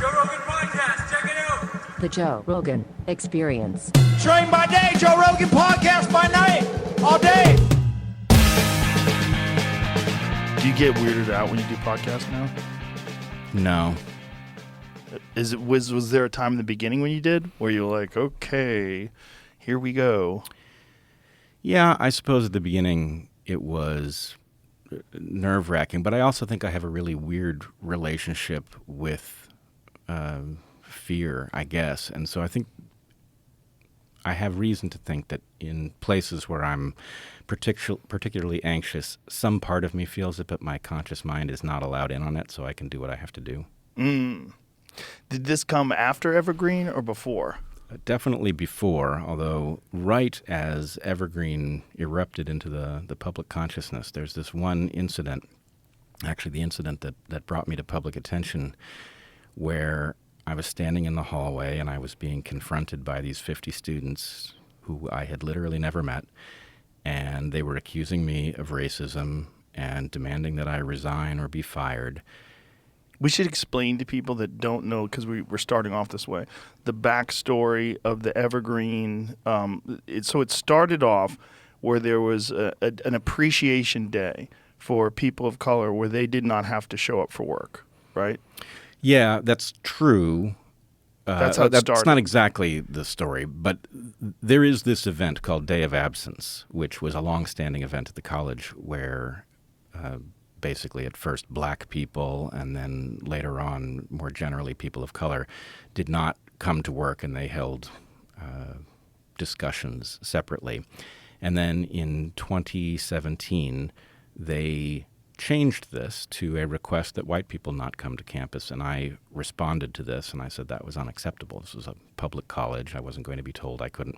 Joe Rogan Podcast. Check it out. The Joe Rogan Experience. Train by day, Joe Rogan Podcast by night, all day. Do you get weirded out when you do podcasts now? No. Was there a time in the beginning when you did where you were like, okay, here we go? Yeah, I suppose at the beginning it was nerve-wracking, but I also think I have a really weird relationship with fear, I guess. And so I think I have reason to think that in places where I'm particularly anxious, some part of me feels it, but my conscious mind is not allowed in on it, so I can do what I have to do. Did this come after Evergreen or before? Definitely before, although right as Evergreen erupted into the public consciousness, there's this one incident, actually the incident that brought me to public attention, where I was standing in the hallway and I was being confronted by these 50 students who I had literally never met, and they were accusing me of racism and demanding that I resign or be fired. We should explain to people that don't know, because we're starting off this way, the backstory of the Evergreen. So it started off where there was an appreciation day for people of color where they did not have to show up for work, right? Yeah, that's true. That's how it started. That's not exactly the story, but there is this event called Day of Absence, which was a long-standing event at the college where basically at first black people and then later on more generally people of color did not come to work, and they held discussions separately. And then in 2017, they changed this to a request that white people not come to campus, and I responded to this, and I said that was unacceptable. This was a public college. I wasn't going to be told I couldn't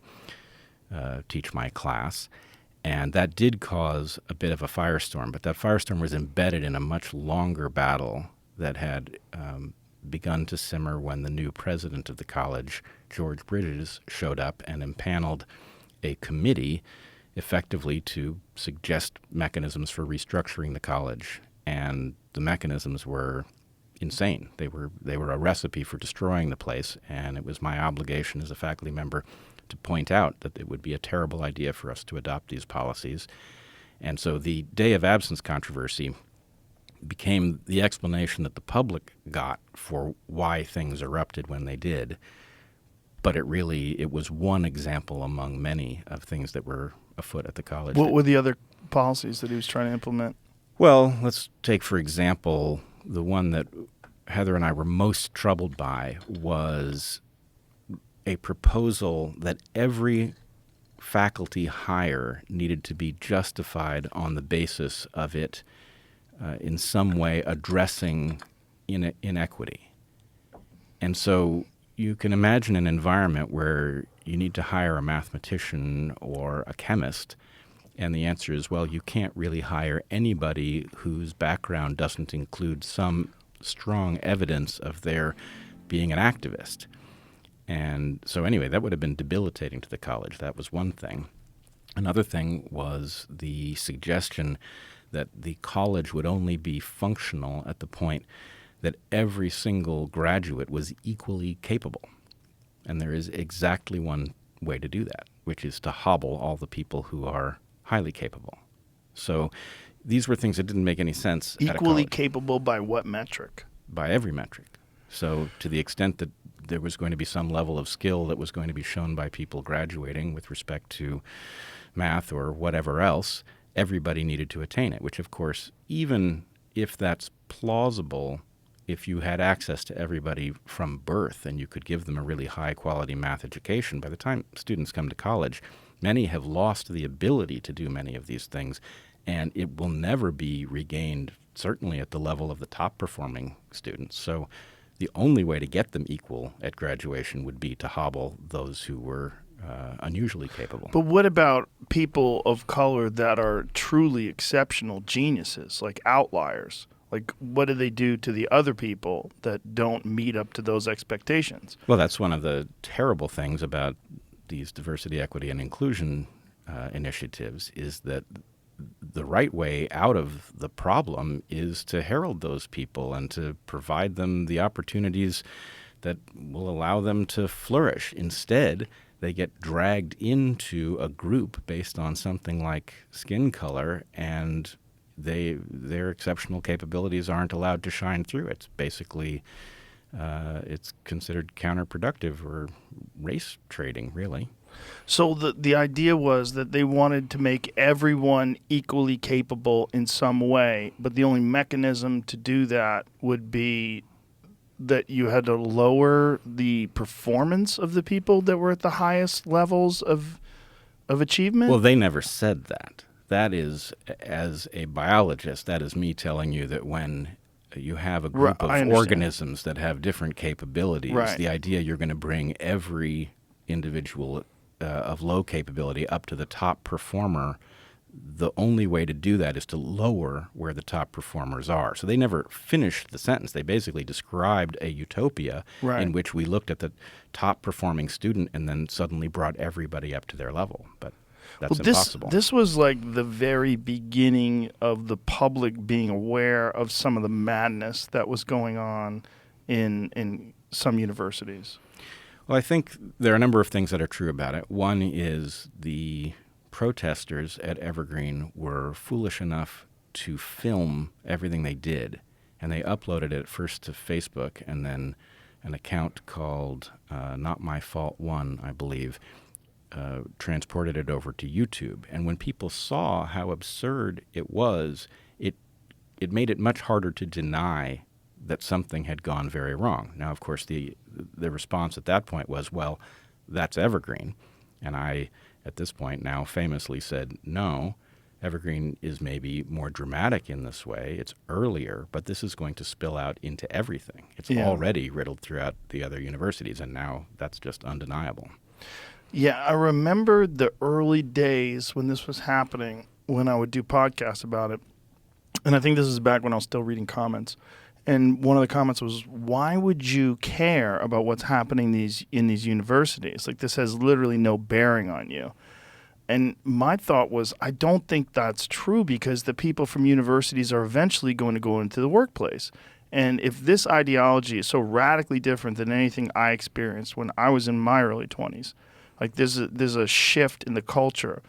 teach my class. And that did cause a bit of a firestorm, but that firestorm was embedded in a much longer battle that had begun to simmer when the new president of the college, George Bridges, showed up and impaneled a committee effectively to suggest mechanisms for restructuring the college. And the mechanisms were insane. They were a recipe for destroying the place, and it was my obligation as a faculty member to point out that it would be a terrible idea for us to adopt these policies. And so the Day of Absence controversy became the explanation that the public got for why things erupted when they did. But it was one example among many of things that were afoot at the college. What were the other policies that he was trying to implement? Well, let's take, for example, the one that Heather and I were most troubled by was a proposal that every faculty hire needed to be justified on the basis of it in some way addressing inequity. And so you can imagine an environment where you need to hire a mathematician or a chemist, and the answer is, well, you can't really hire anybody whose background doesn't include some strong evidence of their being an activist. And so anyway, that would have been debilitating to the college. That was one thing. Another thing was the suggestion that the college would only be functional at the point that every single graduate was equally capable. And there is exactly one way to do that, which is to hobble all the people who are highly capable. So these were things that didn't make any sense. Equally capable by what metric? By every metric. So to the extent that there was going to be some level of skill that was going to be shown by people graduating with respect to math or whatever else, everybody needed to attain it, which, of course, even if that's plausible, if you had access to everybody from birth and you could give them a really high-quality math education, by the time students come to college, many have lost the ability to do many of these things, and it will never be regained, certainly at the level of the top-performing students. So the only way to get them equal at graduation would be to hobble those who were unusually capable. But what about people of color that are truly exceptional geniuses, like outliers? Like, what do they do to the other people that don't meet up to those expectations? Well, that's one of the terrible things about these diversity, equity, and inclusion initiatives is that the right way out of the problem is to herald those people and to provide them the opportunities that will allow them to flourish. Instead, they get dragged into a group based on something like skin color, and their exceptional capabilities aren't allowed to shine through. It's basically it's considered counterproductive or race trading, really. So the idea was that they wanted to make everyone equally capable in some way, but the only mechanism to do that would be that you had to lower the performance of the people that were at the highest levels of achievement? Well, they never said that. That is, as a biologist, that is me telling you that when you have a group of organisms that have different capabilities, Right. the idea you're going to bring every individual of low capability up to the top performer, the only way to do that is to lower where the top performers are. So they never finished the sentence. They basically described a utopia Right. in which we looked at the top performing student and then suddenly brought everybody up to their level. But that's impossible. This was like the very beginning of the public being aware of some of the madness that was going on in some universities. Well, I think there are a number of things that are true about it. One is the protesters at Evergreen were foolish enough to film everything they did, and they uploaded it first to Facebook and then an account called Not My Fault 1, I believe, transported it over to YouTube. And when people saw how absurd it was, it made it much harder to deny that something had gone very wrong. Now, of course, the response at that point was, well, that's Evergreen. And I, at this point now, famously said, no, Evergreen is maybe more dramatic in this way. It's earlier, but this is going to spill out into everything. It's already riddled throughout the other universities, and now that's just undeniable. Yeah, I remember the early days when this was happening, when I would do podcasts about it. And I think this is back when I was still reading comments. And one of the comments was, why would you care about what's happening in these universities? Like, this has literally no bearing on you. And my thought was, I don't think that's true, because the people from universities are eventually going to go into the workplace. And if this ideology is so radically different than anything I experienced when I was in my early 20s, like there's a shift in the culture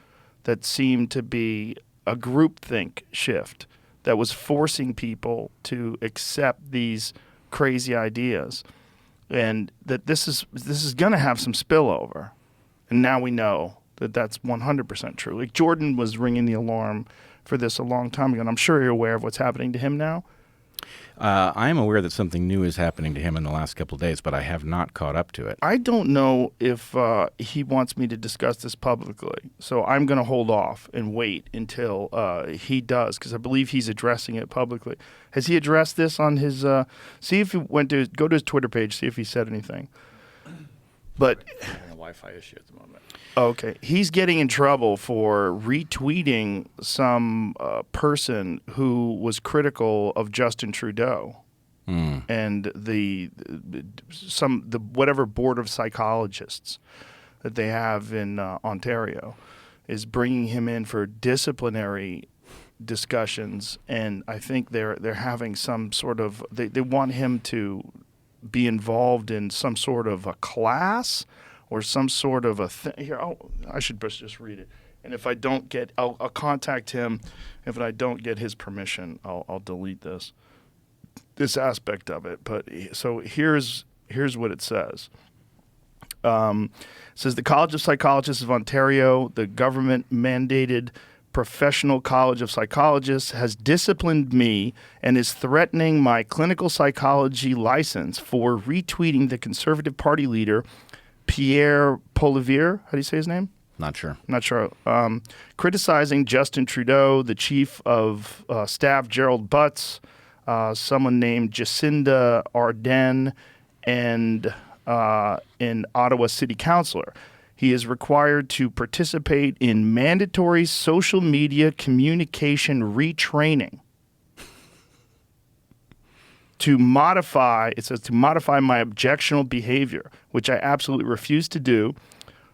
that seemed to be a groupthink shift that was forcing people to accept these crazy ideas, and that this is going to have some spillover. And now we know that that's 100% true. Like, Jordan was ringing the alarm for this a long time ago, and I'm sure you're aware of what's happening to him now. I am aware that something new is happening to him in the last couple of days, but I have not caught up to it. I don't know if he wants me to discuss this publicly, so I'm going to hold off and wait until he does, because I believe he's addressing it publicly. Has he addressed this on his? See if he go to his Twitter page, see if he said anything. But I'm having a Wi-Fi issue at the moment. okay, he's getting in trouble for retweeting some person who was critical of Justin Trudeau and the whatever board of psychologists that they have in Ontario is bringing him in for disciplinary discussions, and I think they're having some sort of they want him to be involved in some sort of a class or some sort of a thing. Here, I should just read it. And if I don't get, I'll contact him. If I don't get his permission, I'll delete this aspect of it. But so here's what it says. It says the College of Psychologists of Ontario, the government-mandated Professional College of Psychologists, has disciplined me and is threatening my clinical psychology license for retweeting the Conservative Party leader, Pierre Poilievre. How do you say his name? Not sure. Not sure. Criticizing Justin Trudeau, the chief of staff, Gerald Butts, someone named Jacinda Ardern, and an Ottawa city councillor. He is required to participate in mandatory social media communication retraining to modify my objectionable behavior, which I absolutely refuse to do.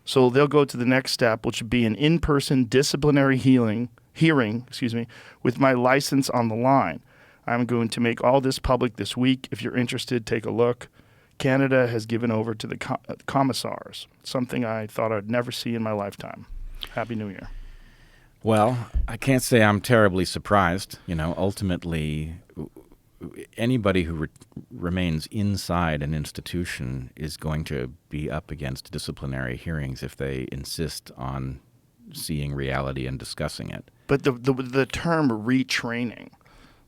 So they'll go to the next step, which would be an in-person disciplinary hearing with my license on the line. I'm going to make all this public this week. If you're interested, take a look. Canada has given over to the commissars, something I thought I'd never see in my lifetime. Happy New Year. Well, I can't say I'm terribly surprised. Ultimately, anybody who remains inside an institution is going to be up against disciplinary hearings if they insist on seeing reality and discussing it. But the term retraining,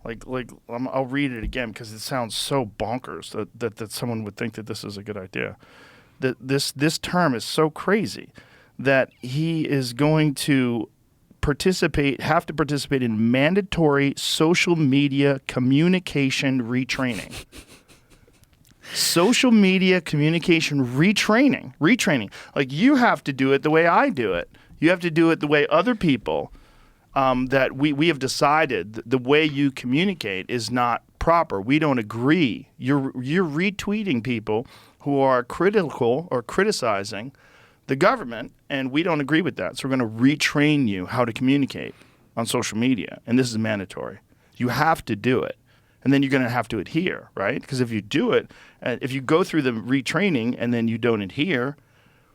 I'll read it again because it sounds so bonkers that someone would think that this is a good idea. That this term is so crazy that he is going to have to participate in mandatory social media communication retraining. Social media communication retraining. Like, you have to do it the way I do it. You have to do it the way other people that we have decided the way you communicate is not proper. We don't agree. You're retweeting people who are critical or criticizing the government, and we don't agree with that. So we're going to retrain you how to communicate on social media, and this is mandatory. You have to do it, and then you're going to have to adhere, right? Because if you do it, if you go through the retraining and then you don't adhere,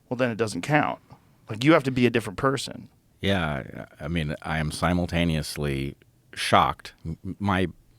well, then it doesn't count. Like, you have to be a different person. Yeah, I mean, I am simultaneously shocked.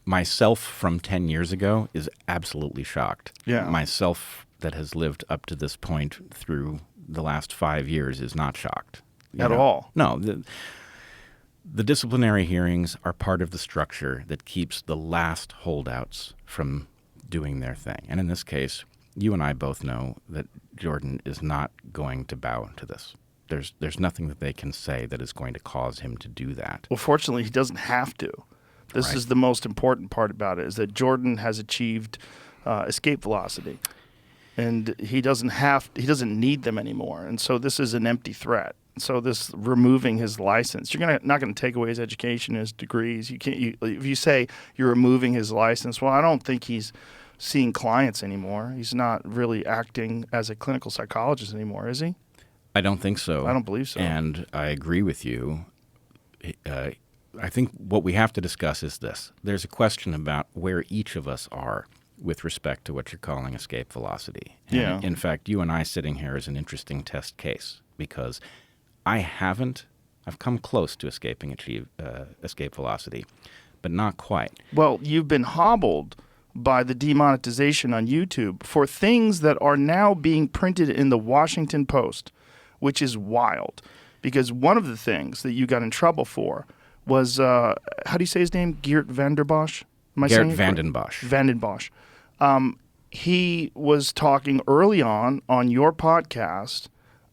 Myself from 10 years ago is absolutely shocked. Yeah. Myself that has lived up to this point through the last 5 years is not shocked. At all? No. The disciplinary hearings are part of the structure that keeps the last holdouts from doing their thing. And in this case, you and I both know that Jordan is not going to bow to this. There's nothing that they can say that is going to cause him to do that. Well, fortunately, he doesn't have to. This Right. is the most important part about it, is that Jordan has achieved escape velocity. And he doesn't need them anymore. And so this is an empty threat. So this removing his license, you're not going to take away his education, his degrees. If you say you're removing his license, well, I don't think he's seeing clients anymore. He's not really acting as a clinical psychologist anymore, is he? I don't think so. I don't believe so. And I agree with you. I think what we have to discuss is this. There's a question about where each of us are with respect to what you're calling escape velocity. And Yeah. in fact, you and I sitting here is an interesting test case because I've come close to escape velocity, but not quite. Well, you've been hobbled by the demonetization on YouTube for things that are now being printed in the Washington Post, which is wild. Because one of the things that you got in trouble for was, how do you say his name? Geert Vandenbosch? Geert Vandenbosch. Vandenbosch. He was talking early on your podcast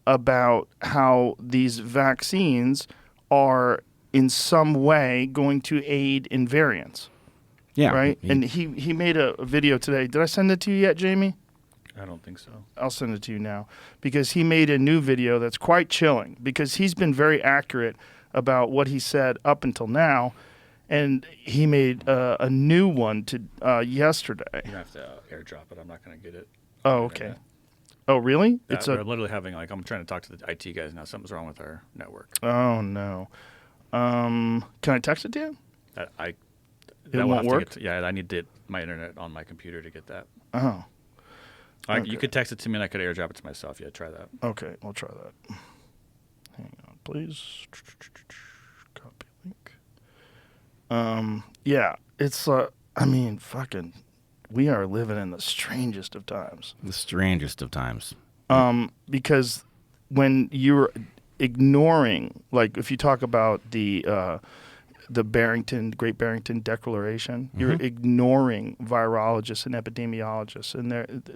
about how these vaccines are in some way going to aid in variants. Yeah. Right? And he made a video today. Did I send it to you yet, Jamie? I don't think so. I'll send it to you now. Because he made a new video that's quite chilling. Because he's been very accurate about what he said up until now. And he made a new one yesterday. You have to airdrop it. I'm not going to get it. Oh, okay. Oh, really? I'm literally having, I'm trying to talk to the IT guys now. Something's wrong with our network. Oh, no. Can I text it to you? It won't work? I need to get my internet on my computer to get that. Oh. Okay. You could text it to me and I could airdrop it to myself. Yeah, try that. Okay, we'll try that. Hang on, please. Copy link. Yeah, it's, fucking, we are living in the strangest of times. The strangest of times. Because when you're ignoring, like, if you talk about the Great Barrington Declaration, you're ignoring virologists and epidemiologists and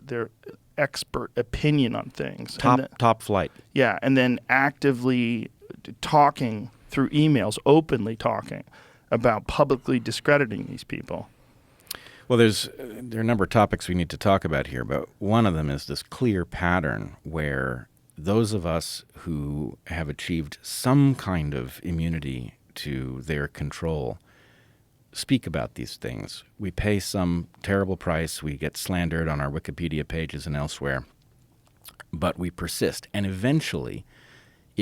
their expert opinion on things. Top flight. Yeah, and then actively talking through emails, openly talking about publicly discrediting these people. Well, there are a number of topics we need to talk about here, but one of them is this clear pattern where those of us who have achieved some kind of immunity to their control speak about these things. We pay some terrible price. We get slandered on our Wikipedia pages and elsewhere, but we persist. And eventually,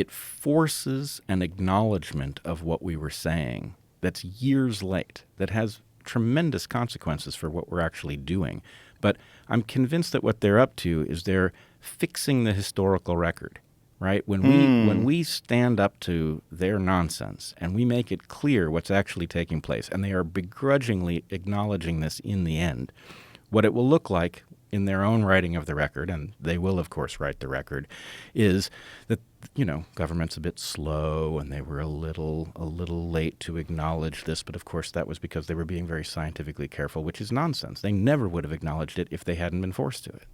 it forces an acknowledgement of what we were saying that's years late, that has tremendous consequences for what we're actually doing. But I'm convinced that what they're up to is they're fixing the historical record, right? When we stand up to their nonsense and we make it clear what's actually taking place, and they are begrudgingly acknowledging this in the end, what it will look like in their own writing of the record, and they will, of course, write the record, is that, government's a bit slow and they were a little late to acknowledge this, but of course that was because they were being very scientifically careful, which is nonsense. They never would have acknowledged it if they hadn't been forced to it.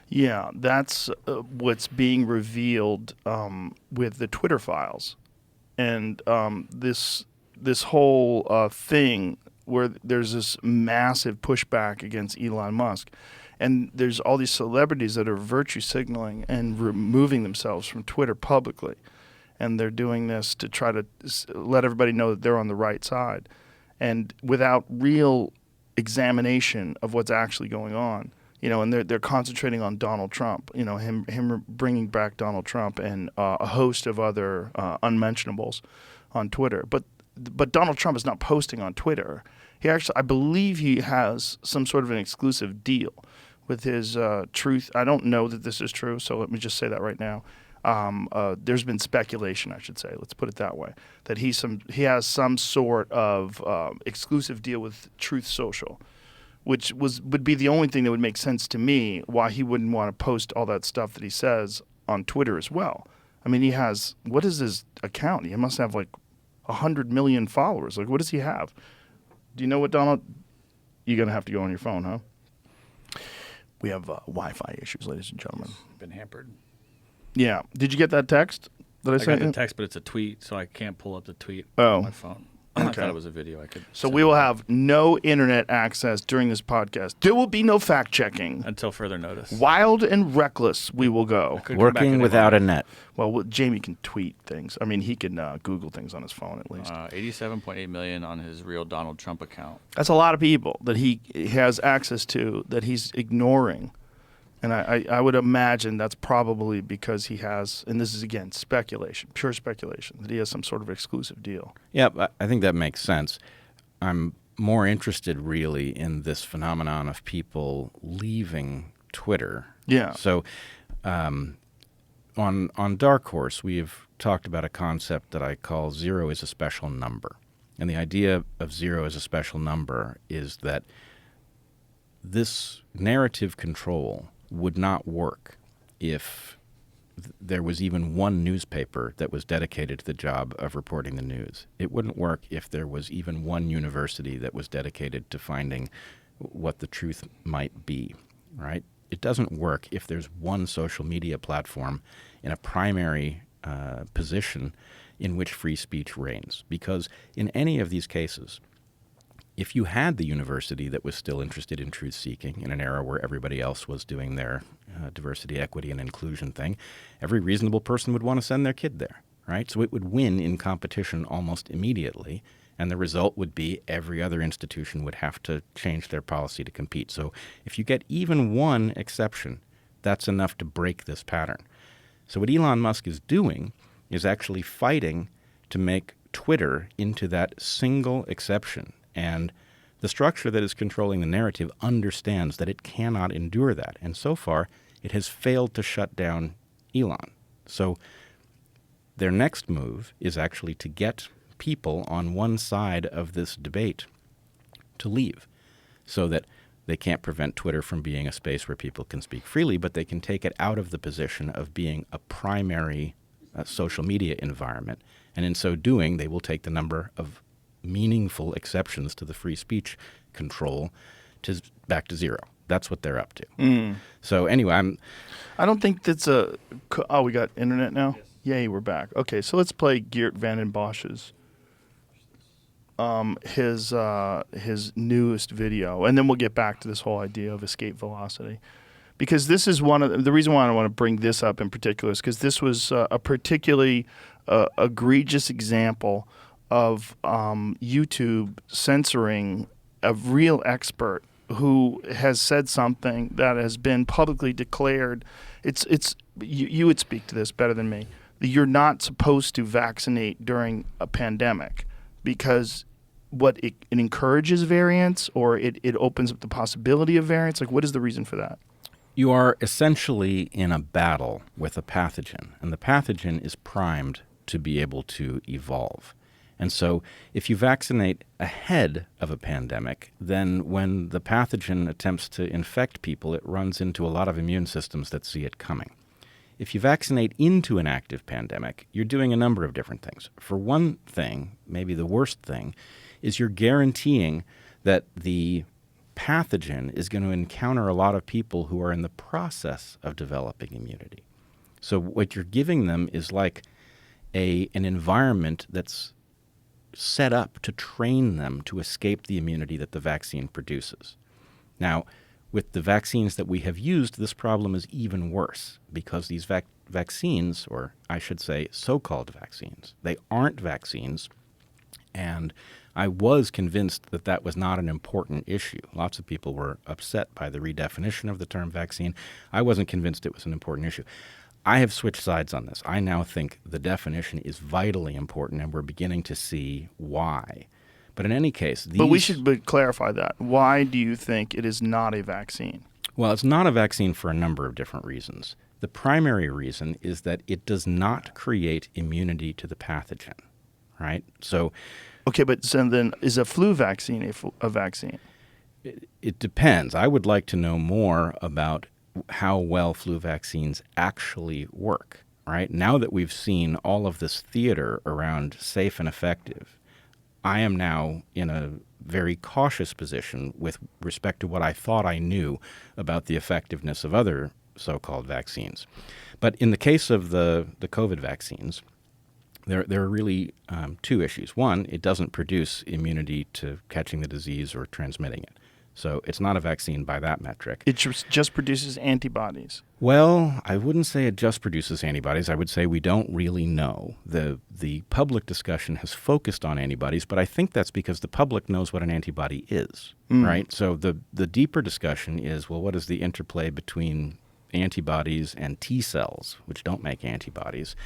Yeah, that's what's being revealed with the Twitter files, and this whole thing where there's this massive pushback against Elon Musk, and there's all these celebrities that are virtue signaling and removing themselves from Twitter publicly, and they're doing this to try to let everybody know that they're on the right side, and without real examination of what's actually going on. And they're concentrating on Donald Trump, him bringing back Donald Trump and a host of other unmentionables on Twitter. But Donald Trump is not posting on Twitter. I believe he has some sort of an exclusive deal with his Truth. I don't know that this is true, so let me just say that right now. There's been speculation, I should say, let's put it that way, that he has some sort of exclusive deal with Truth Social, which would be the only thing that would make sense to me why he wouldn't want to post all that stuff that he says on Twitter as well. I mean, he has, what is his account? He must have like 100 million followers. Like, what does he have? Do you know what, Donald? You're going to have to go on your phone, huh? We have Wi-Fi issues, ladies and gentlemen. Been hampered. Yeah. Did you get that text that I I sent got you? the text, but it's a tweet, so I can't pull up the tweet Oh. on my phone. I Okay. thought it was a video. I could. So send we it will have no internet access during this podcast. There will be no fact checking. until further notice. Wild and reckless we will go. Could come back Working in without a any net. Well, Jamie can tweet things. I mean, he can Google things on his phone at least. 87.8 million on his real Donald Trump account. That's a lot of people that he has access to that he's ignoring. And I would imagine that's probably because he has, and this is, again, speculation, pure speculation, that he has some sort of exclusive deal. Yeah, I think that makes sense. I'm more interested really in this phenomenon of people leaving Twitter. Yeah. So on Dark Horse, we've talked about a concept that I call zero is a special number. And the idea of zero as a special number is that this narrative control would not work if there was even one newspaper that was dedicated to the job of reporting the news. It wouldn't work if there was even one university that was dedicated to finding what the truth might be, right? It doesn't work if there's one social media platform in a primary position in which free speech reigns. Because in any of these cases, if you had the university that was still interested in truth-seeking in an era where everybody else was doing their diversity, equity, and inclusion thing, every reasonable person would want to send their kid there, right? So it would win in competition almost immediately, and the result would be every other institution would have to change their policy to compete. So if you get even one exception, that's enough to break this pattern. So what Elon Musk is doing is actually fighting to make Twitter into that single exception. And the structure that is controlling the narrative understands that it cannot endure that. And so far, it has failed to shut down Elon. So their next move is actually to get people on one side of this debate to leave so that they can't prevent Twitter from being a space where people can speak freely, but they can take it out of the position of being a primary social media environment. And in so doing, they will take the number of meaningful exceptions to the free speech control back to zero. That's what they're up to. So anyway, I don't think that's a... Oh, we got internet now? Yes. Yay, we're back. Okay, so let's play Geert Vanden Bosch's his newest video, and then we'll get back to this whole idea of escape velocity. Because this is one of the reason why I want to bring this up in particular is because this was a particularly egregious example of YouTube censoring a real expert who has said something that has been publicly declared. You would speak to this better than me. you're not supposed to vaccinate during a pandemic because it encourages variants, or it opens up the possibility of variants? Like, what is the reason for that? You are essentially in a battle with a pathogen, and the pathogen is primed to be able to evolve. And so if you vaccinate ahead of a pandemic, then when the pathogen attempts to infect people, it runs into a lot of immune systems that see it coming. If you vaccinate into an active pandemic, you're doing a number of different things. For one thing, maybe the worst thing, is you're guaranteeing that the pathogen is going to encounter a lot of people who are in the process of developing immunity. So what you're giving them is like an environment that's set up to train them to escape the immunity that the vaccine produces. Now, with the vaccines that we have used, this problem is even worse because these vaccines, or I should say so-called vaccines, they aren't vaccines, and I was convinced that that was not an important issue. Lots of people were upset by the redefinition of the term vaccine. I wasn't convinced it was an important issue. I have switched sides on this. I now think the definition is vitally important, and we're beginning to see why. But in any case, But we should clarify that. Why do you think it is not a vaccine? Well, it's not a vaccine for a number of different reasons. The primary reason is that it does not create immunity to the pathogen, right? So, okay, but so then is a flu vaccine a vaccine? It depends. I would like to know more about how well flu vaccines actually work, right? Now that we've seen all of this theater around safe and effective, I am now in a very cautious position with respect to what I thought I knew about the effectiveness of other so-called vaccines. But in the case of the COVID vaccines, there are really two issues. One, it doesn't produce immunity to catching the disease or transmitting it. So it's not a vaccine by that metric. It just produces antibodies. Well, I wouldn't say it just produces antibodies. I would say we don't really know. The public discussion has focused on antibodies, but I think that's because the public knows what an antibody is, right? So the deeper discussion is, well, what is the interplay between antibodies and T cells, which don't make antibodies?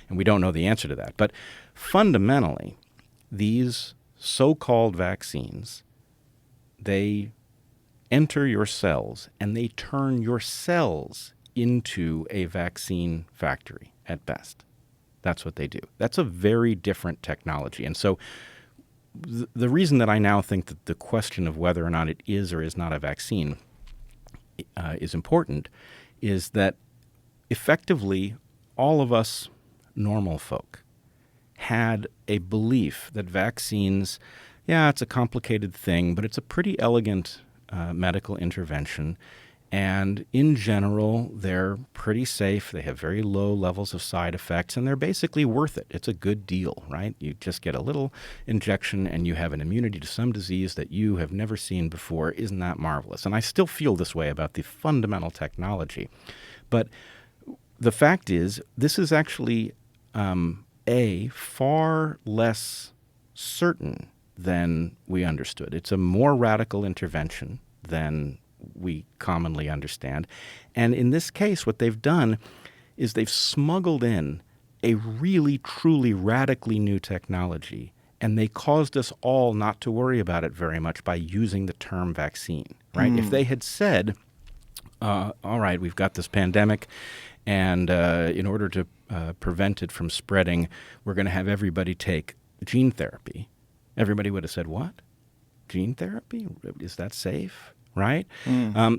And we don't know the answer to that. But fundamentally, these so-called vaccines, they enter your cells and they turn your cells into a vaccine factory at best. That's what they do. That's a very different technology. And so the reason that I now think that the question of whether or not it is or is not a vaccine is important is that effectively all of us normal folk had a belief that vaccines, yeah, it's a complicated thing, but it's a pretty elegant medical intervention. And in general, they're pretty safe. They have very low levels of side effects, and they're basically worth it. It's a good deal, right? You just get a little injection, and you have an immunity to some disease that you have never seen before. Isn't that marvelous? And I still feel this way about the fundamental technology. But the fact is, this is actually far less certain than we understood. It's a more radical intervention than we commonly understand. And in this case, what they've done is they've smuggled in a really, truly radically new technology, and they caused us all not to worry about it very much by using the term vaccine, right? If they had said, all right, we've got this pandemic, and in order to prevent it from spreading, we're going to have everybody take gene therapy, everybody would have said, what? Gene therapy? Is that safe? Right?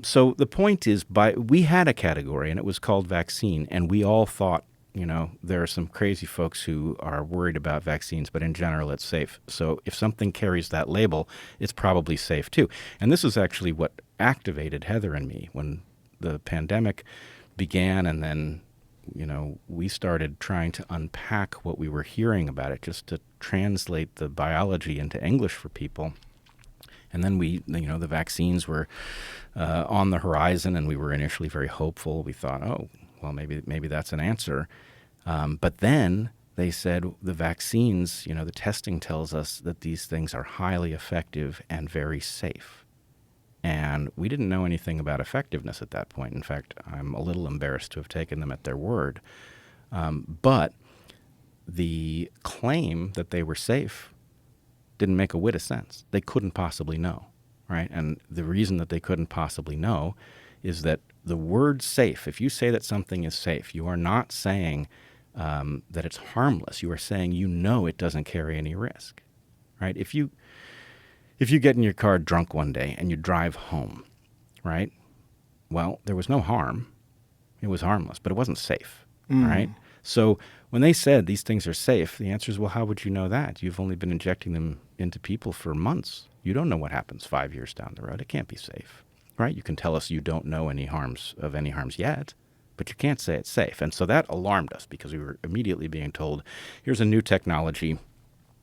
So the point is, we had a category, and it was called vaccine, and we all thought, there are some crazy folks who are worried about vaccines, but in general it's safe. So if something carries that label, it's probably safe too. And this is actually what activated Heather and me when the pandemic began, and then we started trying to unpack what we were hearing about it, just to translate the biology into English for people. And then the vaccines were on the horizon, and we were initially very hopeful. We thought, oh, well, maybe that's an answer. But then they said the vaccines, the testing tells us that these things are highly effective and very safe. And we didn't know anything about effectiveness at that point. In fact, I'm a little embarrassed to have taken them at their word. But the claim that they were safe didn't make a whit of sense. They couldn't possibly know, right? And the reason that they couldn't possibly know is that the word safe, if you say that something is safe, you are not saying that it's harmless. You are saying you know it doesn't carry any risk, right? If you get in your car drunk one day and you drive home, right? Well, there was no harm. It was harmless, but it wasn't safe, right? So when they said these things are safe, the answer is, well, how would you know that? You've only been injecting them into people for months. You don't know what happens 5 years down the road. It can't be safe, right? You can tell us you don't know any harms yet, but you can't say it's safe. And so that alarmed us because we were immediately being told, here's a new technology.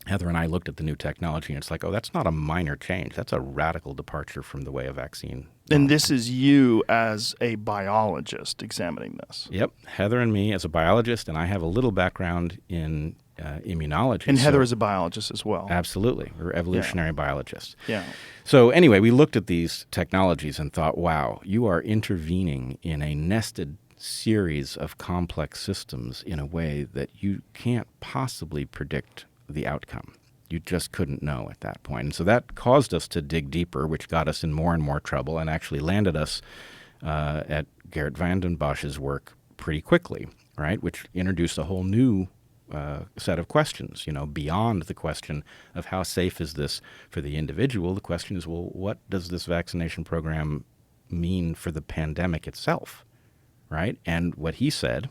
Heather and I looked at the new technology, and it's like, oh, that's not a minor change. That's a radical departure from the way a vaccine. And this is you as a biologist examining this. Yep. Heather and me as a biologist, and I have a little background in immunology. And Heather is a biologist as well. Absolutely. We're evolutionary biologists. Yeah. So anyway, we looked at these technologies and thought, wow, you are intervening in a nested series of complex systems in a way that you can't possibly predict the outcome. You just couldn't know at that point. And so that caused us to dig deeper, which got us in more and more trouble and actually landed us at Gerrit Vanden Bosch's work pretty quickly, right? Which introduced a whole new set of questions, beyond the question of how safe is this for the individual. The question is, well, what does this vaccination program mean for the pandemic itself, right? And what he said,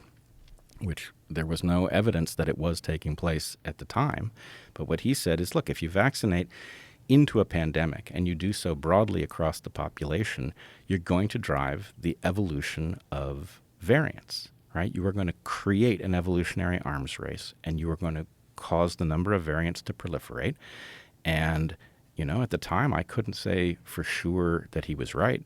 which there was no evidence that it was taking place at the time, but what he said is, look, if you vaccinate into a pandemic and you do so broadly across the population, you're going to drive the evolution of variants, right? You are going to create an evolutionary arms race, and you are going to cause the number of variants to proliferate. And, at the time, I couldn't say for sure that he was right,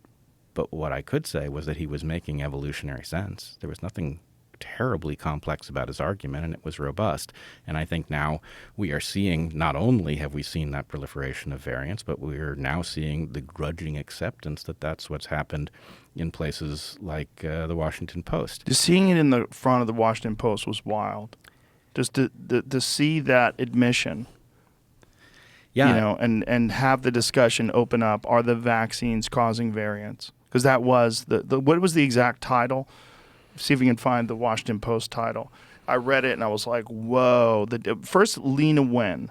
but what I could say was that he was making evolutionary sense. There was nothing terribly complex about his argument, and it was robust. And I think now we are seeing, not only have we seen that proliferation of variants, but we're now seeing the grudging acceptance that that's what's happened in places like the Washington Post. Just seeing it in the front of the Washington Post was wild. Just to see that admission, Yeah. and have the discussion open up, are the vaccines causing variants? Because that was what was the exact title? See if we can find the Washington Post title. I read it and I was like, whoa. First, Lena Wen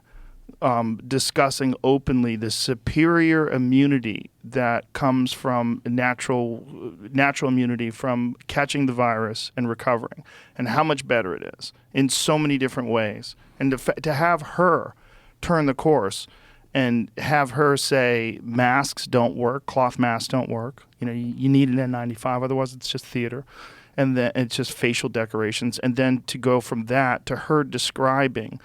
discussing openly the superior immunity that comes from natural immunity from catching the virus and recovering, and how much better it is in so many different ways. And to have her turn the course and have her say masks don't work, cloth masks don't work. You need an N95, otherwise it's just theater. And then it's just facial decorations. And then to go from that to her describing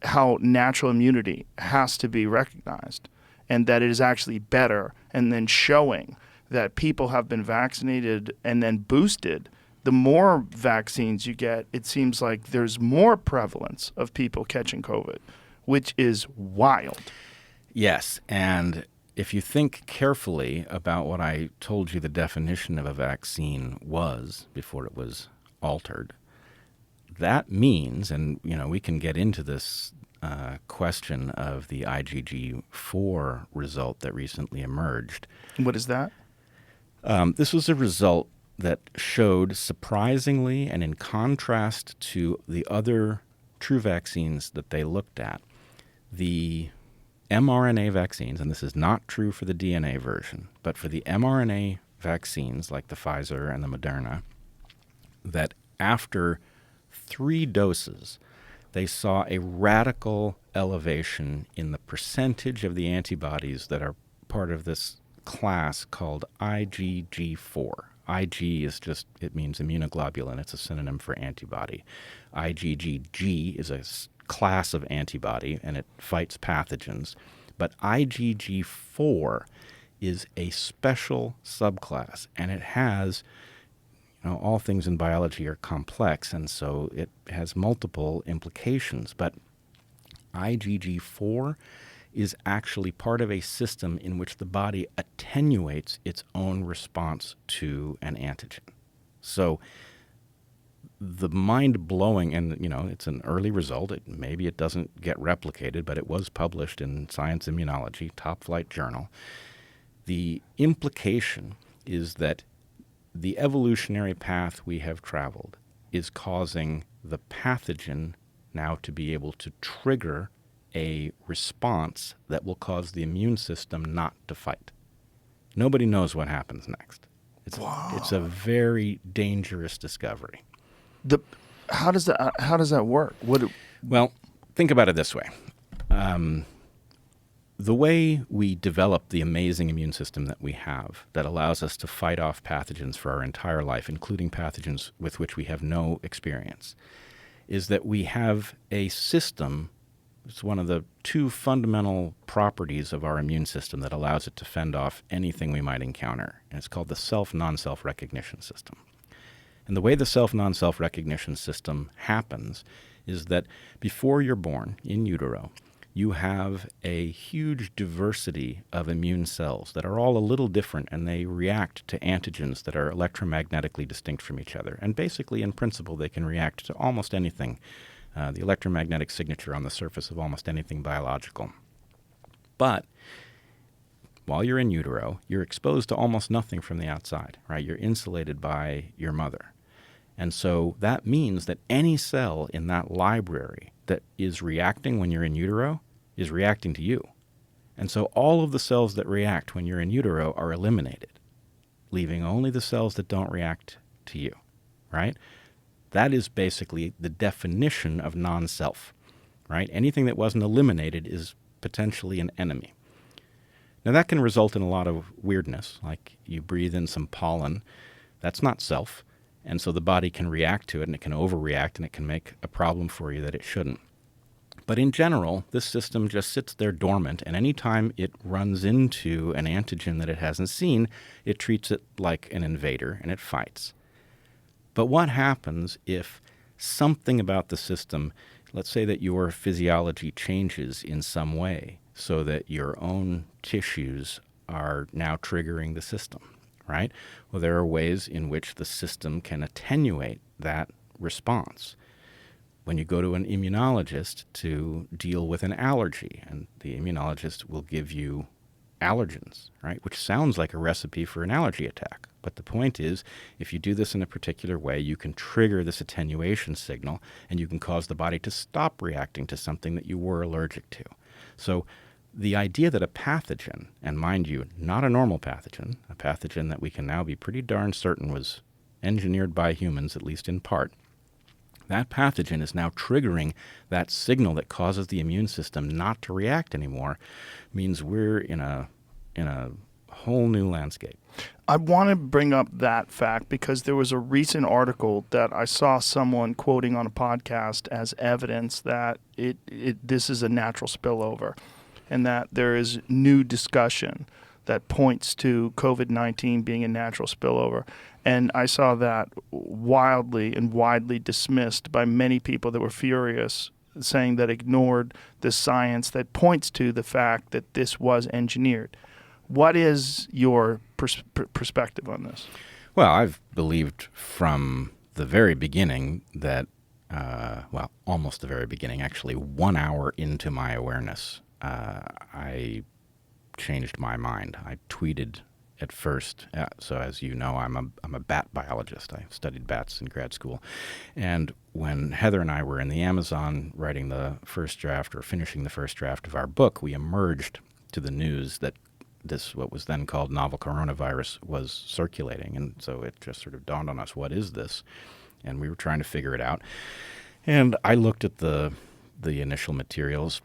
how natural immunity has to be recognized and that it is actually better, and then showing that people have been vaccinated and then boosted. The more vaccines you get, it seems like there's more prevalence of people catching COVID, which is wild. Yes, and if you think carefully about what I told you the definition of a vaccine was before it was altered, that means, and we can get into this question of the IgG4 result that recently emerged. What is that? This was a result that showed, surprisingly and in contrast to the other true vaccines that they looked at, the mRNA vaccines, and this is not true for the DNA version, but for the mRNA vaccines like the Pfizer and the Moderna, that after 3 doses, they saw a radical elevation in the percentage of the antibodies that are part of this class called IgG4. Ig is just, it means immunoglobulin. It's a synonym for antibody. IgG is a class of antibody, and it fights pathogens. But IgG4 is a special subclass, and it has, all things in biology are complex, and so it has multiple implications. But IgG4 is actually part of a system in which the body attenuates its own response to an antigen. So the mind-blowing, and it's an early result. Maybe it doesn't get replicated, but it was published in Science Immunology, top-flight journal. The implication is that the evolutionary path we have traveled is causing the pathogen now to be able to trigger a response that will cause the immune system not to fight. Nobody knows what happens next. It's a very dangerous discovery. How does that work? Well, think about it this way. The way we develop the amazing immune system that we have that allows us to fight off pathogens for our entire life, including pathogens with which we have no experience, is that we have a system. It's one of the two fundamental properties of our immune system that allows it to fend off anything we might encounter, and it's called the self-non-self recognition system. And the way the self-non-self recognition system happens is that before you're born, in utero, you have a huge diversity of immune cells that are all a little different, and they react to antigens that are electromagnetically distinct from each other. And basically, in principle, they can react to almost anything, the electromagnetic signature on the surface of almost anything biological. But while you're in utero, you're exposed to almost nothing from the outside, right? You're insulated by your mother. And so that means that any cell in that library that is reacting when you're in utero is reacting to you. And so all of the cells that react when you're in utero are eliminated, leaving only the cells that don't react to you, right? That is basically the definition of non-self, right? Anything that wasn't eliminated is potentially an enemy. Now that can result in a lot of weirdness, like you breathe in some pollen. That's not self. And so the body can react to it, and it can overreact, and it can make a problem for you that it shouldn't. But in general, this system just sits there dormant, and any time it runs into an antigen that it hasn't seen, it treats it like an invader, and it fights. But what happens if something about the system, let's say that your physiology changes in some way so that your own tissues are now triggering the system? Right? Well, there are ways in which the system can attenuate that response. When you go to an immunologist to deal with an allergy, and the immunologist will give you allergens, right? Which sounds like a recipe for an allergy attack. But the point is, if you do this in a particular way, you can trigger this attenuation signal, and you can cause the body to stop reacting to something that you were allergic to. So the idea that a pathogen, and mind you, not a normal pathogen, a pathogen that we can now be pretty darn certain was engineered by humans, at least in part, that pathogen is now triggering that signal that causes the immune system not to react anymore, means we're in a whole new landscape. I want to bring up that fact because there was a recent article that I saw someone quoting on a podcast as evidence that this is a natural spillover, and that there is new discussion that points to COVID-19 being a natural spillover. And I saw that wildly and widely dismissed by many people that were furious, saying that ignored the science that points to the fact that this was engineered. What is your perspective on this? Well, I've believed from the very beginning that, almost the very beginning, actually 1 hour into my awareness, I changed my mind. I tweeted at first. So as you know, I'm a bat biologist. I studied bats in grad school. And when Heather and I were in the Amazon writing the first draft or finishing the first draft of our book, we emerged to the news that this, what was then called novel coronavirus, was circulating. And so it just sort of dawned on us, what is this? And we were trying to figure it out. And I looked at the initial materials.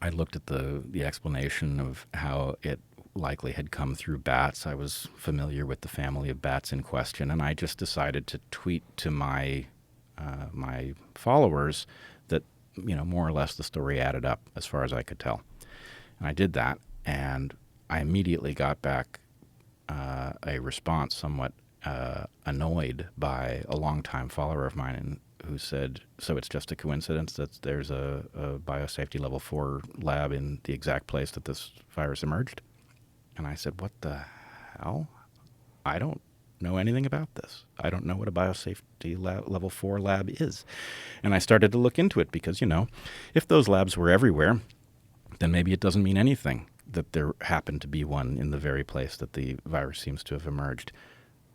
I looked at the explanation of how it likely had come through bats. I was familiar with the family of bats in question, and I just decided to tweet to my my followers that, more or less the story added up as far as I could tell. And I did that, and I immediately got back a response somewhat annoyed by a longtime follower of mine who said, so it's just a coincidence that there's a biosafety level 4 lab in the exact place that this virus emerged? And I said, what the hell? I don't know anything about this. I don't know what a biosafety level 4 lab is. And I started to look into it because, if those labs were everywhere, then maybe it doesn't mean anything that there happened to be one in the very place that the virus seems to have emerged.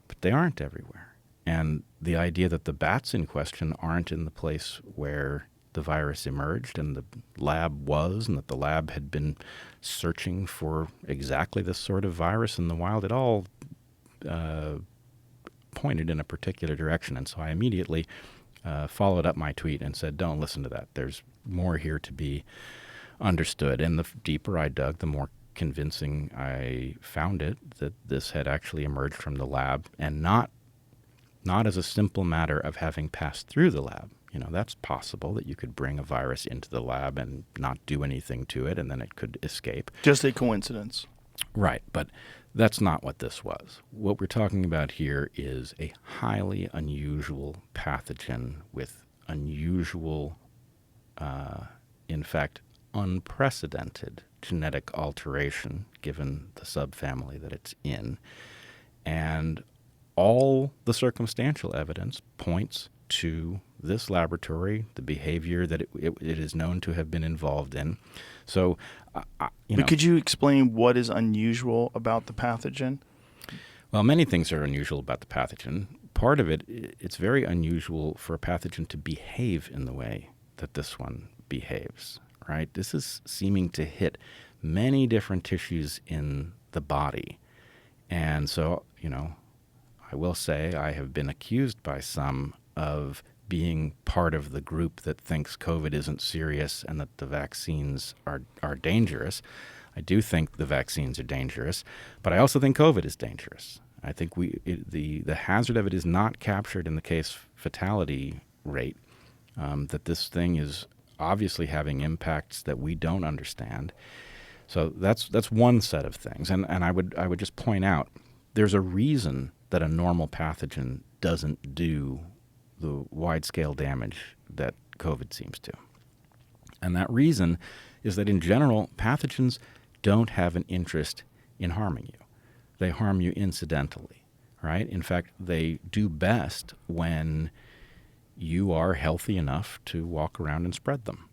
But they aren't everywhere. And the idea that the bats in question aren't in the place where the virus emerged and the lab was, and that the lab had been searching for exactly this sort of virus in the wild, it all pointed in a particular direction. And so I immediately followed up my tweet and said, don't listen to that. There's more here to be understood. And the deeper I dug, the more convincing I found it that this had actually emerged from the lab, and not as a simple matter of having passed through the lab. That's possible that you could bring a virus into the lab and not do anything to it, and then it could escape. Just a coincidence. Right, but that's not what this was. What we're talking about here is a highly unusual pathogen with unusual, in fact, unprecedented genetic alteration given the subfamily that it's in. And all the circumstantial evidence points to this laboratory, the behavior that it is known to have been involved in. So, But could you explain what is unusual about the pathogen? Well, many things are unusual about the pathogen. Part of it, it's very unusual for a pathogen to behave in the way that this one behaves, right? This is seeming to hit many different tissues in the body. And so, I will say I have been accused by some of being part of the group that thinks COVID isn't serious and that the vaccines are dangerous. I do think the vaccines are dangerous, but I also think COVID is dangerous. I think the hazard of it is not captured in the case fatality rate, that this thing is obviously having impacts that we don't understand. So that's one set of things. And I would just point out, there's a reason that a normal pathogen doesn't do the wide-scale damage that COVID seems to. And that reason is that in general, pathogens don't have an interest in harming you. They harm you incidentally, right? In fact, they do best when you are healthy enough to walk around and spread them.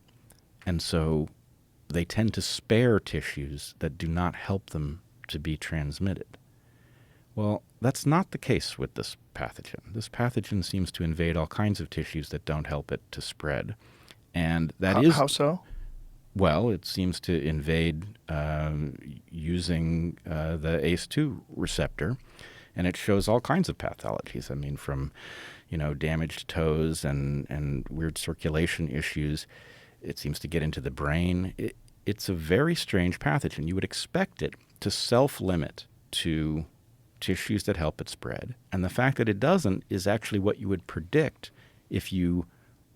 And so they tend to spare tissues that do not help them to be transmitted. Well, that's not the case with this pathogen. This pathogen seems to invade all kinds of tissues that don't help it to spread. And that is... How so? Well, it seems to invade using the ACE2 receptor, and it shows all kinds of pathologies. I mean, from, damaged toes and weird circulation issues. It seems to get into the brain. It's a very strange pathogen. You would expect it to self-limit to tissues that help it spread. And the fact that it doesn't is actually what you would predict if you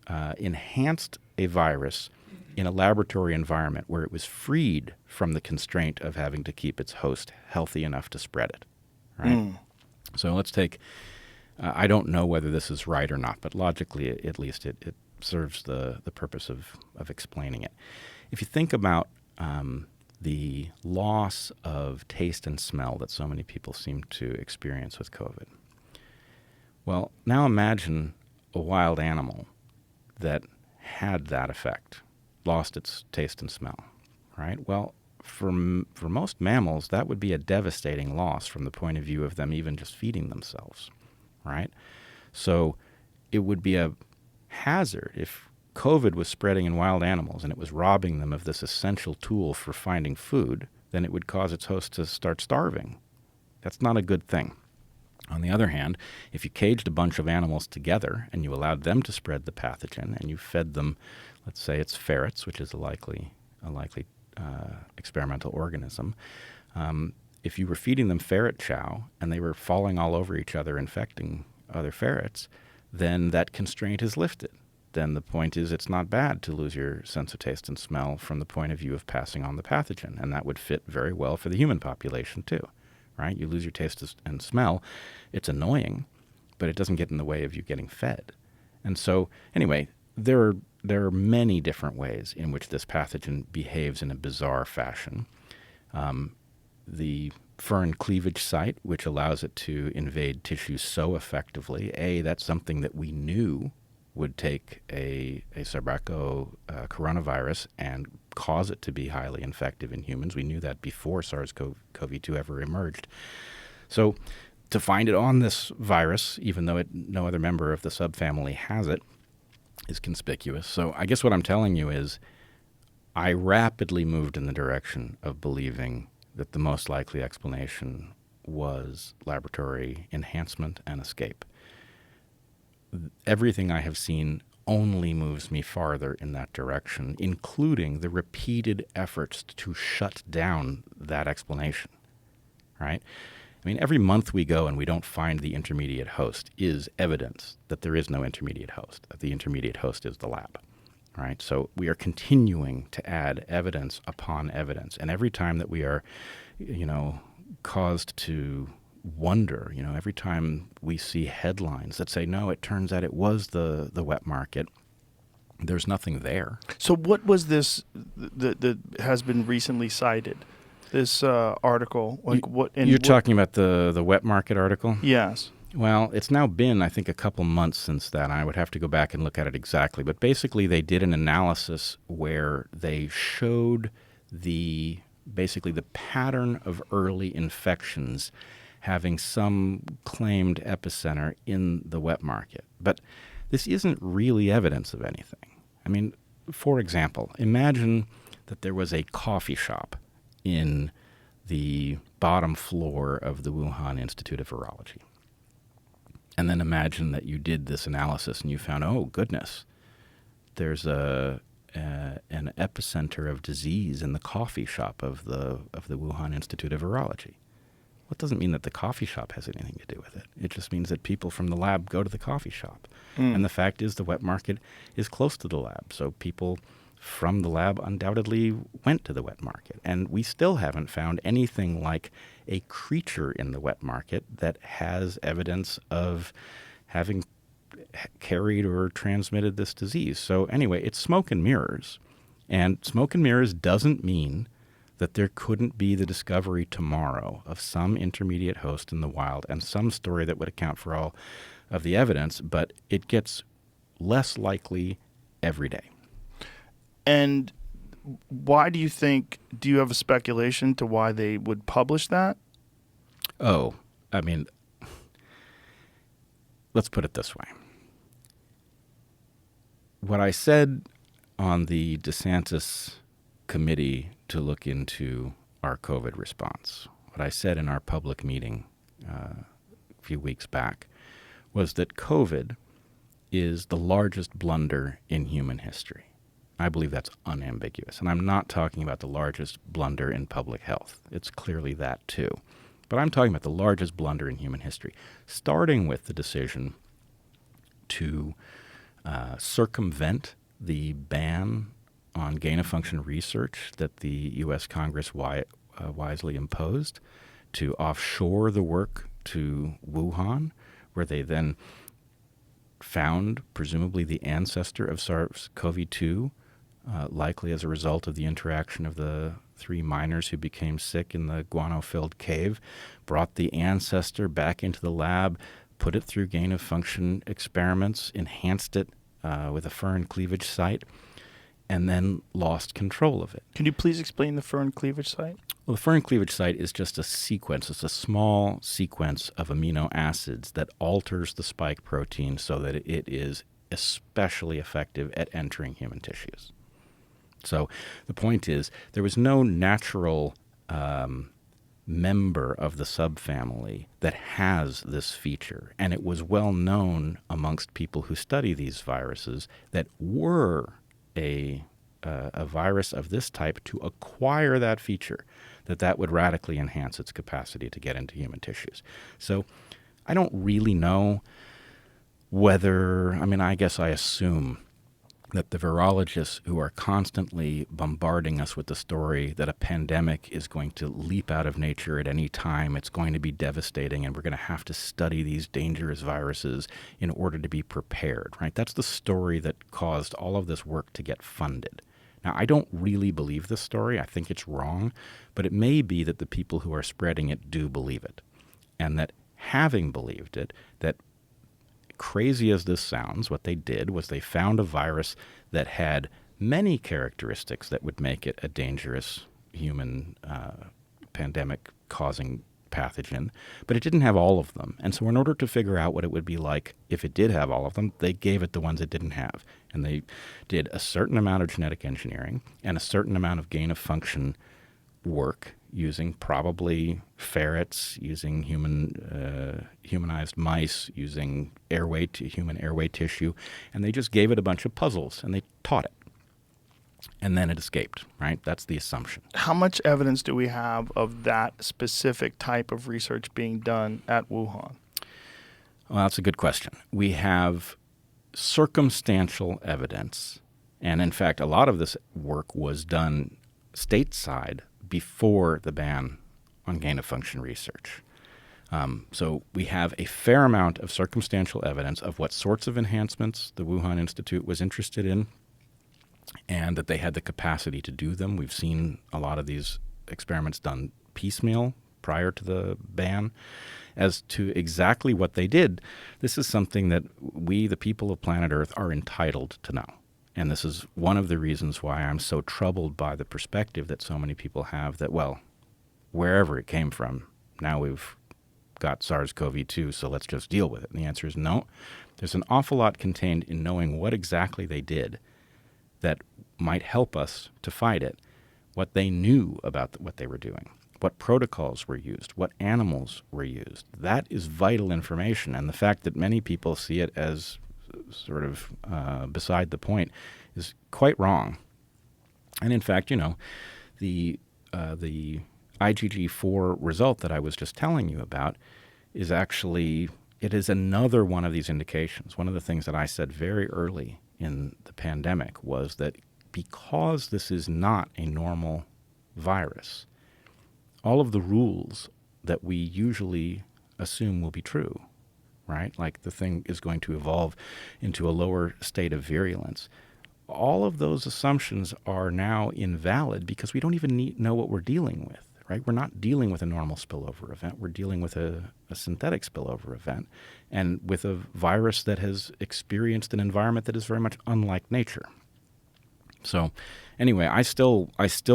enhanced a virus in a laboratory environment where it was freed from the constraint of having to keep its host healthy enough to spread it. Right? So let's take, I don't know whether this is right or not, but logically at least it serves the purpose of explaining it. If you think about the loss of taste and smell that so many people seem to experience with COVID. Well, now imagine a wild animal that had that effect, lost its taste and smell, right? Well, for most mammals, that would be a devastating loss from the point of view of them even just feeding themselves, right? So it would be a hazard if COVID was spreading in wild animals and it was robbing them of this essential tool for finding food, then it would cause its host to start starving. That's not a good thing. On the other hand, if you caged a bunch of animals together and you allowed them to spread the pathogen and you fed them, let's say it's ferrets, which is a likely experimental organism, if you were feeding them ferret chow and they were falling all over each other, infecting other ferrets, then that constraint is lifted. Then the point is it's not bad to lose your sense of taste and smell from the point of view of passing on the pathogen, and that would fit very well for the human population too, right? You lose your taste and smell. It's annoying, but it doesn't get in the way of you getting fed. And so, anyway, there are many different ways in which this pathogen behaves in a bizarre fashion. The furin cleavage site, which allows it to invade tissue so effectively. That's something that we knew would take a Sarbeco coronavirus and cause it to be highly infective in humans. We knew that before SARS-CoV-2 ever emerged. So to find it on this virus, even though no other member of the subfamily has it, is conspicuous. So I guess what I'm telling you is I rapidly moved in the direction of believing that the most likely explanation was laboratory enhancement and escape. Everything I have seen only moves me farther in that direction, including the repeated efforts to shut down that explanation, right? I mean, every month we go and we don't find the intermediate host is evidence that there is no intermediate host, that the intermediate host is the lab, right? So we are continuing to add evidence upon evidence. And every time that we are, caused to wonder, every time we see headlines that say, no, it turns out it was the wet market, there's nothing there. So what was this that has been recently cited? This article, You're talking about the wet market article? Yes. Well, it's now been, I think, a couple months since that. I would have to go back and look at it exactly. But basically, they did an analysis where they showed the pattern of early infections having some claimed epicenter in the wet market. But this isn't really evidence of anything. I mean, for example, imagine that there was a coffee shop in the bottom floor of the Wuhan Institute of Virology. And then imagine that you did this analysis and you found, oh, goodness, there's an epicenter of disease in the coffee shop of the Wuhan Institute of Virology. Well, it doesn't mean that the coffee shop has anything to do with it. It just means that people from the lab go to the coffee shop. And the fact is the wet market is close to the lab. So people from the lab undoubtedly went to the wet market. And we still haven't found anything like a creature in the wet market that has evidence of having carried or transmitted this disease. So anyway, it's smoke and mirrors. And smoke and mirrors doesn't mean that there couldn't be the discovery tomorrow of some intermediate host in the wild and some story that would account for all of the evidence, but it gets less likely every day. And why do you have a speculation to why they would publish that? Oh, I mean, let's put it this way. What I said on the DeSantis committee to look into our COVID response, what I said in our public meeting a few weeks back, was that COVID is the largest blunder in human history. I believe that's unambiguous. And I'm not talking about the largest blunder in public health. It's clearly that too. But I'm talking about the largest blunder in human history, starting with the decision to circumvent the ban on gain-of-function research that the U.S. Congress wisely imposed, to offshore the work to Wuhan, where they then found presumably the ancestor of SARS-CoV-2, likely as a result of the interaction of the 3 miners who became sick in the guano-filled cave, brought the ancestor back into the lab, put it through gain-of-function experiments, enhanced it with a furin cleavage site, and then lost control of it. Can you please explain the furin cleavage site? Well, the furin cleavage site is just a sequence. It's a small sequence of amino acids that alters the spike protein so that it is especially effective at entering human tissues. So the point is, there was no natural member of the subfamily that has this feature. And it was well known amongst people who study these viruses that were a virus of this type to acquire that feature, that would radically enhance its capacity to get into human tissues. So I don't really know I guess I assume that the virologists who are constantly bombarding us with the story that a pandemic is going to leap out of nature at any time, it's going to be devastating, and we're going to have to study these dangerous viruses in order to be prepared, right? That's the story that caused all of this work to get funded. Now, I don't really believe this story. I think it's wrong, but it may be that the people who are spreading it do believe it, and that having believed it, that crazy as this sounds, what they did was they found a virus that had many characteristics that would make it a dangerous human pandemic-causing pathogen, but it didn't have all of them. And so in order to figure out what it would be like if it did have all of them, they gave it the ones it didn't have. And they did a certain amount of genetic engineering and a certain amount of gain-of-function work using probably ferrets, using humanized mice, using human airway tissue, and they just gave it a bunch of puzzles, and they taught it. And then it escaped, right? That's the assumption. How much evidence do we have of that specific type of research being done at Wuhan? Well, that's a good question. We have circumstantial evidence, and in fact, a lot of this work was done stateside before the ban on gain-of-function research. So we have a fair amount of circumstantial evidence of what sorts of enhancements the Wuhan Institute was interested in, and that they had the capacity to do them. We've seen a lot of these experiments done piecemeal prior to the ban. As to exactly what they did, this is something that we, the people of planet Earth, are entitled to know. And this is one of the reasons why I'm so troubled by the perspective that so many people have that, well, wherever it came from, now we've got SARS-CoV-2, so let's just deal with it. And the answer is no. There's an awful lot contained in knowing what exactly they did that might help us to fight it, what they knew about what they were doing, what protocols were used, what animals were used. That is vital information, and the fact that many people see it as sort of beside the point is quite wrong. And in fact, the IgG4 result that I was just telling you about is actually, it is another one of these indications. One of the things that I said very early in the pandemic was that because this is not a normal virus, all of the rules that we usually assume will be true, right? Like the thing is going to evolve into a lower state of virulence. All of those assumptions are now invalid because we don't even know what we're dealing with, right? We're not dealing with a normal spillover event. We're dealing with a synthetic spillover event and with a virus that has experienced an environment that is very much unlike nature. So anyway, I still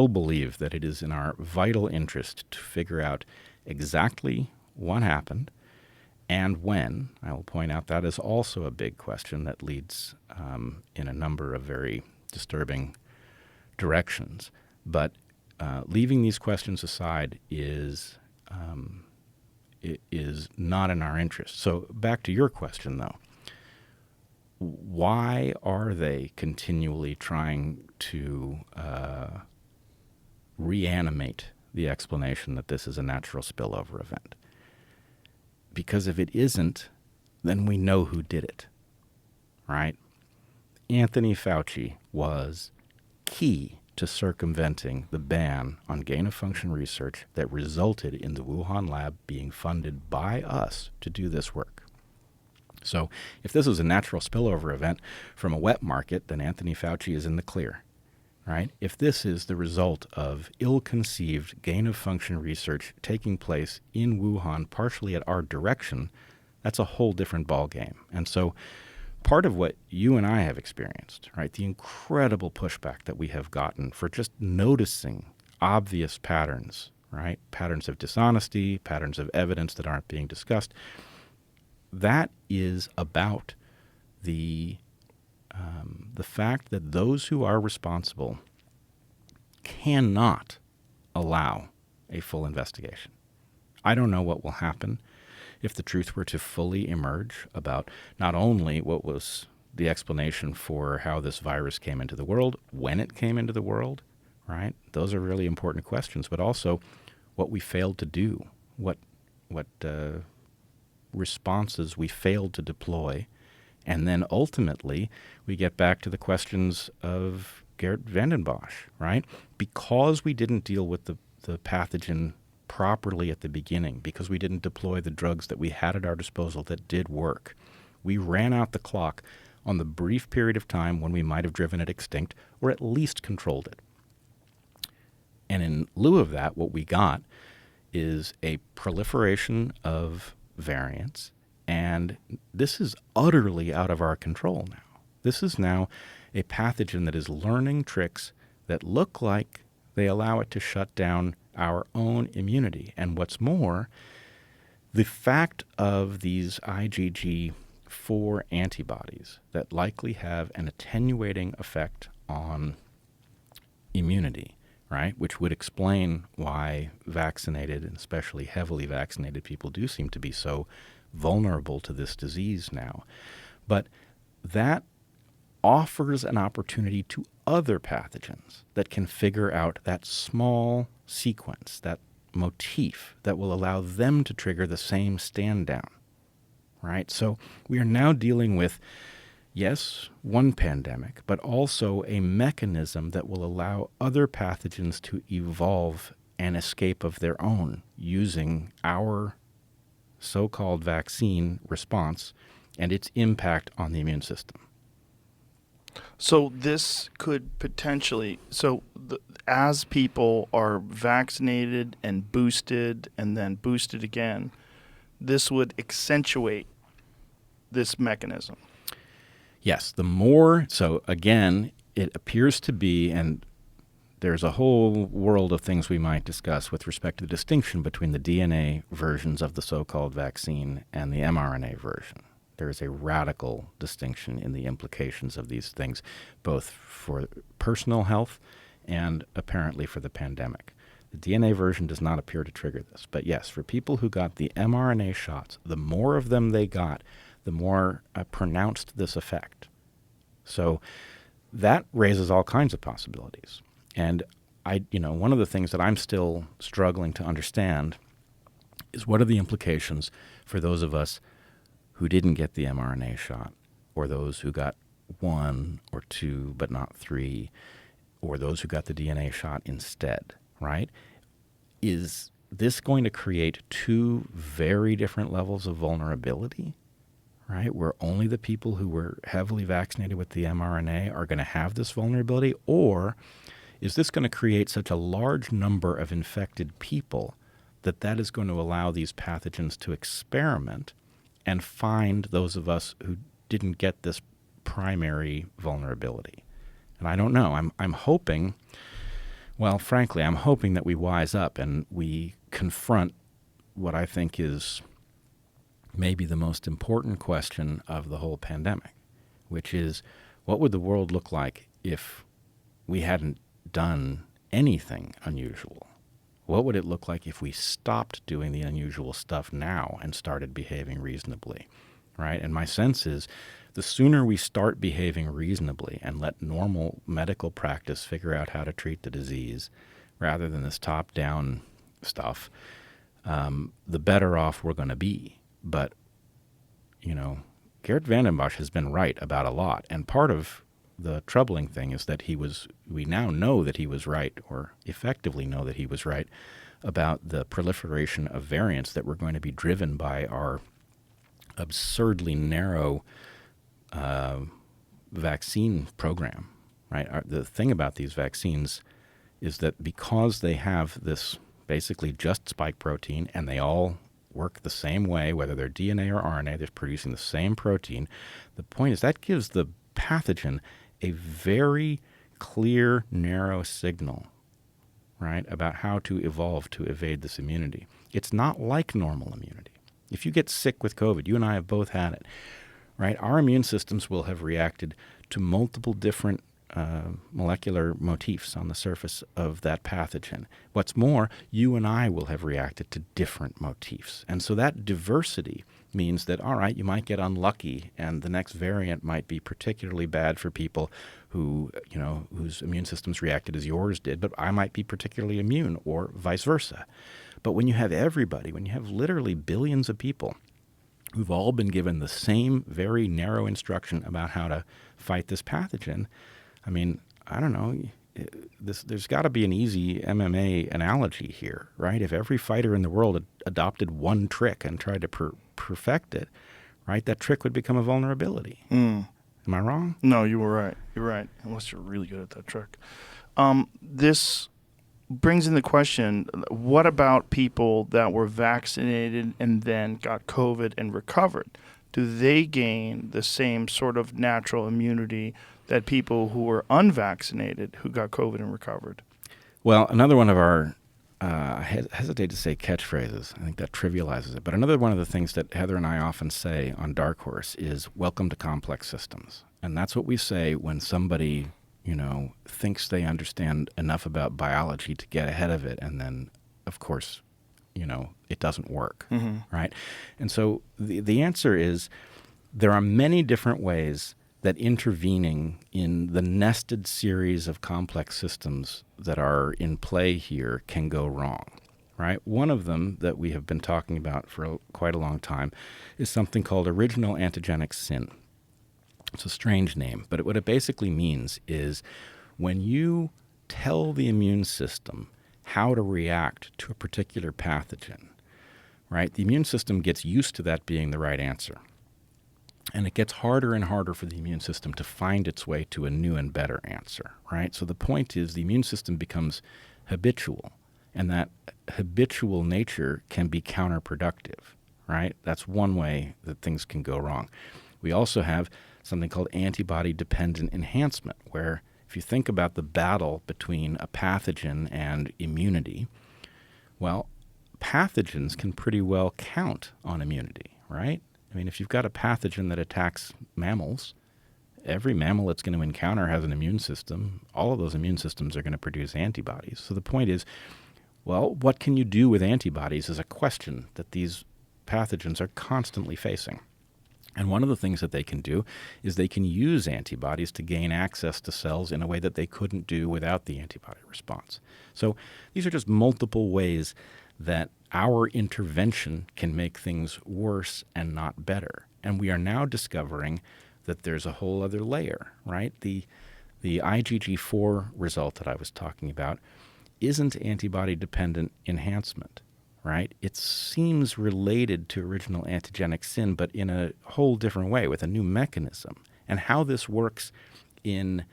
believe that it is in our vital interest to figure out exactly what happened and when. I will point out that is also a big question that leads in a number of very disturbing directions. But leaving these questions aside is not in our interest. So back to your question, though. Why are they continually trying to reanimate the explanation that this is a natural spillover event? Because if it isn't, then we know who did it, right? Anthony Fauci was key to circumventing the ban on gain-of-function research that resulted in the Wuhan lab being funded by us to do this work. So if this is a natural spillover event from a wet market, then Anthony Fauci is in the clear, right? If this is the result of ill-conceived gain-of-function research taking place in Wuhan, partially at our direction, that's a whole different ballgame. And so part of what you and I have experienced, right, the incredible pushback that we have gotten for just noticing obvious patterns, right, patterns of dishonesty, patterns of evidence that aren't being discussed, that is about the fact that those who are responsible cannot allow a full investigation. I don't know what will happen if the truth were to fully emerge about not only what was the explanation for how this virus came into the world, when it came into the world, right? Those are really important questions, but also what we failed to do, what responses we failed to deploy, and then ultimately we get back to the questions of Geert Vanden Bossche, right? Because we didn't deal with the pathogen properly at the beginning, because we didn't deploy the drugs that we had at our disposal that did work, we ran out the clock on the brief period of time when we might have driven it extinct or at least controlled it. And in lieu of that, what we got is a proliferation of variants, and this is utterly out of our control now. This is now a pathogen that is learning tricks that look like they allow it to shut down our own immunity. And what's more, the fact of these IgG4 antibodies that likely have an attenuating effect on immunity, right, which would explain why vaccinated, and especially heavily vaccinated people do seem to be so vulnerable to this disease now. But that offers an opportunity to other pathogens that can figure out that small sequence, that motif that will allow them to trigger the same stand down, right? So we are now dealing with, yes, one pandemic, but also a mechanism that will allow other pathogens to evolve and escape of their own using our so-called vaccine response and its impact on the immune system. So this could potentially, as people are vaccinated and then boosted again, this would accentuate this mechanism. Yes, the more, so again, it appears to be, and there's a whole world of things we might discuss with respect to the distinction between the DNA versions of the so-called vaccine and the mRNA version. There is a radical distinction in the implications of these things, both for personal health and apparently for the pandemic. The DNA version does not appear to trigger this. But yes, for people who got the mRNA shots, the more of them they got, the more pronounced this effect. So that raises all kinds of possibilities. And one of the things that I'm still struggling to understand is what are the implications for those of us who didn't get the mRNA shot, or those who got 1 or 2 but not 3, or those who got the DNA shot instead, right? Is this going to create two very different levels of vulnerability, right? Where only the people who were heavily vaccinated with the mRNA are going to have this vulnerability? Or is this going to create such a large number of infected people that is going to allow these pathogens to experiment and find those of us who didn't get this primary vulnerability? And I don't know. I'm hoping, well, frankly, I'm hoping that we wise up and we confront what I think is maybe the most important question of the whole pandemic, which is, what would the world look like if we hadn't done anything unusual? What would it look like if we stopped doing the unusual stuff now and started behaving reasonably, right? And my sense is the sooner we start behaving reasonably and let normal medical practice figure out how to treat the disease rather than this top-down stuff, the better off we're going to be. But, Geert Vandenbosch has been right about a lot. And part of the troubling thing is that we now know that he was right, or effectively know that he was right, about the proliferation of variants that were going to be driven by our absurdly narrow vaccine program, right? The thing about these vaccines is that because they have this basically just spike protein and they all work the same way, whether they're DNA or RNA, they're producing the same protein. The point is that gives the pathogen a very clear, narrow signal, right, about how to evolve to evade this immunity. It's not like normal immunity. If you get sick with COVID, you and I have both had it, right? Our immune systems will have reacted to multiple different molecular motifs on the surface of that pathogen. What's more, you and I will have reacted to different motifs. And so that diversity means that, all right, you might get unlucky and the next variant might be particularly bad for people who, whose immune systems reacted as yours did, but I might be particularly immune, or vice versa. But when you have everybody, when you have literally billions of people who've all been given the same very narrow instruction about how to fight this pathogen, I mean, I don't know, there's got to be an easy MMA analogy here, right? If every fighter in the world adopted one trick and tried to perfect it, right, that trick would become a vulnerability. Am I wrong? No, you were right. You're right. Unless you're really good at that trick. This brings in the question, what about people that were vaccinated and then got COVID and recovered? Do they gain the same sort of natural immunity that people who were unvaccinated who got COVID and recovered? Well, another one of our, I hesitate to say catchphrases. I think that trivializes it. But another one of the things that Heather and I often say on Dark Horse is welcome to complex systems. And that's what we say when somebody, thinks they understand enough about biology to get ahead of it. And then, of course, it doesn't work, right? And so the answer is there are many different ways that intervening in the nested series of complex systems that are in play here can go wrong, right? One of them that we have been talking about for quite a long time is something called original antigenic sin. It's a strange name, but what it basically means is when you tell the immune system how to react to a particular pathogen, right? The immune system gets used to that being the right answer. And it gets harder and harder for the immune system to find its way to a new and better answer, right? So the point is the immune system becomes habitual, and that habitual nature can be counterproductive, right? That's one way that things can go wrong. We also have something called antibody-dependent enhancement, where if you think about the battle between a pathogen and immunity, well, pathogens can pretty well count on immunity, right? I mean, if you've got a pathogen that attacks mammals, every mammal it's going to encounter has an immune system. All of those immune systems are going to produce antibodies. So the point is, well, what can you do with antibodies is a question that these pathogens are constantly facing. And one of the things that they can do is they can use antibodies to gain access to cells in a way that they couldn't do without the antibody response. So these are just multiple ways that our intervention can make things worse and not better. And we are now discovering that there's a whole other layer, right? The IgG4 result that I was talking about isn't antibody-dependent enhancement, right? It seems related to original antigenic sin, but in a whole different way with a new mechanism. And how this works in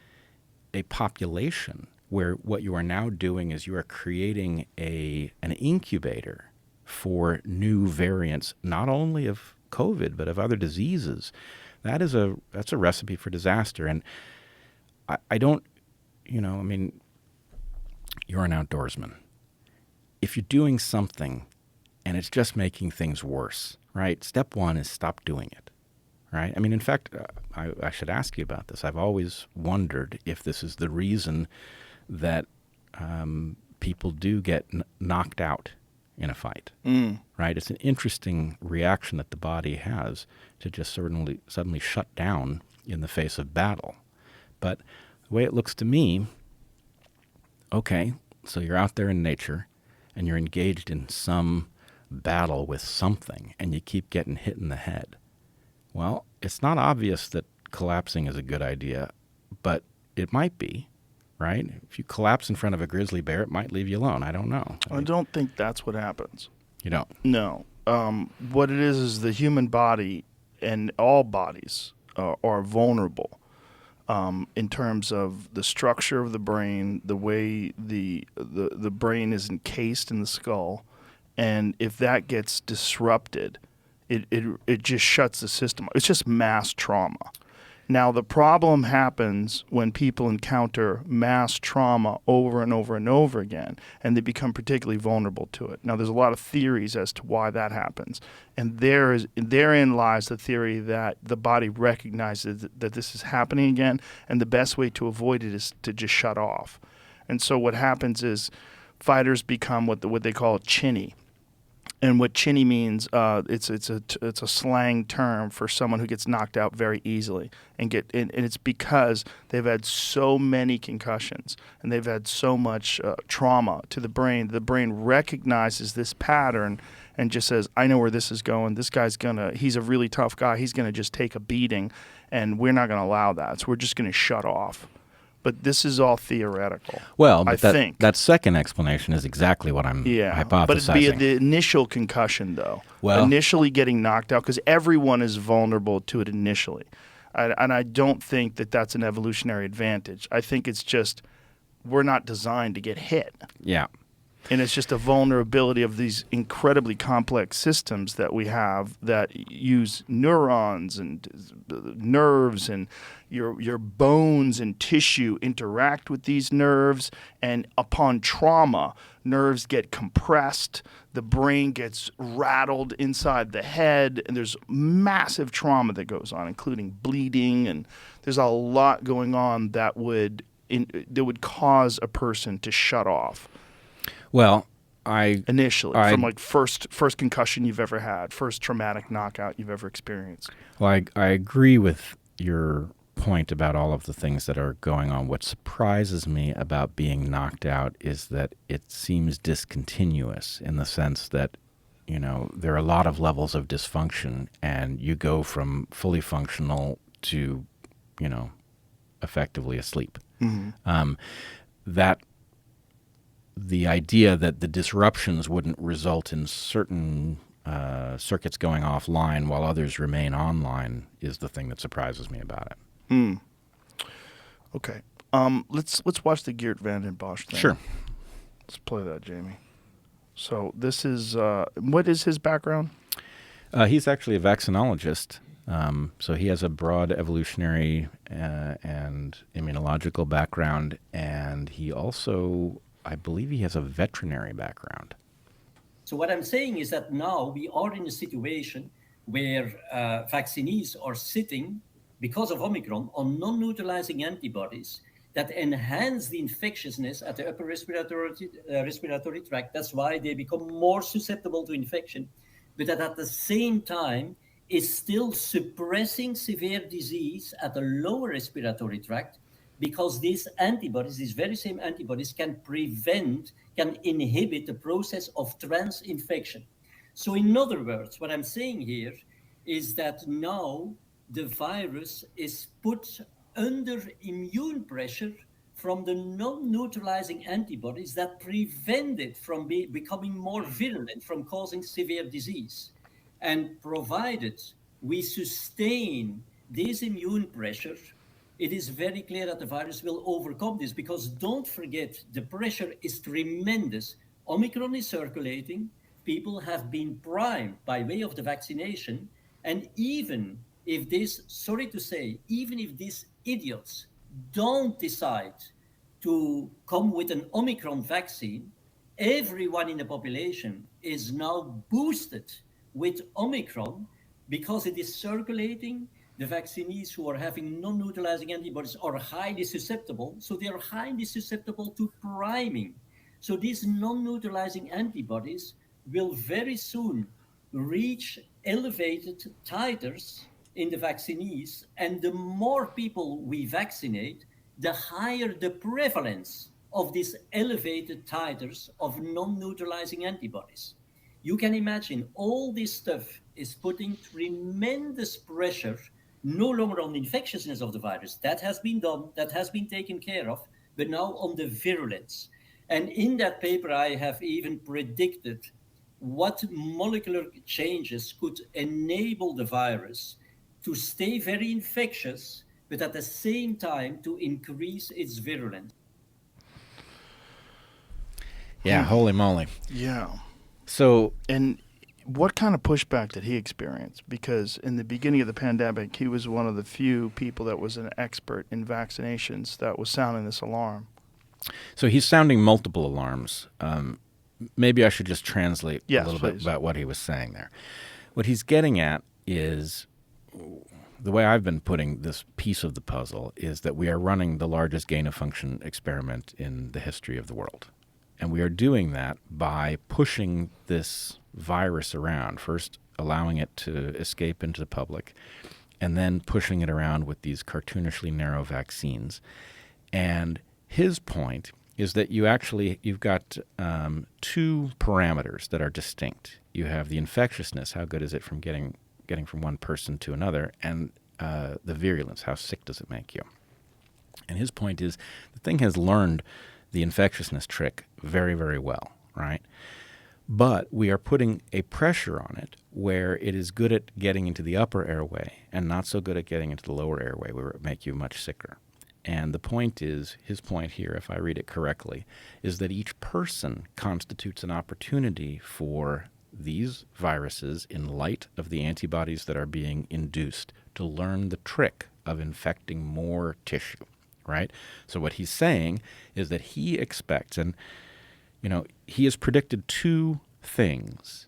a population where what you are now doing is you are creating an incubator for new variants, not only of COVID, but of other diseases. That's a recipe for disaster. And I don't, you're an outdoorsman. If you're doing something and it's just making things worse, right? Step one is stop doing it, right? I mean, in fact, I should ask you about this. I've always wondered if this is the reason that people do get knocked out in a fight, right? It's an interesting reaction that the body has to just suddenly shut down in the face of battle. But the way it looks to me, okay, so you're out there in nature and you're engaged in some battle with something and you keep getting hit in the head. Well, it's not obvious that collapsing is a good idea, but it might be. Right? If you collapse in front of a grizzly bear, it might leave you alone. I don't know. I don't think that's what happens. You don't? No. What it is the human body and all bodies are vulnerable in terms of the structure of the brain, the way the brain is encased in the skull. And if that gets disrupted, it just shuts the system. It's just mass trauma. Now, the problem happens when people encounter mass trauma over and over and over again, and they become particularly vulnerable to it. Now, there's a lot of theories as to why that happens, and therein lies the theory that the body recognizes that this is happening again, and the best way to avoid it is to just shut off. And so what happens is fighters become what they call chinny. And what chinny means, it's a slang term for someone who gets knocked out very easily, and it's because they've had so many concussions and they've had so much trauma to the brain. The brain recognizes this pattern and just says, "I know where this is going. This guy's he's a really tough guy. He's gonna just take a beating, and we're not gonna allow that. So we're just gonna shut off." But this is all theoretical. Well, I think that second explanation is exactly what I'm hypothesizing. But it'd be the initial concussion, though. Well, initially getting knocked out, because everyone is vulnerable to it initially. And I don't think that that's an evolutionary advantage. I think it's just we're not designed to get hit. Yeah. And it's just a vulnerability of these incredibly complex systems that we have that use neurons and nerves, and your bones and tissue interact with these nerves. And upon trauma, nerves get compressed, the brain gets rattled inside the head, and there's massive trauma that goes on, including bleeding. And there's a lot going on that would cause a person to shut off. Well, Initially, from like first concussion you've ever had, first traumatic knockout you've ever experienced. Well, I agree with your point about all of the things that are going on. What surprises me about being knocked out is that it seems discontinuous, in the sense that, there are a lot of levels of dysfunction, and you go from fully functional to, effectively asleep. Mm-hmm. The idea that the disruptions wouldn't result in certain circuits going offline while others remain online is the thing that surprises me about it. Okay. Let's watch the Geert Vanden Bosch thing. Sure. Let's play that, Jamie. So this is what is his background? He's actually a vaccinologist. So he has a broad evolutionary and immunological background, and he also, I believe, he has a veterinary background. So what I'm saying is that now we are in a situation where vaccinees are sitting, because of Omicron, on non-neutralizing antibodies that enhance the infectiousness at the upper respiratory tract. That's why they become more susceptible to infection, but that at the same time is still suppressing severe disease at the lower respiratory tract, because these antibodies, these very same antibodies, can inhibit the process of transinfection. So in other words, what I'm saying here is that now the virus is put under immune pressure from the non-neutralizing antibodies that prevent it from becoming more virulent, from causing severe disease. And provided we sustain this immune pressure, it is very clear that the virus will overcome this, because don't forget, the pressure is tremendous. Omicron is circulating. People have been primed by way of the vaccination. And even if these idiots don't decide to come with an Omicron vaccine, everyone in the population is now boosted with Omicron because it is circulating. The vaccinees who are having non-neutralizing antibodies are highly susceptible. So they are highly susceptible to priming. So these non-neutralizing antibodies will very soon reach elevated titers in the vaccinees. And the more people we vaccinate, the higher the prevalence of these elevated titers of non-neutralizing antibodies. You can imagine all this stuff is putting tremendous pressure no longer on the infectiousness of the virus. That has been done, that has been taken care of, but now on the virulence. And in that paper, I have even predicted what molecular changes could enable the virus to stay very infectious, but at the same time to increase its virulence. Yeah, holy moly. Yeah. So, and what kind of pushback did he experience? Because in the beginning of the pandemic, he was one of the few people that was an expert in vaccinations that was sounding this alarm. So he's sounding multiple alarms. Maybe I should just translate a little bit about what he was saying there. What he's getting at is, the way I've been putting this piece of the puzzle is that we are running the largest gain-of-function experiment in the history of the world. And we are doing that by pushing this virus around, first allowing it to escape into the public, and then pushing it around with these cartoonishly narrow vaccines. And his point is that you've got two parameters that are distinct. You have the infectiousness, how good is it from getting from one person to another, and the virulence, how sick does it make you? And his point is the thing has learned the infectiousness trick very, very well, right? But we are putting a pressure on it where it is good at getting into the upper airway and not so good at getting into the lower airway, where it make you much sicker. And the point is, his point here, if I read it correctly, is that each person constitutes an opportunity for these viruses, in light of the antibodies that are being induced, to learn the trick of infecting more tissue, right? So what he's saying is that he expects, and he has predicted two things,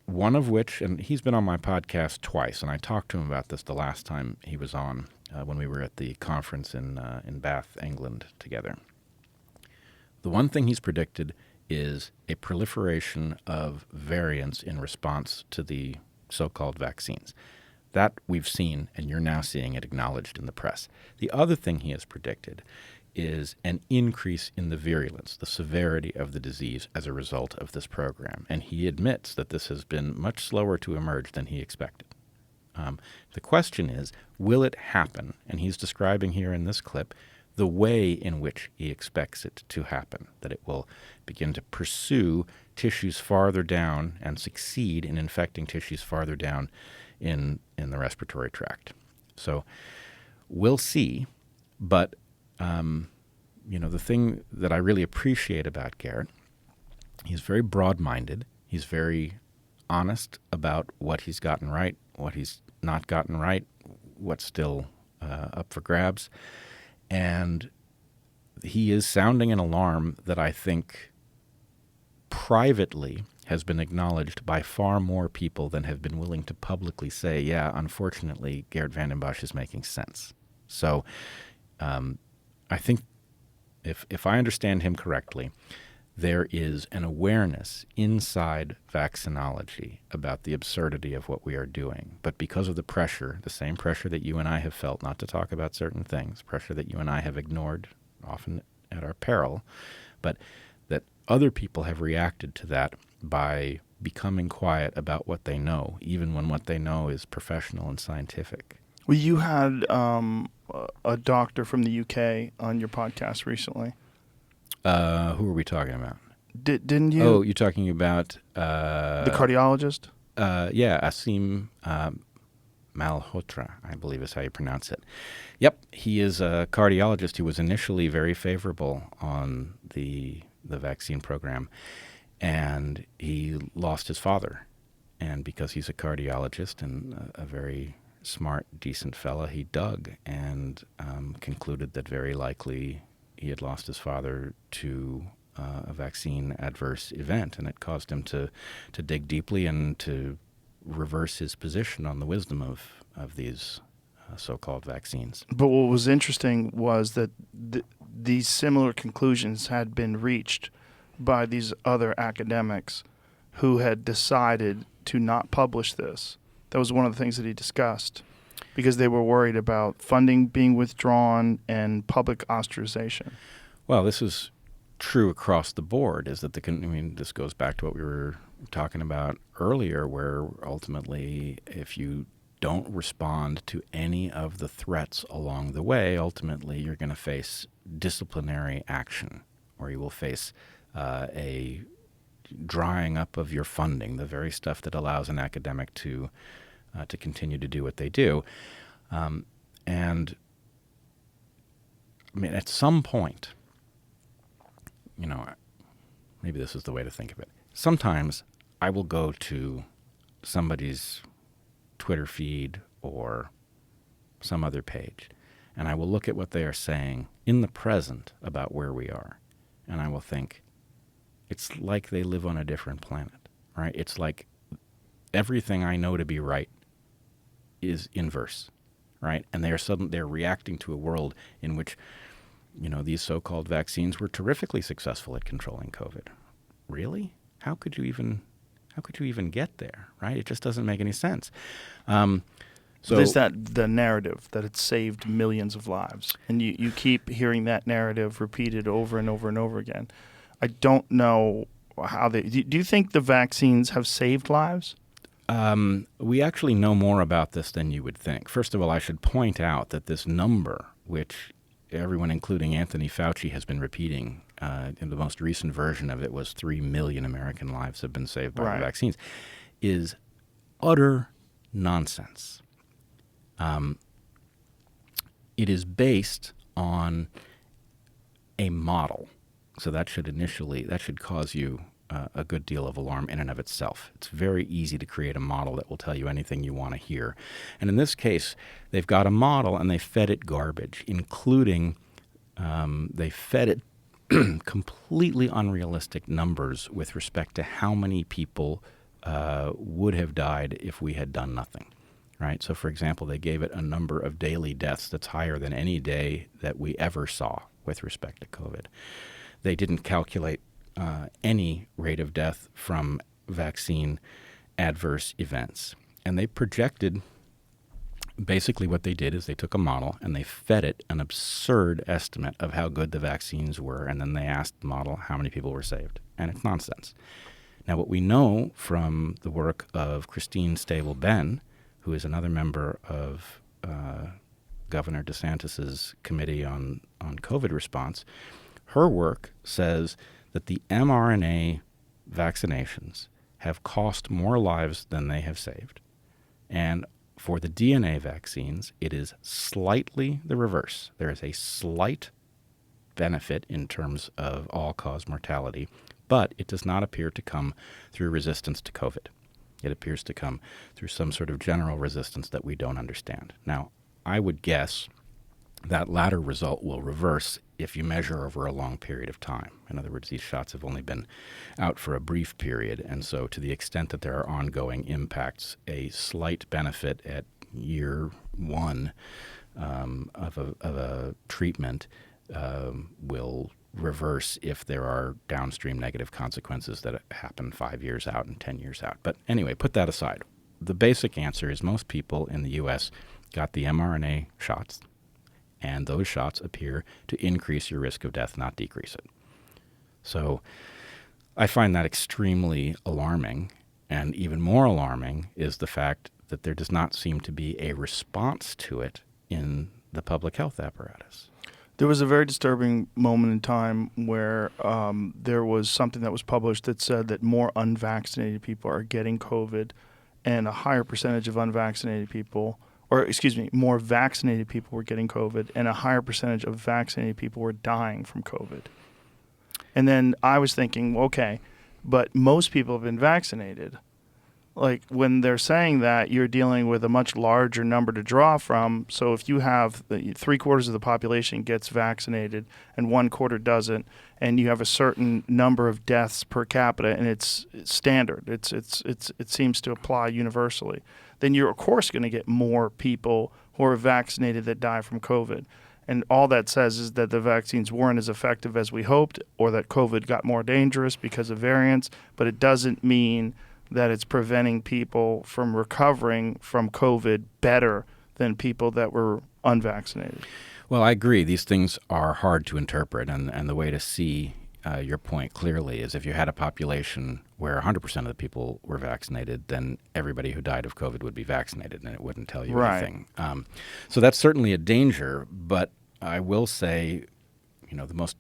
one of which, and he's been on my podcast twice, and I talked to him about this the last time he was on, when we were at the conference in Bath, England together. The one thing he's predicted is a proliferation of variants in response to the so-called vaccines. That we've seen, and you're now seeing it acknowledged in the press. The other thing he has predicted is an increase in the virulence, the severity of the disease as a result of this program. And he admits that this has been much slower to emerge than he expected. The question is, will it happen? And he's describing here in this clip the way in which he expects it to happen, that it will begin to pursue tissues farther down and succeed in infecting tissues farther down in the respiratory tract. So we'll see, but the thing that I really appreciate about Garrett, he's very broad-minded. He's very honest about what he's gotten right, what he's not gotten right, what's still up for grabs. And he is sounding an alarm that I think privately has been acknowledged by far more people than have been willing to publicly say, yeah, unfortunately, Geert Vanden Bossche is making sense. So I think if I understand him correctly, there is an awareness inside vaccinology about the absurdity of what we are doing. But because of the pressure, the same pressure that you and I have felt not to talk about certain things, pressure that you and I have ignored, often at our peril, but that other people have reacted to that by becoming quiet about what they know, even when what they know is professional and scientific. Well, you had a doctor from the UK on your podcast recently. Who are we talking about? Didn't you? Oh, you're talking about the cardiologist? Yeah, Asim Malhotra, I believe is how you pronounce it. Yep, he is a cardiologist who was initially very favorable on the vaccine program, and he lost his father. And because he's a cardiologist and a very smart, decent fella, he dug and concluded that very likely he had lost his father to a vaccine adverse event, and it caused him to dig deeply and to reverse his position on the wisdom of these so-called vaccines. But what was interesting was that these similar conclusions had been reached by these other academics who had decided to not publish this. That was one of the things that he discussed, because they were worried about funding being withdrawn and public ostracization. Well, this is true across the board, is that this goes back to what we were talking about earlier, where ultimately if you don't respond to any of the threats along the way, ultimately you're going to face disciplinary action, or you will face a drying up of your funding, the very stuff that allows an academic to continue to do what they do. And at some point, maybe this is the way to think of it. Sometimes I will go to somebody's Twitter feed or some other page, and I will look at what they are saying in the present about where we are, and I will think, it's like they live on a different planet, right? It's like everything I know to be right is inverse, right? And they're reacting to a world in which, these so-called vaccines were terrifically successful at controlling COVID. Really? How could you even get there, right? It just doesn't make any sense. So there's the narrative that it saved millions of lives, and you keep hearing that narrative repeated over and over and over again. I don't know how do you think the vaccines have saved lives? We actually know more about this than you would think. First of all, I should point out that this number, which everyone, including Anthony Fauci, has been repeating and the most recent version of it was 3 million American lives have been saved by Right. the vaccines, is utter nonsense. It is based on a model. So that should cause you a good deal of alarm in and of itself. It's very easy to create a model that will tell you anything you want to hear. And in this case, they've got a model and they fed it garbage, including they fed it completely unrealistic numbers with respect to how many people would have died if we had done nothing. Right? So, for example, they gave it a number of daily deaths that's higher than any day that we ever saw with respect to COVID. They didn't calculate any rate of death from vaccine adverse events. And they projected, basically what they did is they took a model and they fed it an absurd estimate of how good the vaccines were, and then they asked the model how many people were saved. And it's nonsense. Now, what we know from the work of Christine Stable-Benn, who is another member of Governor DeSantis's committee on COVID response, her work says that the mRNA vaccinations have cost more lives than they have saved. And for the DNA vaccines, it is slightly the reverse. There is a slight benefit in terms of all-cause mortality, but it does not appear to come through resistance to COVID. It appears to come through some sort of general resistance that we don't understand. Now, I would guess that latter result will reverse if you measure over a long period of time. In other words, these shots have only been out for a brief period, and so to the extent that there are ongoing impacts, a slight benefit at year one of a treatment will reverse if there are downstream negative consequences that happen 5 years out and 10 years out. But anyway, put that aside. The basic answer is most people in the U.S. got the mRNA shots, and those shots appear to increase your risk of death, not decrease it. So I find that extremely alarming, and even more alarming is the fact that there does not seem to be a response to it in the public health apparatus. There was a very disturbing moment in time where there was something that was published that said that more unvaccinated people are getting COVID and a higher percentage of unvaccinated people, more vaccinated people were getting COVID and a higher percentage of vaccinated people were dying from COVID. And then I was thinking, okay, but most people have been vaccinated. Like, when they're saying that, you're dealing with a much larger number to draw from. So if you have 3/4 of the population gets vaccinated and 1/4 doesn't, and you have a certain number of deaths per capita, and it's standard, it seems to apply universally, then you're of course going to get more people who are vaccinated that die from COVID. And all that says is that the vaccines weren't as effective as we hoped, or that COVID got more dangerous because of variants, but it doesn't mean that it's preventing people from recovering from COVID better than people that were unvaccinated. Well, I agree. These things are hard to interpret, and the way to see your point clearly is if you had a population where 100% of the people were vaccinated, then everybody who died of COVID would be vaccinated, and it wouldn't tell you anything. So that's certainly a danger, but I will say, the most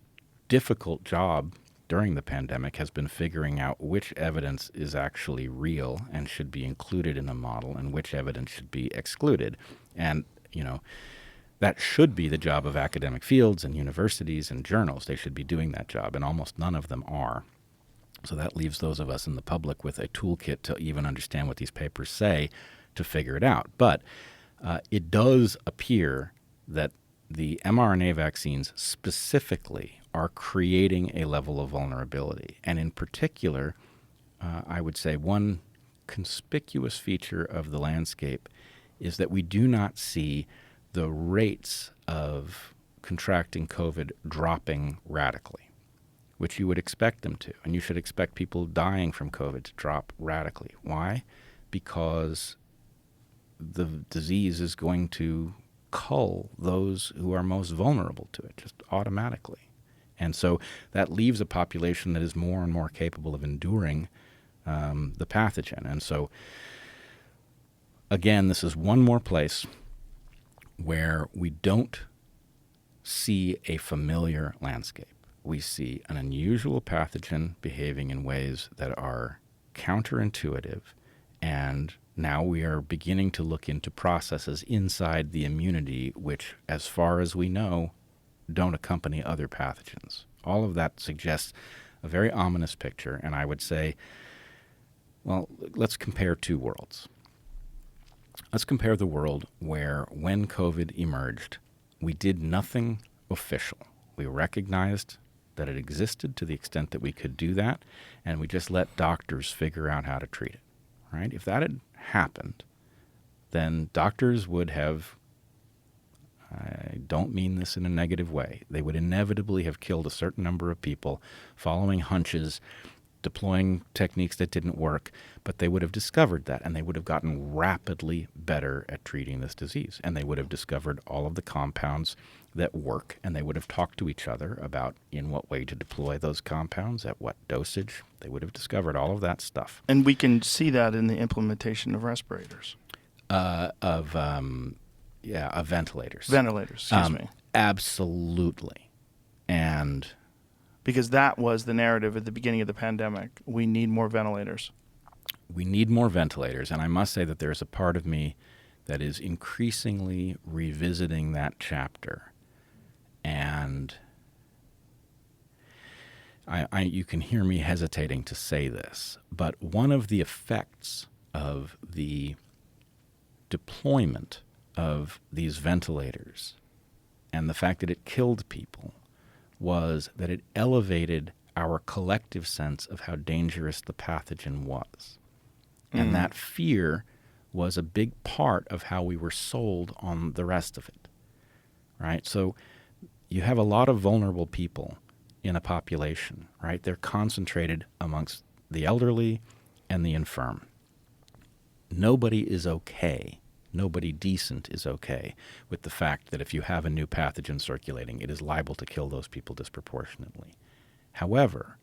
difficult job during the pandemic has been figuring out which evidence is actually real and should be included in a model and which evidence should be excluded. And, that should be the job of academic fields and universities and journals. They should be doing that job, and almost none of them are. So that leaves those of us in the public with a toolkit to even understand what these papers say to figure it out. But it does appear that the mRNA vaccines specifically are creating a level of vulnerability. And in particular, I would say one conspicuous feature of the landscape is that we do not see the rates of contracting COVID dropping radically, which you would expect them to. And you should expect people dying from COVID to drop radically. Why? Because the disease is going to cull those who are most vulnerable to it just automatically. And so that leaves a population that is more and more capable of enduring the pathogen. And so, again, this is one more place where we don't see a familiar landscape. we see an unusual pathogen behaving in ways that are counterintuitive, and now we are beginning to look into processes inside the immunity which, as far as we know, don't accompany other pathogens. All of that suggests a very ominous picture, and I would say, well, let's compare two worlds. Let's compare the world where, when COVID emerged, we did nothing official. We recognized that it existed to the extent that we could do that, and we just let doctors figure out how to treat it, right? If that had happened, then doctors would have, I don't mean this in a negative way, they would inevitably have killed a certain number of people following hunches, deploying techniques that didn't work, but they would have discovered that, and they would have gotten rapidly better at treating this disease, and they would have discovered all of the compounds that work, and they would have talked to each other about in what way to deploy those compounds, at what dosage. They would have discovered all of that stuff. And we can see that in the implementation of respirators. Of ventilators. Ventilators, excuse me. Absolutely. And because that was the narrative at the beginning of the pandemic. We need more ventilators. We need more ventilators. And I must say that there's a part of me that is increasingly revisiting that chapter. And you can hear me hesitating to say this, but one of the effects of the deployment of these ventilators and the fact that it killed people was that it elevated our collective sense of how dangerous the pathogen was. And that fear was a big part of how we were sold on the rest of it, right? So you have a lot of vulnerable people in a population, right? They're concentrated amongst the elderly and the infirm. Nobody is okay. Nobody decent is okay with the fact that if you have a new pathogen circulating, it is liable to kill those people disproportionately. However,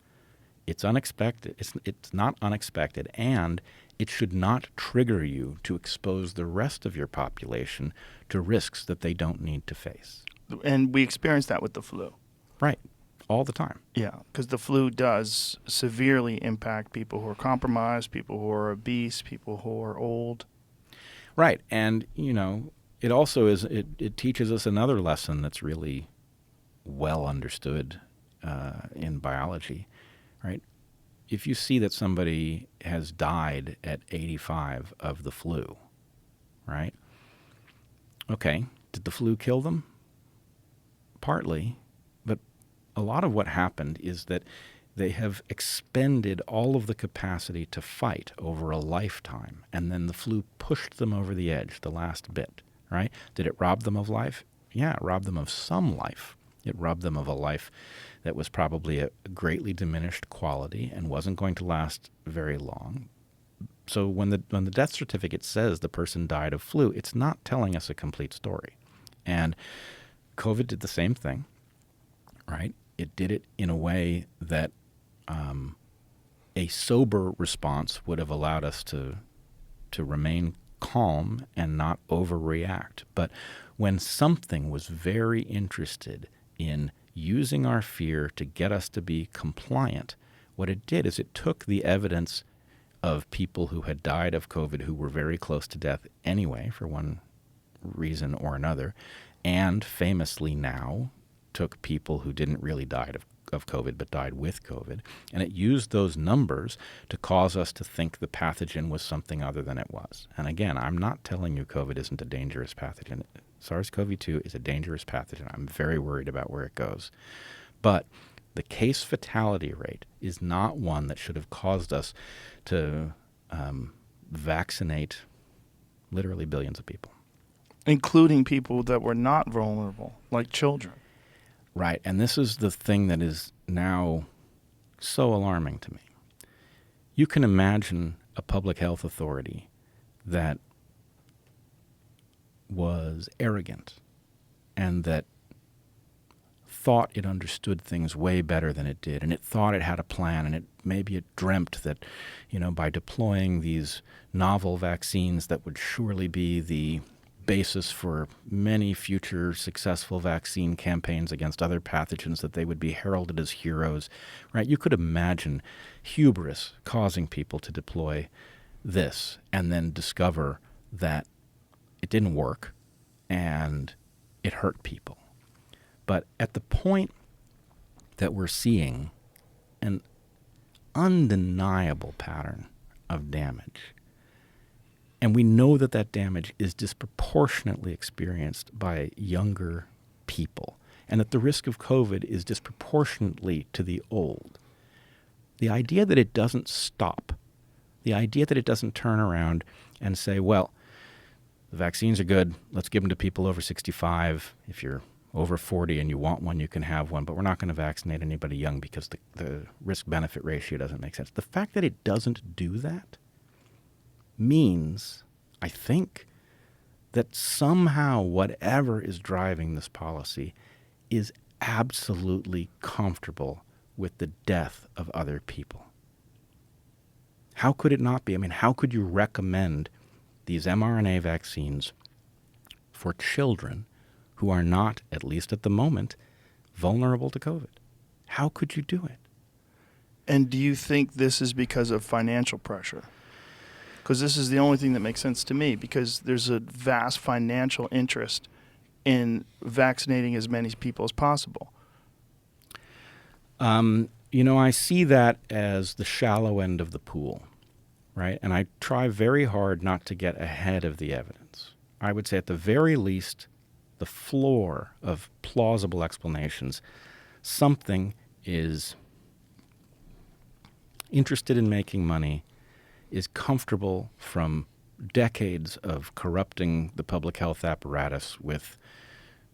it's unexpected. It's not unexpected, and it should not trigger you to expose the rest of your population to risks that they don't need to face. And we experience that with the flu. Right. All the time. Yeah, because the flu does severely impact people who are compromised, people who are obese, people who are old. Right. And, it also is, it teaches us another lesson that's really well understood in biology, right? If you see that somebody has died at 85 of the flu, right? Okay, did the flu kill them? Partly, but a lot of what happened is that they have expended all of the capacity to fight over a lifetime, and then the flu pushed them over the edge, the last bit, right? Did it rob them of life? Yeah, it robbed them of some life. It robbed them of a life that was probably a greatly diminished quality and wasn't going to last very long. So when the death certificate says the person died of flu, it's not telling us a complete story. And COVID did the same thing, right? It did it in a way that a sober response would have allowed us to remain calm and not overreact. But when something was very interested in using our fear to get us to be compliant, what it did is it took the evidence of people who had died of COVID who were very close to death anyway, for one reason or another, and famously now took people who didn't really die of COVID but died with COVID, and it used those numbers to cause us to think the pathogen was something other than it was. And again, I'm not telling you COVID isn't a dangerous pathogen. SARS-CoV-2 is a dangerous pathogen. I'm very worried about where it goes. But the case fatality rate is not one that should have caused us to vaccinate literally billions of people. Including people that were not vulnerable, like children. Right, and this is the thing that is now so alarming to me. You can imagine a public health authority that was arrogant and that thought it understood things way better than it did, and it thought it had a plan, and maybe it dreamt that, by deploying these novel vaccines that would surely be the basis for many future successful vaccine campaigns against other pathogens, that they would be heralded as heroes, right? You could imagine hubris causing people to deploy this and then discover that it didn't work and it hurt people. But at the point that we're seeing an undeniable pattern of damage, and we know that that damage is disproportionately experienced by younger people, and that the risk of COVID is disproportionately to the old. The idea that it doesn't stop, the idea that it doesn't turn around and say, well, the vaccines are good, let's give them to people over 65. If you're over 40 and you want one, you can have one, but we're not going to vaccinate anybody young because the risk-benefit ratio doesn't make sense. The fact that it doesn't do that means, I think, that somehow whatever is driving this policy is absolutely comfortable with the death of other people. How could it not be? I mean, how could you recommend these mRNA vaccines for children who are not, at least at the moment, vulnerable to COVID? How could you do it? And do you think this is because of financial pressure? Because this is the only thing that makes sense to me, because there's a vast financial interest in vaccinating as many people as possible. I see that as the shallow end of the pool, right? And I try very hard not to get ahead of the evidence. I would say at the very least, the floor of plausible explanations, something is interested in making money, is comfortable from decades of corrupting the public health apparatus with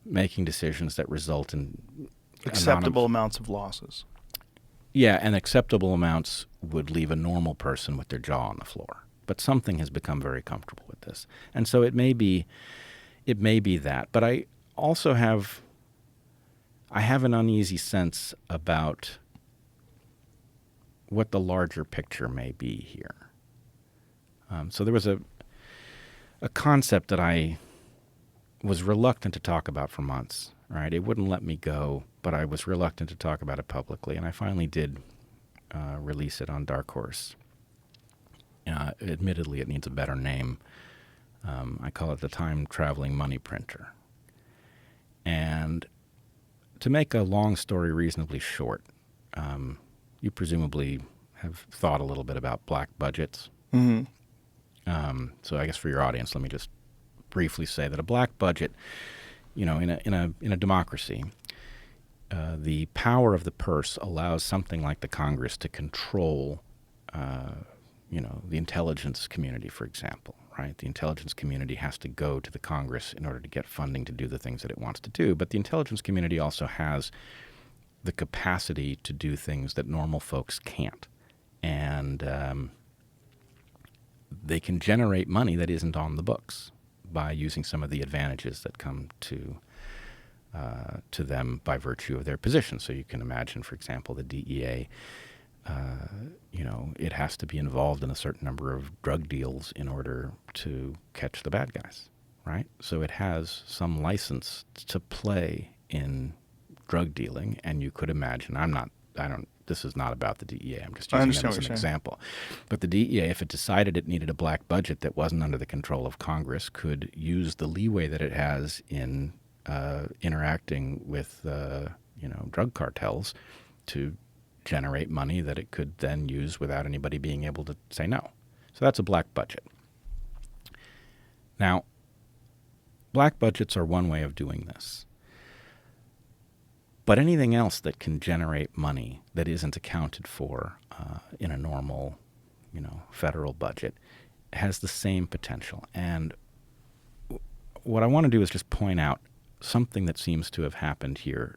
making decisions that result in Acceptable amounts of losses. Yeah, and acceptable amounts would leave a normal person with their jaw on the floor. But something has become very comfortable with this. And so it may be that. But I also have an uneasy sense about what the larger picture may be here. So there was a concept that I was reluctant to talk about for months, right? It wouldn't let me go, but I was reluctant to talk about it publicly, and I finally did release it on Dark Horse. Admittedly, it needs a better name. I call it the time-traveling money printer. And to make a long story reasonably short, you presumably have thought a little bit about black budgets. Mm-hmm. So I guess for your audience, let me just briefly say that a black budget, in a democracy, the power of the purse allows something like the Congress to control, the intelligence community, for example, right? The intelligence community has to go to the Congress in order to get funding to do the things that it wants to do. But the intelligence community also has the capacity to do things that normal folks can't. And they can generate money that isn't on the books by using some of the advantages that come to them by virtue of their position. So you can imagine, for example, the DEA, it has to be involved in a certain number of drug deals in order to catch the bad guys, right? So it has some license to play in drug dealing, and you could imagine, this is not about the DEA, I'm just using it as an example. But the DEA, if it decided it needed a black budget that wasn't under the control of Congress, could use the leeway that it has in interacting with, drug cartels to generate money that it could then use without anybody being able to say no. So that's a black budget. Now, black budgets are one way of doing this. But anything else that can generate money that isn't accounted for in a normal, federal budget has the same potential. And what I want to do is just point out something that seems to have happened here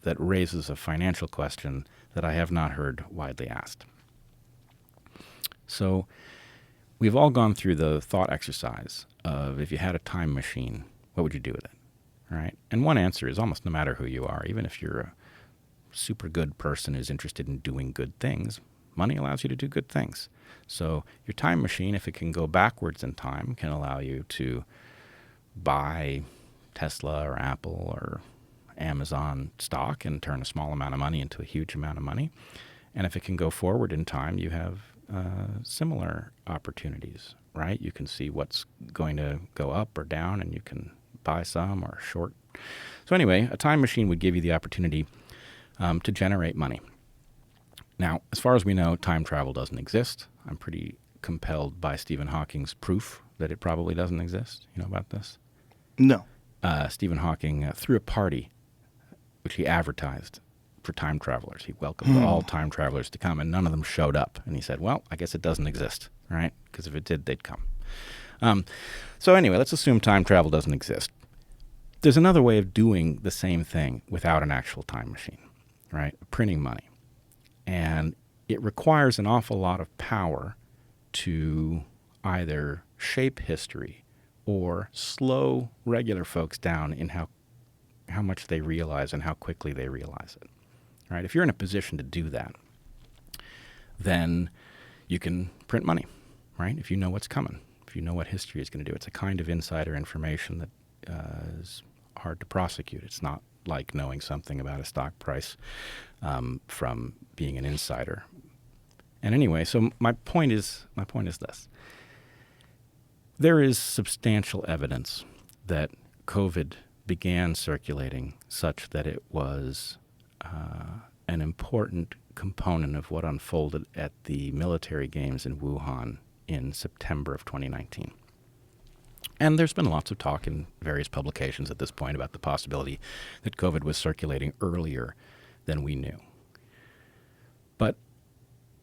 that raises a financial question that I have not heard widely asked. So we've all gone through the thought exercise of, if you had a time machine, what would you do with it? Right? And one answer is, almost no matter who you are, even if you're a super good person who's interested in doing good things, money allows you to do good things. So your time machine, if it can go backwards in time, can allow you to buy Tesla or Apple or Amazon stock and turn a small amount of money into a huge amount of money. And if it can go forward in time, you have similar opportunities, right? You can see what's going to go up or down, and you can buy some or short. So anyway, a time machine would give you the opportunity to generate money. Now, as far as we know, time travel doesn't exist. I'm pretty compelled by Stephen Hawking's proof that it probably doesn't exist. You know about this? No. Stephen Hawking threw a party, which he advertised for time travelers. He welcomed all time travelers to come, and none of them showed up. And he said, well, I guess it doesn't exist, right? Because if it did, they'd come. So anyway, let's assume time travel doesn't exist. There's another way of doing the same thing without an actual time machine, right? Printing money. And it requires an awful lot of power to either shape history or slow regular folks down in how much they realize and how quickly they realize it. Right? If you're in a position to do that, then you can print money, right? If you know what's coming, if you know what history is going to do. It's a kind of insider information that is hard to prosecute. It's not like knowing something about a stock price from being an insider. And anyway, so my point is this. There is substantial evidence that COVID began circulating such that it was an important component of what unfolded at the military games in Wuhan in September of 2019. And there's been lots of talk in various publications at this point about the possibility that COVID was circulating earlier than we knew. But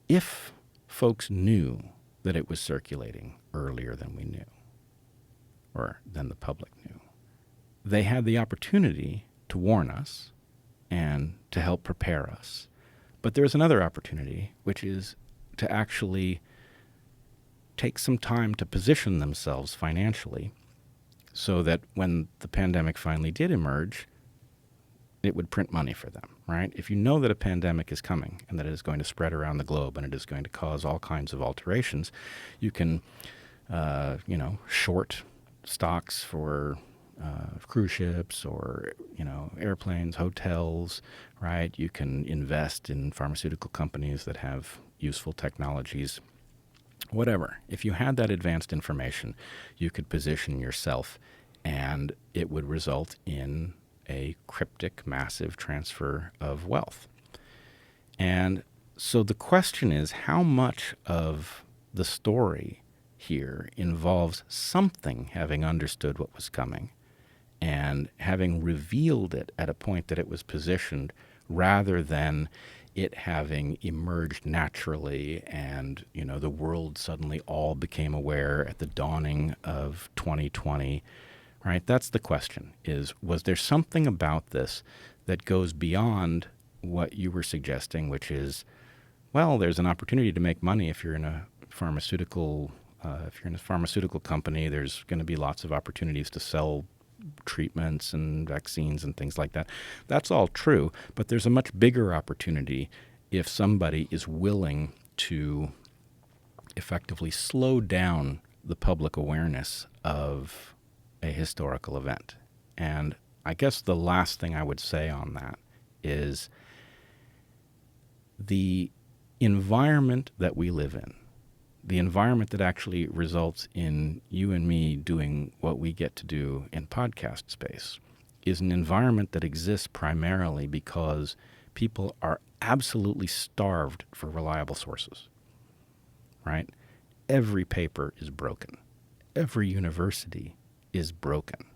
if folks knew that it was circulating earlier than we knew, or than the public knew, they had the opportunity to warn us and to help prepare us. But there's another opportunity, which is to actually take some time to position themselves financially so that when the pandemic finally did emerge, it would print money for them, right? If you know that a pandemic is coming and that it is going to spread around the globe and it is going to cause all kinds of alterations, you can, short stocks for cruise ships or, airplanes, hotels, right? You can invest in pharmaceutical companies that have useful technologies, whatever. If you had that advanced information, you could position yourself and it would result in a cryptic, massive transfer of wealth. And so the question is, how much of the story here involves something having understood what was coming and having revealed it at a point that it was positioned rather than it having emerged naturally and, the world suddenly all became aware at the dawning of 2020, right? That's the question, was there something about this that goes beyond what you were suggesting, which is, well, there's an opportunity to make money if you're in a pharmaceutical company. There's going to be lots of opportunities to sell treatments and vaccines and things like that. That's all true, but there's a much bigger opportunity if somebody is willing to effectively slow down the public awareness of a historical event. And I guess the last thing I would say on that is the environment that we live in, the environment that actually results in you and me doing what we get to do in podcast space, is an environment that exists primarily because people are absolutely starved for reliable sources, right? Every paper is broken. Every university is broken.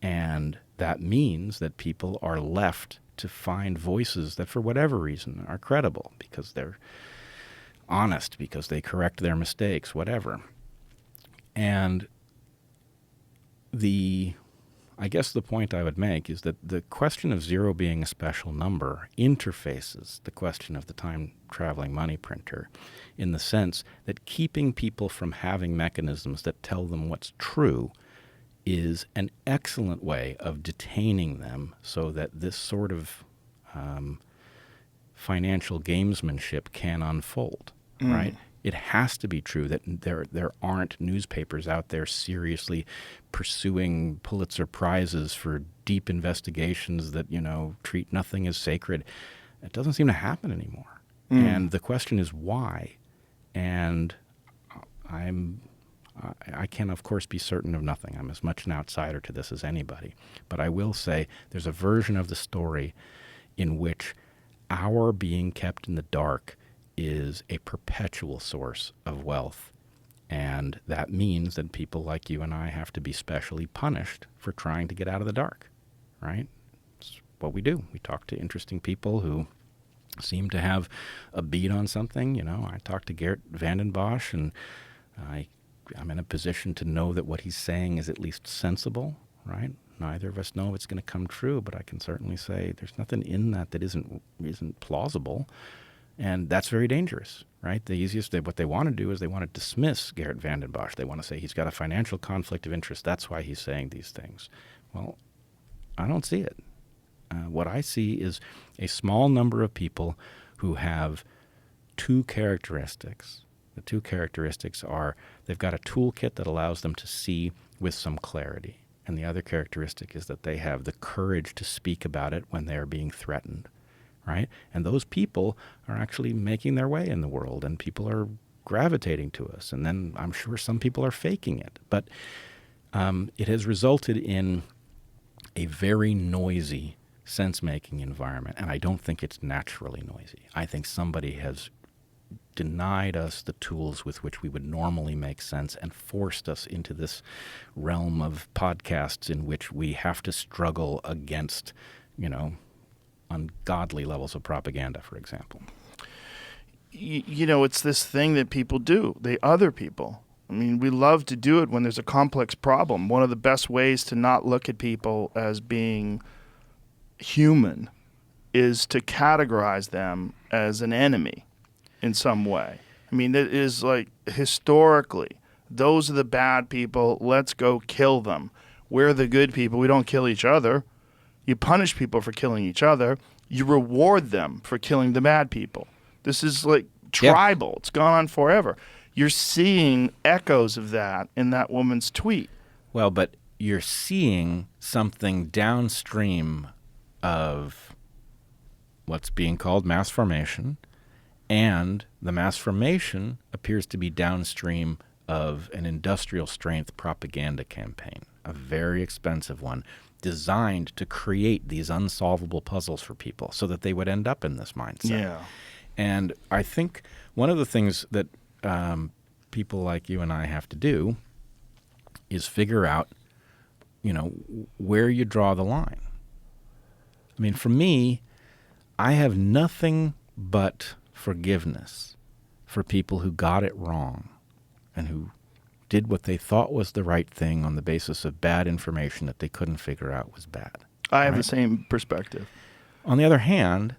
And that means that people are left to find voices that, for whatever reason, are credible because they're honest, because they correct their mistakes, whatever. And I guess the point I would make is that the question of zero being a special number interfaces the question of the time-traveling money printer in the sense that keeping people from having mechanisms that tell them what's true is an excellent way of detaining them so that this sort of financial gamesmanship can unfold, right? It has to be true that there aren't newspapers out there seriously pursuing Pulitzer Prizes for deep investigations that, treat nothing as sacred. It doesn't seem to happen anymore. And the question is why? And I can, of course, be certain of nothing. I'm as much an outsider to this as anybody. But I will say there's a version of the story in which our being kept in the dark is a perpetual source of wealth. And that means that people like you and I have to be specially punished for trying to get out of the dark, right? It's what we do. We talk to interesting people who seem to have a beat on something. I talked to Geert Vanden Bosch, and I'm in a position to know that what he's saying is at least sensible, right? Neither of us know if it's going to come true, but I can certainly say there's nothing in that isn't plausible. And that's very dangerous, right? What they want to do is they want to dismiss Geert Vanden Bosch. They want to say he's got a financial conflict of interest. That's why he's saying these things. Well, I don't see it. What I see is a small number of people who have two characteristics. The two characteristics are they've got a toolkit that allows them to see with some clarity. And the other characteristic is that they have the courage to speak about it when they are being threatened. Right? And those people are actually making their way in the world, and people are gravitating to us. And then I'm sure some people are faking it. But it has resulted in a very noisy sense-making environment, and I don't think it's naturally noisy. I think somebody has denied us the tools with which we would normally make sense and forced us into this realm of podcasts in which we have to struggle against, ungodly levels of propaganda, for example. It's this thing that people do. Other people. I mean, we love to do it when there's a complex problem. One of the best ways to not look at people as being human is to categorize them as an enemy in some way. I mean, it is like historically, those are the bad people. Let's go kill them. We're the good people. We don't kill each other. You punish people for killing each other. You reward them for killing the bad people. This is like tribal. Yeah. It's gone on forever. You're seeing echoes of that in that woman's tweet. Well, but you're seeing something downstream of what's being called mass formation, and the mass formation appears to be downstream of an industrial strength propaganda campaign, a very expensive one, designed to create these unsolvable puzzles for people so that they would end up in this mindset. Yeah. And I think one of the things that people like you and I have to do is figure out, where you draw the line. I mean, for me, I have nothing but forgiveness for people who got it wrong and who did what they thought was the right thing on the basis of bad information that they couldn't figure out was bad. I have the same perspective. On the other hand,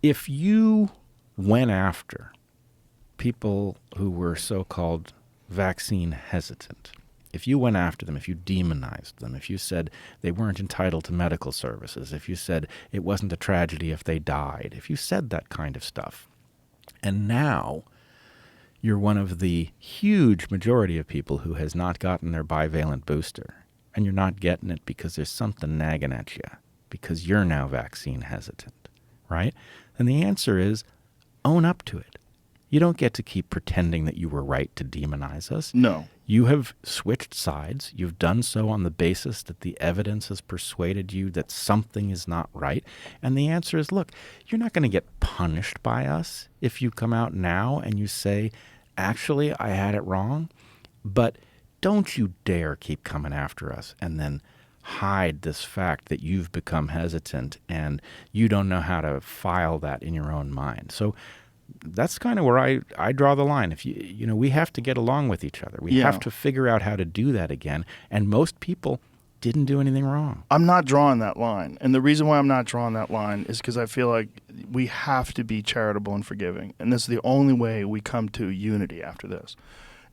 if you went after people who were so-called vaccine hesitant, if you went after them, if you demonized them, if you said they weren't entitled to medical services, if you said it wasn't a tragedy if they died, if you said that kind of stuff, and now you're one of the huge majority of people who has not gotten their bivalent booster, and you're not getting it because there's something nagging at you, because you're now vaccine hesitant, right? And the answer is own up to it. You don't get to keep pretending that you were right to demonize us. No. You have switched sides. You've done so on the basis that the evidence has persuaded you that something is not right. And the answer is, look, you're not going to get punished by us if you come out now and you say, actually, I had it wrong. But don't you dare keep coming after us and then hide this fact that you've become hesitant and you don't know how to file that in your own mind. So that's kind of where I draw the line. If we have to get along with each other. We have to figure out how to do that again. And most people didn't do anything wrong. I'm not drawing that line. And the reason why I'm not drawing that line is because I feel like we have to be charitable and forgiving. And this is the only way we come to unity after this.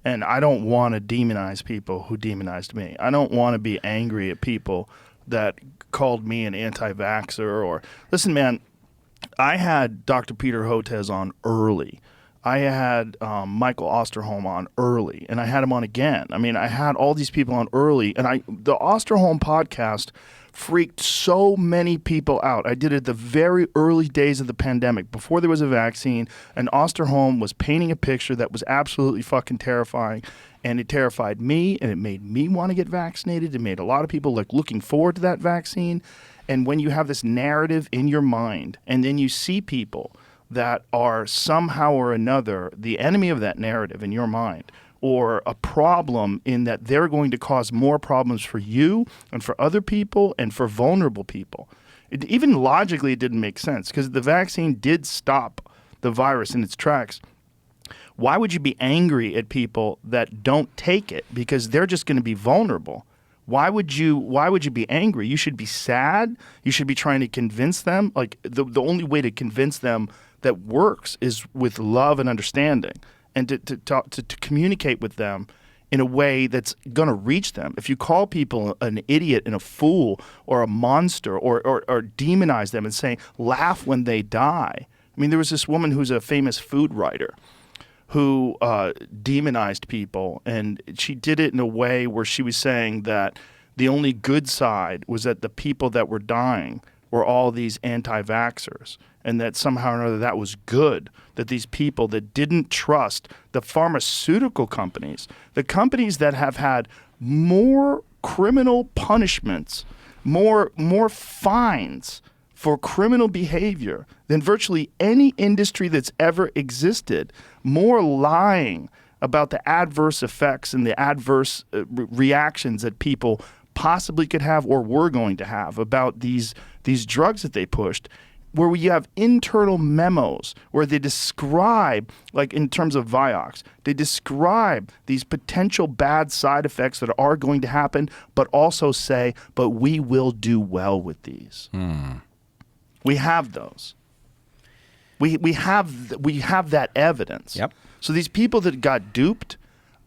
And I don't want to demonize people who demonized me. I don't want to be angry at people that called me an anti-vaxxer or, listen, man, I had Dr. Peter Hotez on early. I had Michael Osterholm on early, and I had him on again. I mean, I had all these people on early, and the Osterholm podcast freaked so many people out. I did it the very early days of the pandemic, before there was a vaccine, and Osterholm was painting a picture that was absolutely fucking terrifying, and it terrified me, and it made me want to get vaccinated. It made a lot of people like looking forward to that vaccine. And when you have this narrative in your mind, and then you see people that are somehow or another the enemy of that narrative in your mind, or a problem in that they're going to cause more problems for you and for other people and for vulnerable people. Even logically, it didn't make sense, because the vaccine did stop the virus in its tracks. Why would you be angry at people that don't take it because they're just going to be vulnerable? Why would you be angry? You should be sad. You should be trying to convince them. Like the only way to convince them that works is with love and understanding, and to communicate with them in a way that's going to reach them. If you call people an idiot and a fool or a monster or demonize them and say, laugh when they die. I mean, there was this woman who's a famous food writer who demonized people, and she did it in a way where she was saying that the only good side was that the people that were dying were all these anti-vaxxers, and that somehow or another that was good, that these people that didn't trust the pharmaceutical companies, the companies that have had more criminal punishments, more fines for criminal behavior than virtually any industry that's ever existed, more lying about the adverse effects and the adverse reactions that people possibly could have or were going to have about these drugs that they pushed, where we have internal memos where they describe, like in terms of Vioxx, they describe these potential bad side effects that are going to happen, but also say, but we will do well with these. We have those. We have that evidence. Yep. So these people that got duped,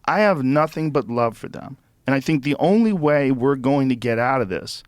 I have nothing but love for them. And I think the only way we're going to get out of this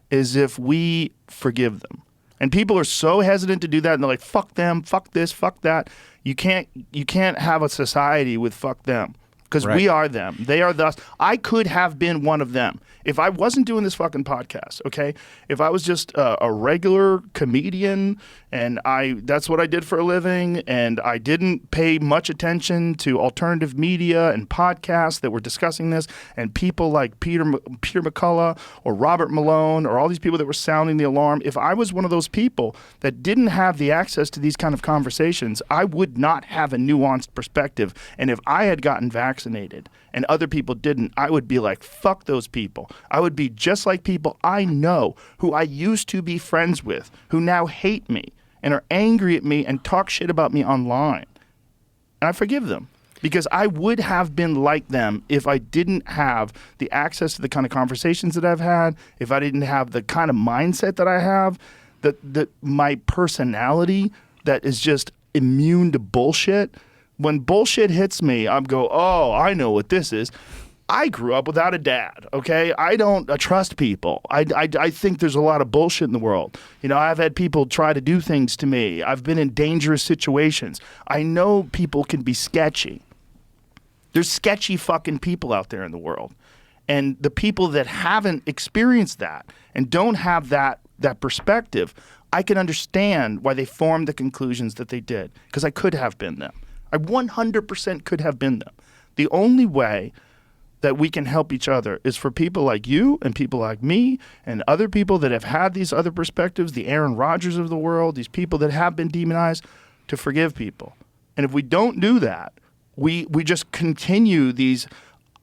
is if we forgive them. And people are so hesitant to do that, and they're like, fuck them, fuck this, fuck that. You can't have a society with fuck them, because Right. we are them. They are us. I could have been one of them. If I wasn't doing this fucking podcast, okay? If I was just a regular comedian and that's what I did for a living, and I didn't pay much attention to alternative media and podcasts that were discussing this, and people like Peter McCullough or Robert Malone or all these people that were sounding the alarm, if I was one of those people that didn't have the access to these kind of conversations, I would not have a nuanced perspective. And if I had gotten vaccinated and other people didn't, I would be like, fuck those people. I would be just like people I know who I used to be friends with, who now hate me and are angry at me and talk shit about me online. And I forgive them, because I would have been like them if I didn't have the access to the kind of conversations that I've had, if I didn't have the kind of mindset that I have, that my personality that is just immune to bullshit. When bullshit hits me, I'm go, oh, I know what this is. I grew up without a dad, okay? I don't trust people. I think there's a lot of bullshit in the world. You know, I've had people try to do things to me. I've been in dangerous situations. I know people can be sketchy. There's sketchy fucking people out there in the world. And the people that haven't experienced that and don't have that perspective, I can understand why they formed the conclusions that they did, because I could have been them. I 100% could have been them. The only way that we can help each other is for people like you and people like me and other people that have had these other perspectives, the Aaron Rodgers of the world, these people that have been demonized, to forgive people. And if we don't do that, we just continue these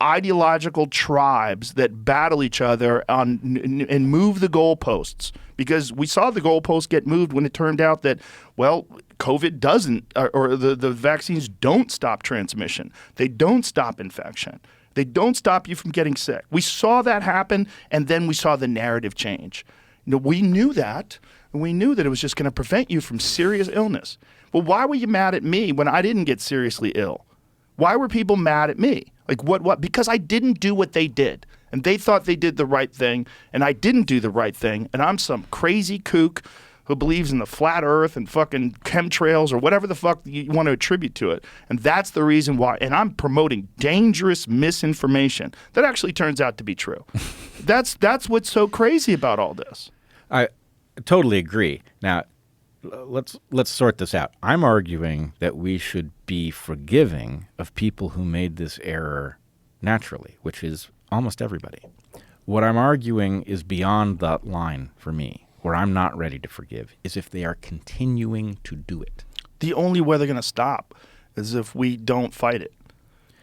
ideological tribes that battle each other and move the goalposts, because we saw the goalposts get moved when it turned out that, well, COVID doesn't, or the vaccines don't stop transmission. They don't stop infection. They don't stop you from getting sick. We saw that happen, and then we saw the narrative change. You know, we knew that, and we knew that it was just going to prevent you from serious illness. Well, why were you mad at me when I didn't get seriously ill? Why were people mad at me? Like, what? Because I didn't do what they did, and they thought they did the right thing, and I didn't do the right thing, and I'm some crazy kook who believes in the flat earth and fucking chemtrails or whatever the fuck you want to attribute to it. And that's the reason why. And I'm promoting dangerous misinformation that actually turns out to be true. That's what's so crazy about all this. I totally agree. Now, let's sort this out. I'm arguing that we should be forgiving of people who made this error naturally, which is almost everybody. What I'm arguing is beyond that line for me, where I'm not ready to forgive, is if they are continuing to do it. The only way they're going to stop is if we don't fight it.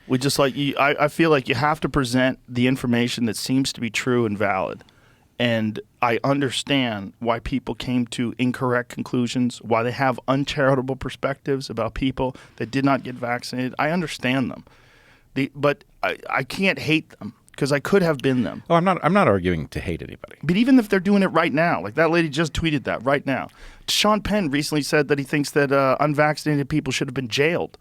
We just I feel like you have to present the information that seems to be true and valid. And I understand why people came to incorrect conclusions, why they have uncharitable perspectives about people that did not get vaccinated. I understand them. But I can't hate them because I could have been them. Oh, I'm not arguing to hate anybody. But even if they're doing it right now, like that lady just tweeted that right now. Sean Penn recently said that he thinks that unvaccinated people should have been jailed.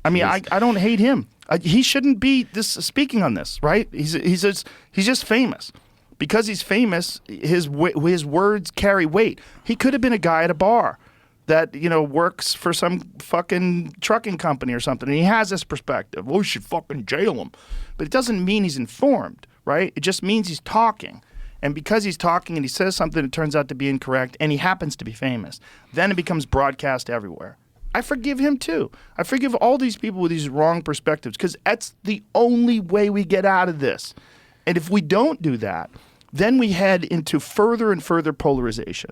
I mean, I don't hate him. He shouldn't be speaking on this, right? He's just famous. Because he's famous, his words carry weight. He could have been a guy at a bar that, works for some fucking trucking company or something, and he has this perspective. Well, we should fucking jail him. But it doesn't mean he's informed, right? It just means he's talking. And because he's talking and he says something that turns out to be incorrect, and he happens to be famous, then it becomes broadcast everywhere. I forgive him too. I forgive all these people with these wrong perspectives because that's the only way we get out of this. And if we don't do that, then we head into further and further polarization.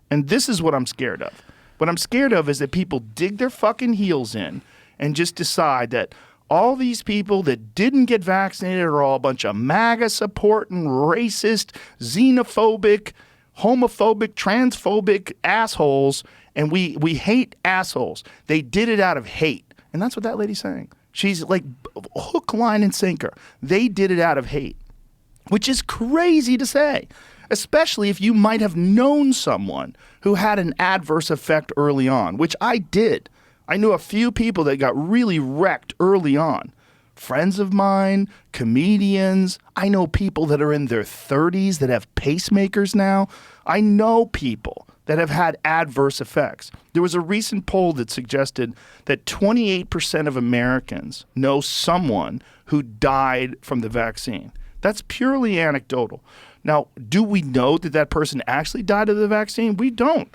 And this is what I'm scared of. What I'm scared of is that people dig their fucking heels in and just decide that all these people that didn't get vaccinated are all a bunch of MAGA supporting, racist, xenophobic, homophobic, transphobic assholes. And we hate assholes. They did it out of hate. And that's what that lady's saying. She's like hook, line, and sinker. They did it out of hate. Which is crazy to say, especially if you might have known someone who had an adverse effect early on, which I did. I knew a few people that got really wrecked early on. Friends of mine, comedians. I know people that are in their 30s that have pacemakers now. I know people that have had adverse effects. There was a recent poll that suggested that 28% of Americans know someone who died from the vaccine. That's purely anecdotal. Now, do we know that that person actually died of the vaccine? We don't.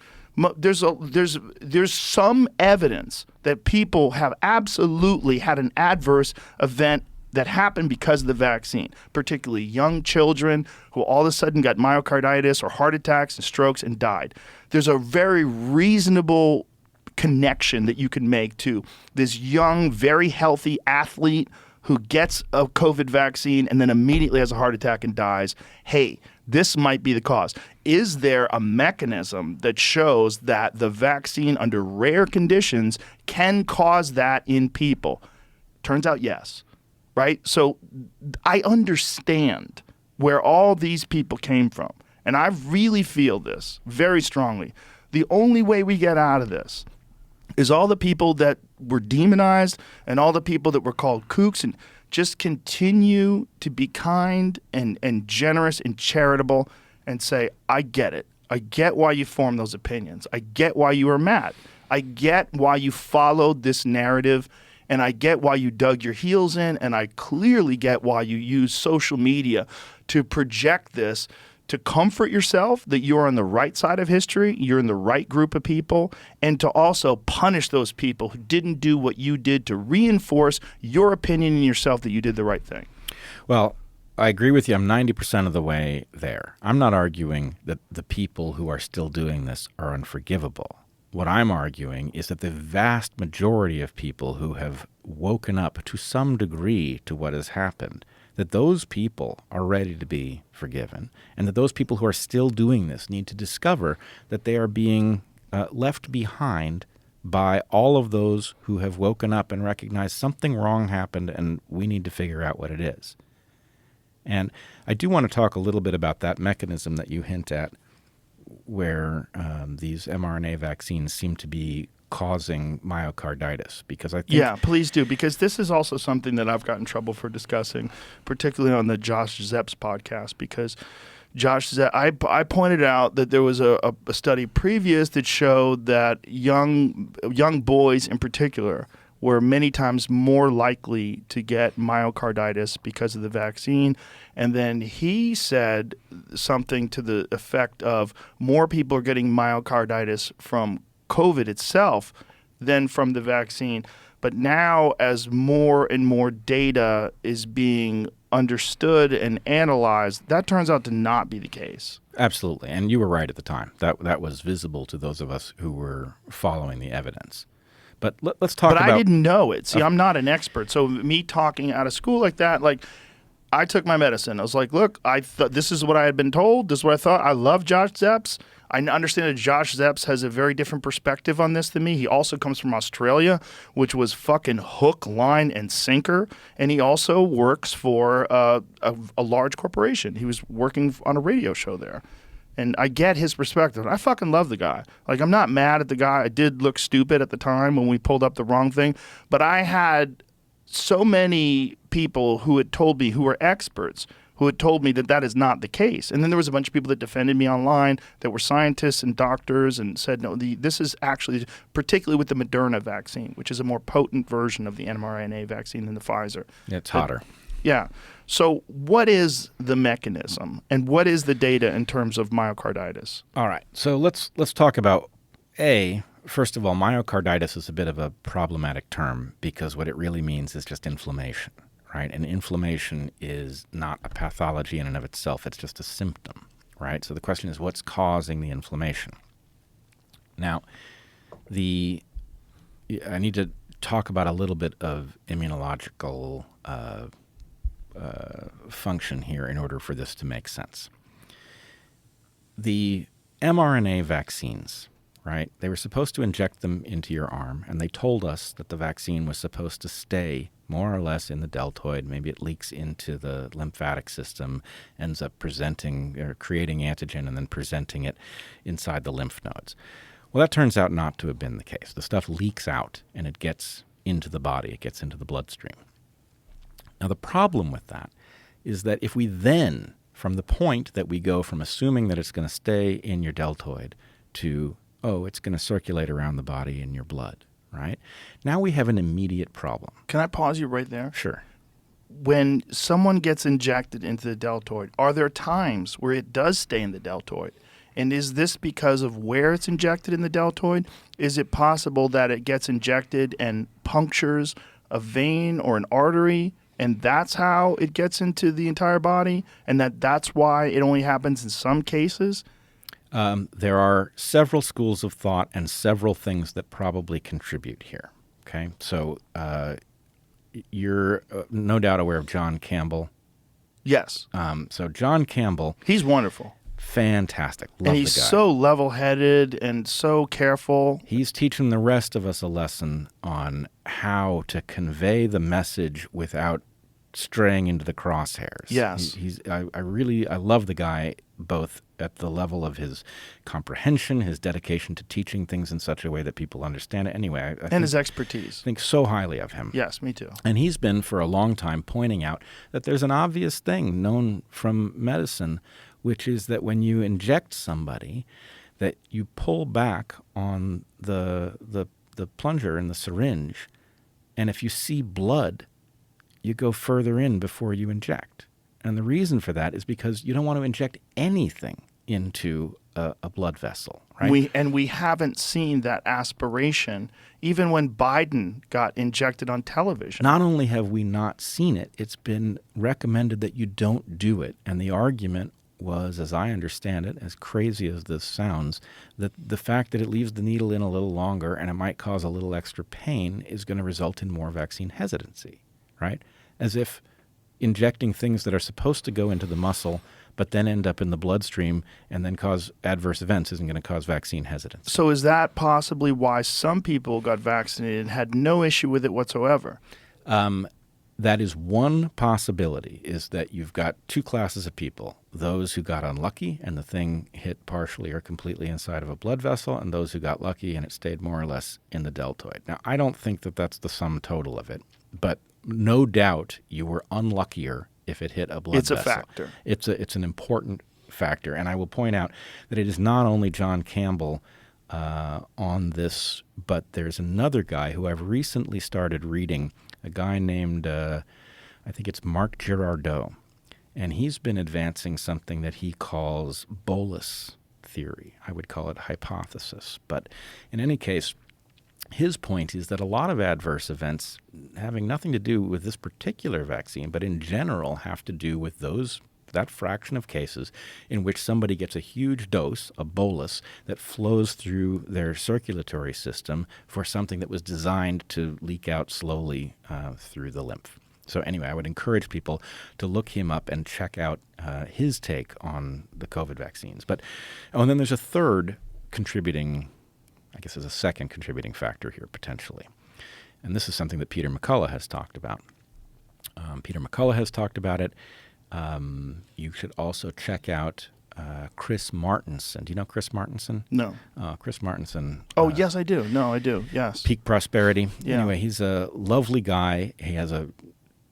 There's some evidence that people have absolutely had an adverse event that happened because of the vaccine, particularly young children who all of a sudden got myocarditis or heart attacks and strokes and died. There's a very reasonable connection that you can make to this young, very healthy athlete who gets a COVID vaccine and then immediately has a heart attack and dies. Hey, this might be the cause. Is there a mechanism that shows that the vaccine under rare conditions can cause that in people? Turns out yes, right? So I understand where all these people came from. And I really feel this very strongly. The only way we get out of this is all the people that were demonized and all the people that were called kooks and just continue to be kind and generous and charitable and say, I get it. I get why you formed those opinions. I get why you were mad. I get why you followed this narrative, and I get why you dug your heels in, and I clearly get why you use social media to project this, to comfort yourself that you're on the right side of history, you're in the right group of people, and to also punish those people who didn't do what you did to reinforce your opinion in yourself that you did the right thing. Well, I agree with you. I'm 90% of the way there. I'm not arguing that the people who are still doing this are unforgivable. What I'm arguing is that the vast majority of people who have woken up to some degree to what has happened, that those people are ready to be forgiven, and that those people who are still doing this need to discover that they are being left behind by all of those who have woken up and recognized something wrong happened and we need to figure out what it is. And I do want to talk a little bit about that mechanism that you hint at, where these mRNA vaccines seem to be causing myocarditis, because I think... Yeah, please do, because this is also something that I've gotten in trouble for discussing, particularly on the Josh Zepp's podcast, because Josh said, I pointed out that there was a study previous that showed that young boys in particular were many times more likely to get myocarditis because of the vaccine. And then he said something to the effect of more people are getting myocarditis from COVID itself than from the vaccine. But now, as more and more data is being understood and analyzed, that turns out to not be the case. Absolutely. And you were right at the time. That was visible to those of us who were following the evidence. But let's talk about... But I didn't know it. See, I'm not an expert. So me talking out of school like that, like, I took my medicine. I was like, look, I thought this is what I had been told. This is what I thought. I love Josh Zepps. I understand that Josh Zepps has a very different perspective on this than me. He also comes from Australia, which was fucking hook, line, and sinker. And he also works for a large corporation. He was working on a radio show there. And I get his perspective. I fucking love the guy. Like, I'm not mad at the guy. I did look stupid at the time when we pulled up the wrong thing. But I had so many people who had told me, who were experts, who had told me that that is not the case. And then there was a bunch of people that defended me online that were scientists and doctors and said, no, this is actually, particularly with the Moderna vaccine, which is a more potent version of the mRNA vaccine than the Pfizer. It's hotter. Yeah. So what is the mechanism and what is the data in terms of myocarditis? All right. So let's talk about, first of all, myocarditis is a bit of a problematic term because what it really means is just inflammation. Right? And inflammation is not a pathology in and of itself. It's just a symptom, right? So the question is, what's causing the inflammation? Now, I need to talk about a little bit of immunological function here in order for this to make sense. The mRNA vaccines, right? They were supposed to inject them into your arm, and they told us that the vaccine was supposed to stay more or less in the deltoid. Maybe it leaks into the lymphatic system, ends up presenting or creating antigen and then presenting it inside the lymph nodes. Well, that turns out not to have been the case. The stuff leaks out and it gets into the body. It gets into the bloodstream. Now, the problem with that is that if we then, from the point that we go from assuming that it's going to stay in your deltoid to, it's going to circulate around the body in your blood, right? Now we have an immediate problem. Can I pause you right there? Sure. When someone gets injected into the deltoid, are there times where it does stay in the deltoid? And is this because of where it's injected in the deltoid? Is it possible that it gets injected and punctures a vein or an artery, and that's how it gets into the entire body, and that's why it only happens in some cases? There are several schools of thought and several things that probably contribute here. Okay, so you're no doubt aware of John Campbell. Yes. So John Campbell, he's wonderful, fantastic, love and he's the guy. So level-headed and so careful. He's teaching the rest of us a lesson on how to convey the message without straying into the crosshairs. Yes. I love the guy, both at the level of his comprehension, his dedication to teaching things in such a way that people understand it. Anyway, and his expertise. I think so highly of him. Yes, me too. And he's been for a long time pointing out that there's an obvious thing known from medicine, which is that when you inject somebody, that you pull back on the plunger and the syringe, and if you see blood, you go further in before you inject. And the reason for that is because you don't want to inject anything into a blood vessel, right? We haven't seen that aspiration even when Biden got injected on television. Not only have we not seen it, it's been recommended that you don't do it. And the argument was, as I understand it, as crazy as this sounds, that the fact that it leaves the needle in a little longer and it might cause a little extra pain is going to result in more vaccine hesitancy, right? As if injecting things that are supposed to go into the muscle but then end up in the bloodstream and then cause adverse events isn't going to cause vaccine hesitancy. So is that possibly why some people got vaccinated and had no issue with it whatsoever? That is one possibility, is that you've got two classes of people, those who got unlucky and the thing hit partially or completely inside of a blood vessel, and those who got lucky and it stayed more or less in the deltoid. Now, I don't think that that's the sum total of it, but no doubt you were unluckier if it hit a blood vessel. It's a factor. It's an important factor. And I will point out that it is not only John Campbell on this, but there's another guy who I've recently started reading, a guy named, I think it's Mark Girardot. And he's been advancing something that he calls bolus theory. I would call it hypothesis. But in any case, his point is that a lot of adverse events having nothing to do with this particular vaccine, but in general have to do with that fraction of cases in which somebody gets a huge dose, a bolus, that flows through their circulatory system for something that was designed to leak out slowly through the lymph. So anyway, I would encourage people to look him up and check out his take on the COVID vaccines. And then there's a third contributing, I guess there's a second contributing factor here potentially. And this is something that Peter McCullough has talked about. Peter McCullough has talked about it. You should also check out Chris Martenson. Do you know Chris Martenson? No. Chris Martenson. Oh, yes, I do. No, I do. Yes. Peak Prosperity. Yeah. Anyway, he's a lovely guy. He has a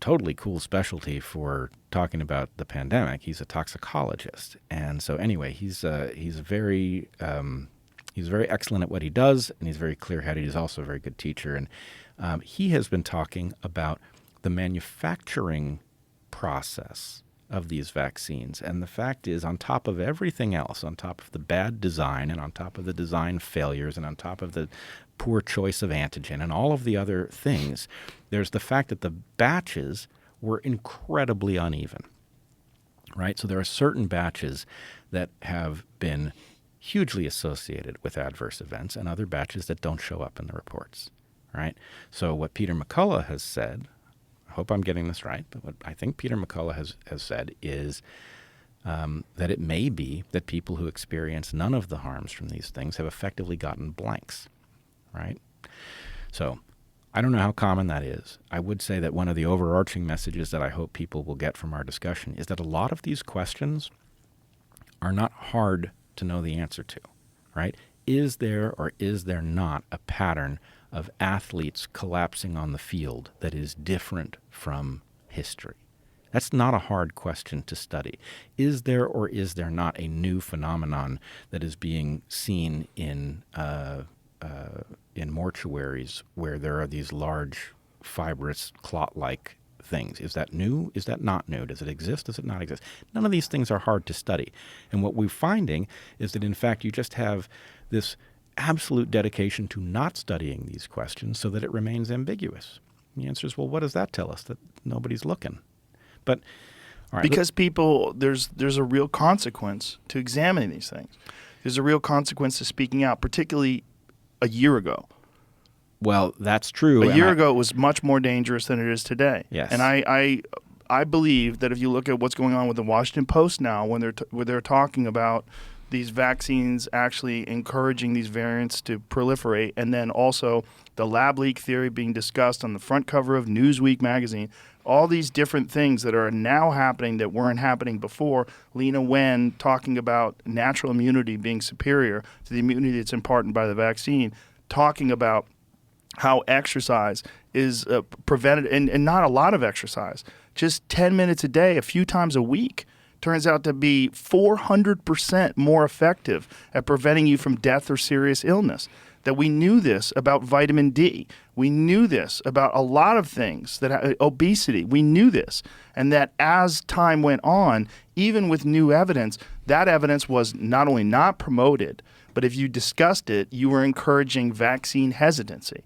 totally cool specialty for talking about the pandemic. He's a toxicologist. And so anyway, he's very excellent at what he does, and he's very clear-headed. He's also a very good teacher. And he has been talking about the manufacturing process of these vaccines. And the fact is, on top of everything else, on top of the bad design and on top of the design failures and on top of the poor choice of antigen and all of the other things, there's the fact that the batches were incredibly uneven, right? So there are certain batches that have been hugely associated with adverse events and other batches that don't show up in the reports, right? So what Peter McCullough has said, I hope I'm getting this right, but what I think Peter McCullough has said is that it may be that people who experience none of the harms from these things have effectively gotten blanks, right? So I don't know how common that is. I would say that one of the overarching messages that I hope people will get from our discussion is that a lot of these questions are not hard to know the answer to, right? Is there or is there not a pattern of athletes collapsing on the field that is different from history? That's not a hard question to study. Is there or is there not a new phenomenon that is being seen in mortuaries where there are these large fibrous clot-like things? Is that new? Is that not new? Does it exist? Does it not exist? None of these things are hard to study. And what we're finding is that, in fact, you just have this absolute dedication to not studying these questions so that it remains ambiguous. And the answer is, well, what does that tell us? That nobody's looking. But all right, because people, there's a real consequence to examining these things. There's a real consequence to speaking out, particularly a year ago. Well, that's true. A year ago, it was much more dangerous than it is today. Yes. And I believe that if you look at what's going on with the Washington Post now, when they're talking about these vaccines actually encouraging these variants to proliferate, and then also the lab leak theory being discussed on the front cover of Newsweek magazine, all these different things that are now happening that weren't happening before. Lena Wen talking about natural immunity being superior to the immunity that's imparted by the vaccine, talking about how exercise is prevented, and not a lot of exercise, just 10 minutes a day, a few times a week, turns out to be 400% more effective at preventing you from death or serious illness. That we knew this about vitamin D. We knew this about a lot of things, that obesity. We knew this. And that as time went on, even with new evidence, that evidence was not only not promoted, but if you discussed it, you were encouraging vaccine hesitancy.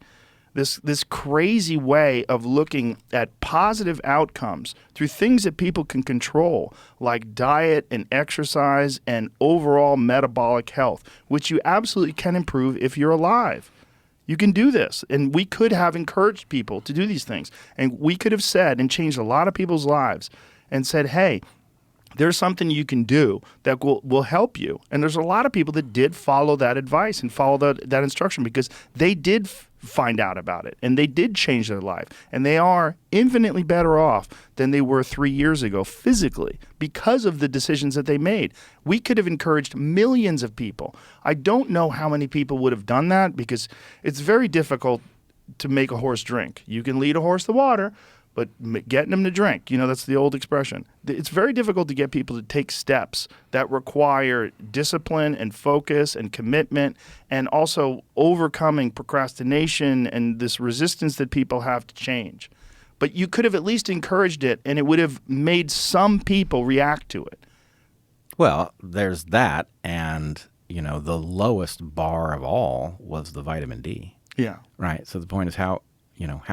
This crazy way of looking at positive outcomes through things that people can control, like diet and exercise and overall metabolic health, which you absolutely can improve if you're alive. You can do this. And we could have encouraged people to do these things. And we could have said and changed a lot of people's lives and said, hey, there's something you can do that will help you. And there's a lot of people that did follow that advice and follow that instruction because they did find out about it and they did change their life. And they are infinitely better off than they were 3 years ago physically because of the decisions that they made. We could have encouraged millions of people. I don't know how many people would have done that because it's very difficult to make a horse drink. You can lead a horse to water, but getting them to drink, that's the old expression. It's very difficult to get people to take steps that require discipline and focus and commitment, and also overcoming procrastination and this resistance that people have to change. But you could have at least encouraged it, and it would have made some people react to it. Well, there's that, and the lowest bar of all was the vitamin D. Yeah. Right. So the point is how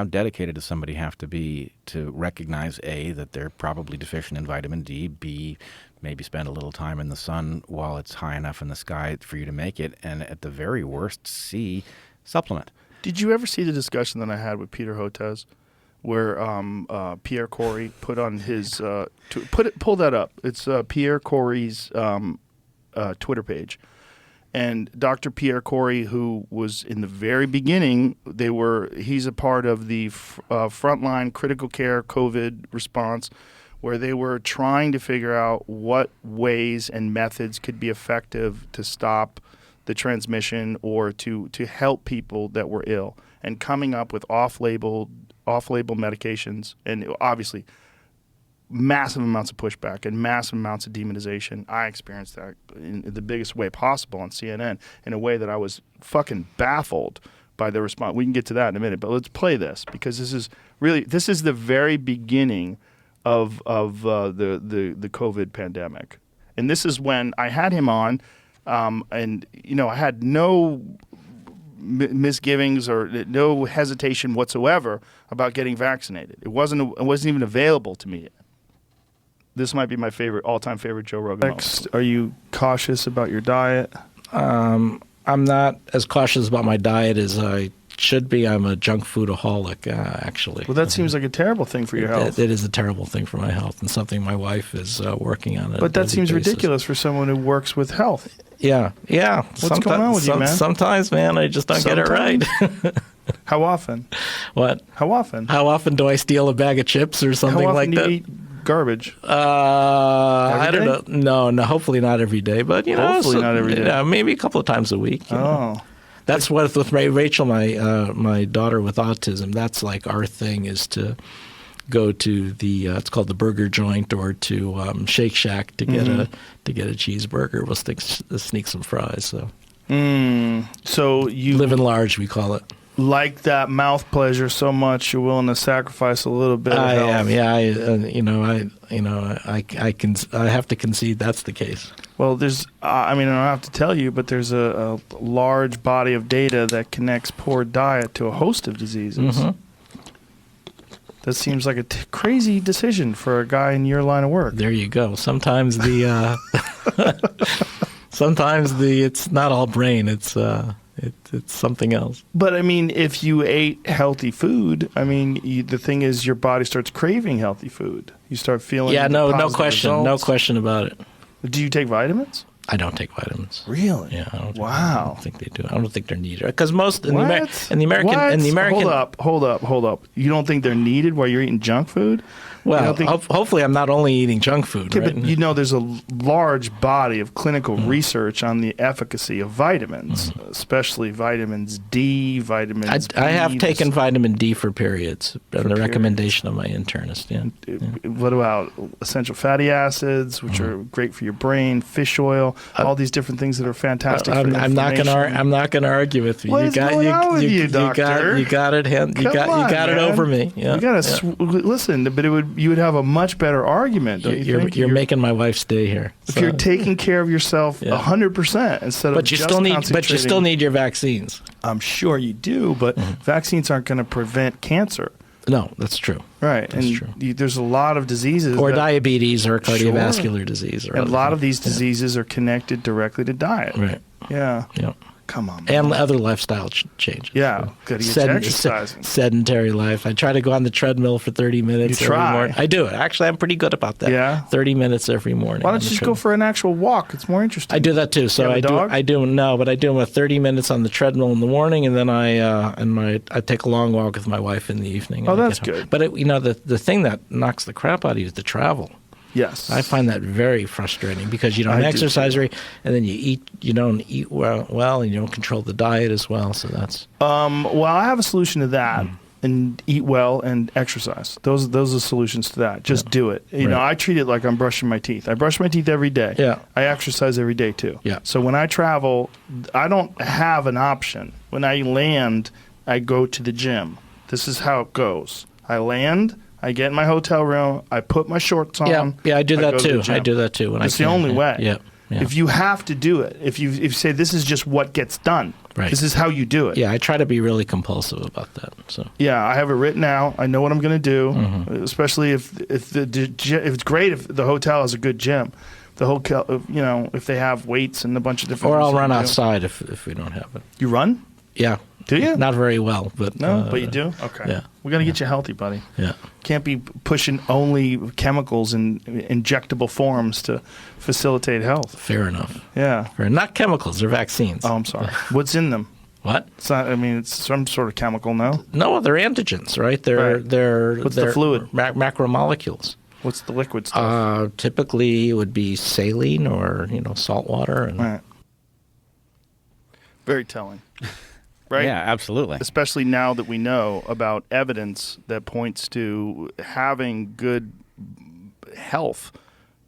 dedicated does somebody have to be to recognize A, that they're probably deficient in vitamin D, B, maybe spend a little time in the sun while it's high enough in the sky for you to make it, and at the very worst, C, supplement. Did you ever see the discussion that I had with Peter Hotez, where Pierre Corey put on his pull that up? It's Pierre Corey's Twitter page. And Dr. Pierre Corey, who was in the very beginning, he's a part of the frontline critical care COVID response, where they were trying to figure out what ways and methods could be effective to stop the transmission or to help people that were ill, and coming up with off-label medications, and obviously massive amounts of pushback and massive amounts of demonization. I experienced that in the biggest way possible on CNN, in a way that I was fucking baffled by the response. We can get to that in a minute, but let's play this, because this is the very beginning of the COVID pandemic, and this is when I had him on, and I had no misgivings or no hesitation whatsoever about getting vaccinated. It wasn't even available to me yet. This might be my all-time favorite Joe Rogan. Next, are you cautious about your diet? I'm not as cautious about my diet as I should be. I'm a junk foodaholic, actually. Well, that seems like a terrible thing for your health. It is a terrible thing for my health, and something my wife is working on. But that seems ridiculous for someone who works with health. Yeah. What's going on with you, man? Sometimes, man, I just don't get it right. How often? What? How often? How often do I steal a bag of chips or something like that? How often do you eat garbage? I don't know. No, hopefully not every day, but hopefully not every day. Maybe a couple of times a week. Oh. That's what with Rachel, my daughter with autism. That's like our thing, is to go to the it's called the burger joint, or to Shake Shack to get a cheeseburger. We'll sneak some fries. So you living large, we call it. Like that mouth pleasure so much, you're willing to sacrifice a little bit of health. I am. Yeah. I have to concede that's the case. Well, I don't have to tell you, but there's a large body of data that connects poor diet to a host of diseases. Mm-hmm. That seems like a crazy decision for a guy in your line of work. There you go. Sometimes it's not all brain. It's something else. But if you ate healthy food, the thing is, your body starts craving healthy food. You start feeling no question, results. no question about it. Do you take vitamins? I don't take vitamins. Really? Yeah. I don't wow. think they do. I don't think they're needed, because most in the American. Hold up. You don't think they're needed while you're eating junk food? Well, hopefully I'm not only eating junk food. Okay, right? but there's a large body of clinical research on the efficacy of vitamins, especially vitamins D, vitamins B. I have taken vitamin D for periods, on the recommendation of my internist. Yeah. What about essential fatty acids, which are great for your brain, fish oil, all these different things that are fantastic for your I'm not going to argue with you. What is going on with you, doctor? You got it over me. Yeah. Listen, but you would have a much better argument, don't you think? You're making my wife stay here. If you're taking care of yourself 100% instead of but you still need your vaccines. I'm sure you do, but vaccines aren't going to prevent cancer. No, that's true. Right. That's true. There's a lot of diseases. Or diabetes or cardiovascular disease. And a lot of these diseases are connected directly to diet. Right. Yeah. Come on, man. And other lifestyle changes. Yeah, good. Exercising. Sedentary life. I try to go on the treadmill for 30 minutes every morning. I do it. Actually, I'm pretty good about that. Yeah? 30 minutes every morning. Why don't you just go for an actual walk? It's more interesting. I do that too. So I do about 30 minutes on the treadmill in the morning, and then I take a long walk with my wife in the evening. Oh, that's good. But the thing that knocks the crap out of you is the travel. Yes. I find that very frustrating, because you don't exercise right, and then you don't eat well, and you don't control the diet as well. So that's well, I have a solution to that, and eat well and exercise. Those are the solutions to that. Just do it. You know, Right. I treat it like I'm brushing my teeth. I brush my teeth every day. Yeah. I exercise every day too. Yeah. So when I travel, I don't have an option. When I land, I go to the gym. This is how it goes. I land, I get in my hotel room, I put my shorts on. Yeah, I do that go to the too. gym. I do that too. When It's I the can. only way. Yeah. Yeah. If you have to do it, if you say this is just what gets done, Right. this is how you do it. Yeah, I try to be really compulsive about that. So Yeah, I have it written out. I know what I'm going to do. Mm-hmm. Especially if it's great if the hotel has a good gym. The hotel, you know, if they have weights and a bunch of different. or things I'll you run can do. outside if we don't have it. You run? Yeah. Do you? Not very well, but No, but you do. Okay. yeah. We're gonna get you healthy, buddy. Yeah. Can't be pushing only chemicals in injectable forms to facilitate health. Fair enough. Yeah. Fair. Not chemicals, they're vaccines. Oh, I'm sorry. What's in them? What? It's not. I mean, it's some sort of chemical. No. No, they're antigens, right? They're Right. they're What's the they're fluid? macromolecules. What's the liquid stuff? Typically, it would be saline or salt water. And Right. Very telling. Right. Yeah, absolutely. Especially now that we know about evidence that points to having good health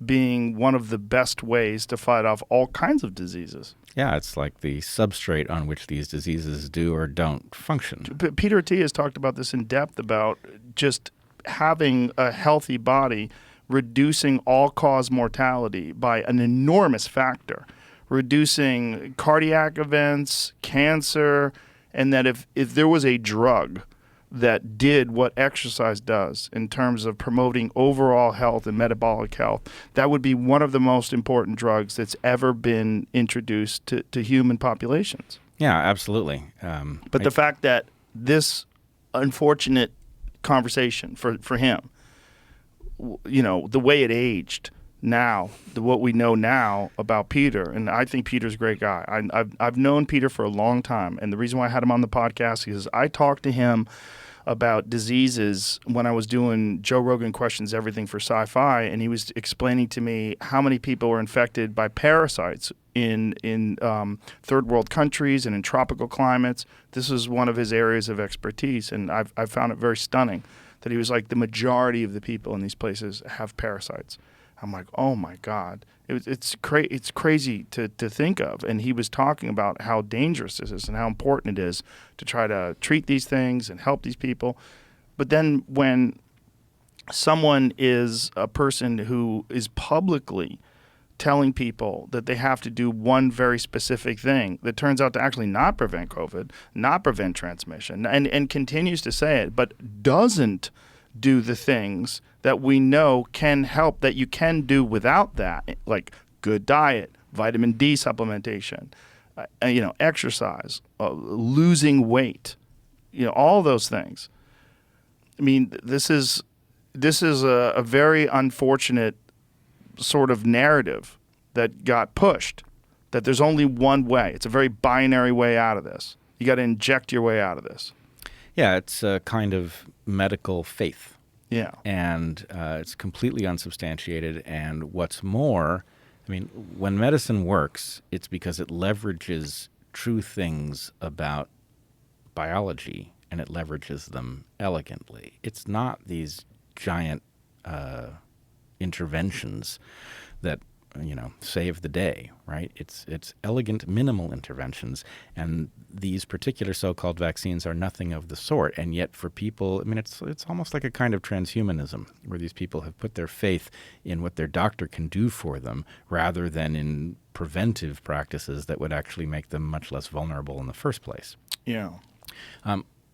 being one of the best ways to fight off all kinds of diseases. Yeah, it's like the substrate on which these diseases do or don't function. Peter Attia has talked about this in depth about just having a healthy body reducing all-cause mortality by an enormous factor, reducing cardiac events, cancer, and that if there was a drug that did what exercise does in terms of promoting overall health and metabolic health, that would be one of the most important drugs that's ever been introduced to human populations. Yeah, absolutely. But the fact that this unfortunate conversation for him, the way it aged now, what we know now about Peter, and I think Peter's a great guy. I've known Peter for a long time, and the reason why I had him on the podcast is I talked to him about diseases when I was doing Joe Rogan Questions Everything for Sci-Fi, and he was explaining to me how many people were infected by parasites in third world countries and in tropical climates. This was one of his areas of expertise, and I found it very stunning that he was like, the majority of the people in these places have parasites. I'm like, oh my God, it's crazy to think of. And he was talking about how dangerous this is and how important it is to try to treat these things and help these people. But then when someone is a person who is publicly telling people that they have to do one very specific thing that turns out to actually not prevent COVID, not prevent transmission, and continues to say it, but doesn't do the things that we know can help, that you can do without that, like good diet, vitamin D supplementation, exercise, losing weight, all those things. I mean, this is a very unfortunate sort of narrative that got pushed, that there's only one way. It's a very binary way out of this. You got to inject your way out of this. Yeah, it's a kind of medical faith. Yeah. And it's completely unsubstantiated. And what's more, I mean, when medicine works, it's because it leverages true things about biology, and it leverages them elegantly. It's not these giant interventions that save the day, right? It's elegant, minimal interventions, and these particular so-called vaccines are nothing of the sort. And yet, for people, I mean, it's almost like a kind of transhumanism, where these people have put their faith in what their doctor can do for them, rather than in preventive practices that would actually make them much less vulnerable in the first place. Yeah.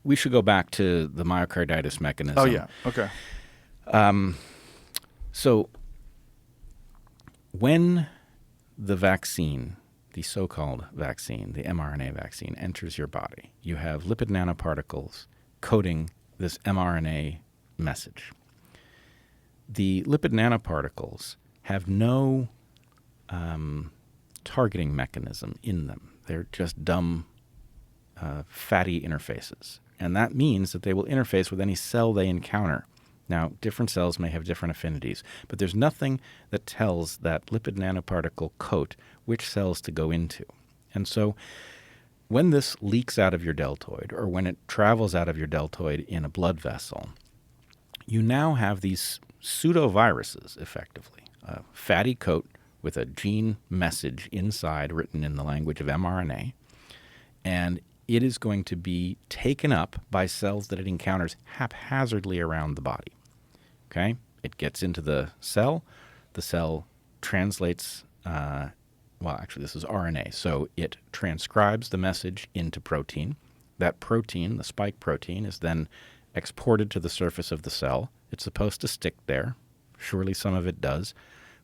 We should go back to the myocarditis mechanism. Oh yeah. Okay. So when the vaccine, the so-called vaccine, the mRNA vaccine, enters your body, you have lipid nanoparticles coding this mRNA message. The lipid nanoparticles have no targeting mechanism in them. They're just dumb, fatty interfaces. And that means that they will interface with any cell they encounter. Now, different cells may have different affinities, but there's nothing that tells that lipid nanoparticle coat which cells to go into. And so when this leaks out of your deltoid, or when it travels out of your deltoid in a blood vessel, you now have these pseudoviruses, effectively, a fatty coat with a gene message inside written in the language of mRNA, and it is going to be taken up by cells that it encounters haphazardly around the body. Okay? It gets into the cell translates, this is RNA, so it transcribes the message into protein. That protein, the spike protein, is then exported to the surface of the cell. It's supposed to stick there. Surely some of it does.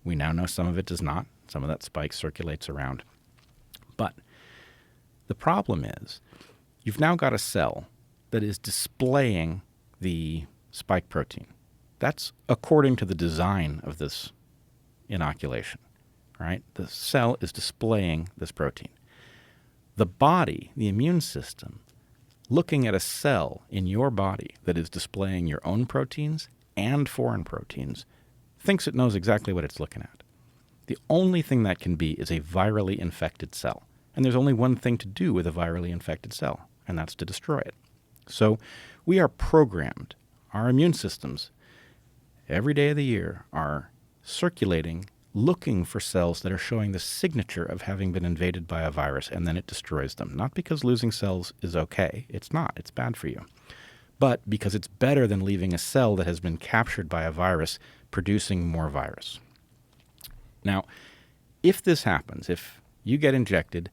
We now know some of it does not. Some of that spike circulates around. But the problem is you've now got a cell that is displaying the spike protein. That's according to the design of this inoculation, right? The cell is displaying this protein. The body, the immune system, looking at a cell in your body that is displaying your own proteins and foreign proteins, thinks it knows exactly what it's looking at. The only thing that can be is a virally infected cell. And there's only one thing to do with a virally infected cell, and that's to destroy it. So we are programmed. Our immune systems, every day of the year, are circulating, looking for cells that are showing the signature of having been invaded by a virus, and then it destroys them. Not because losing cells is okay. It's not. It's bad for you. But because it's better than leaving a cell that has been captured by a virus producing more virus. Now, if this happens, if you get injected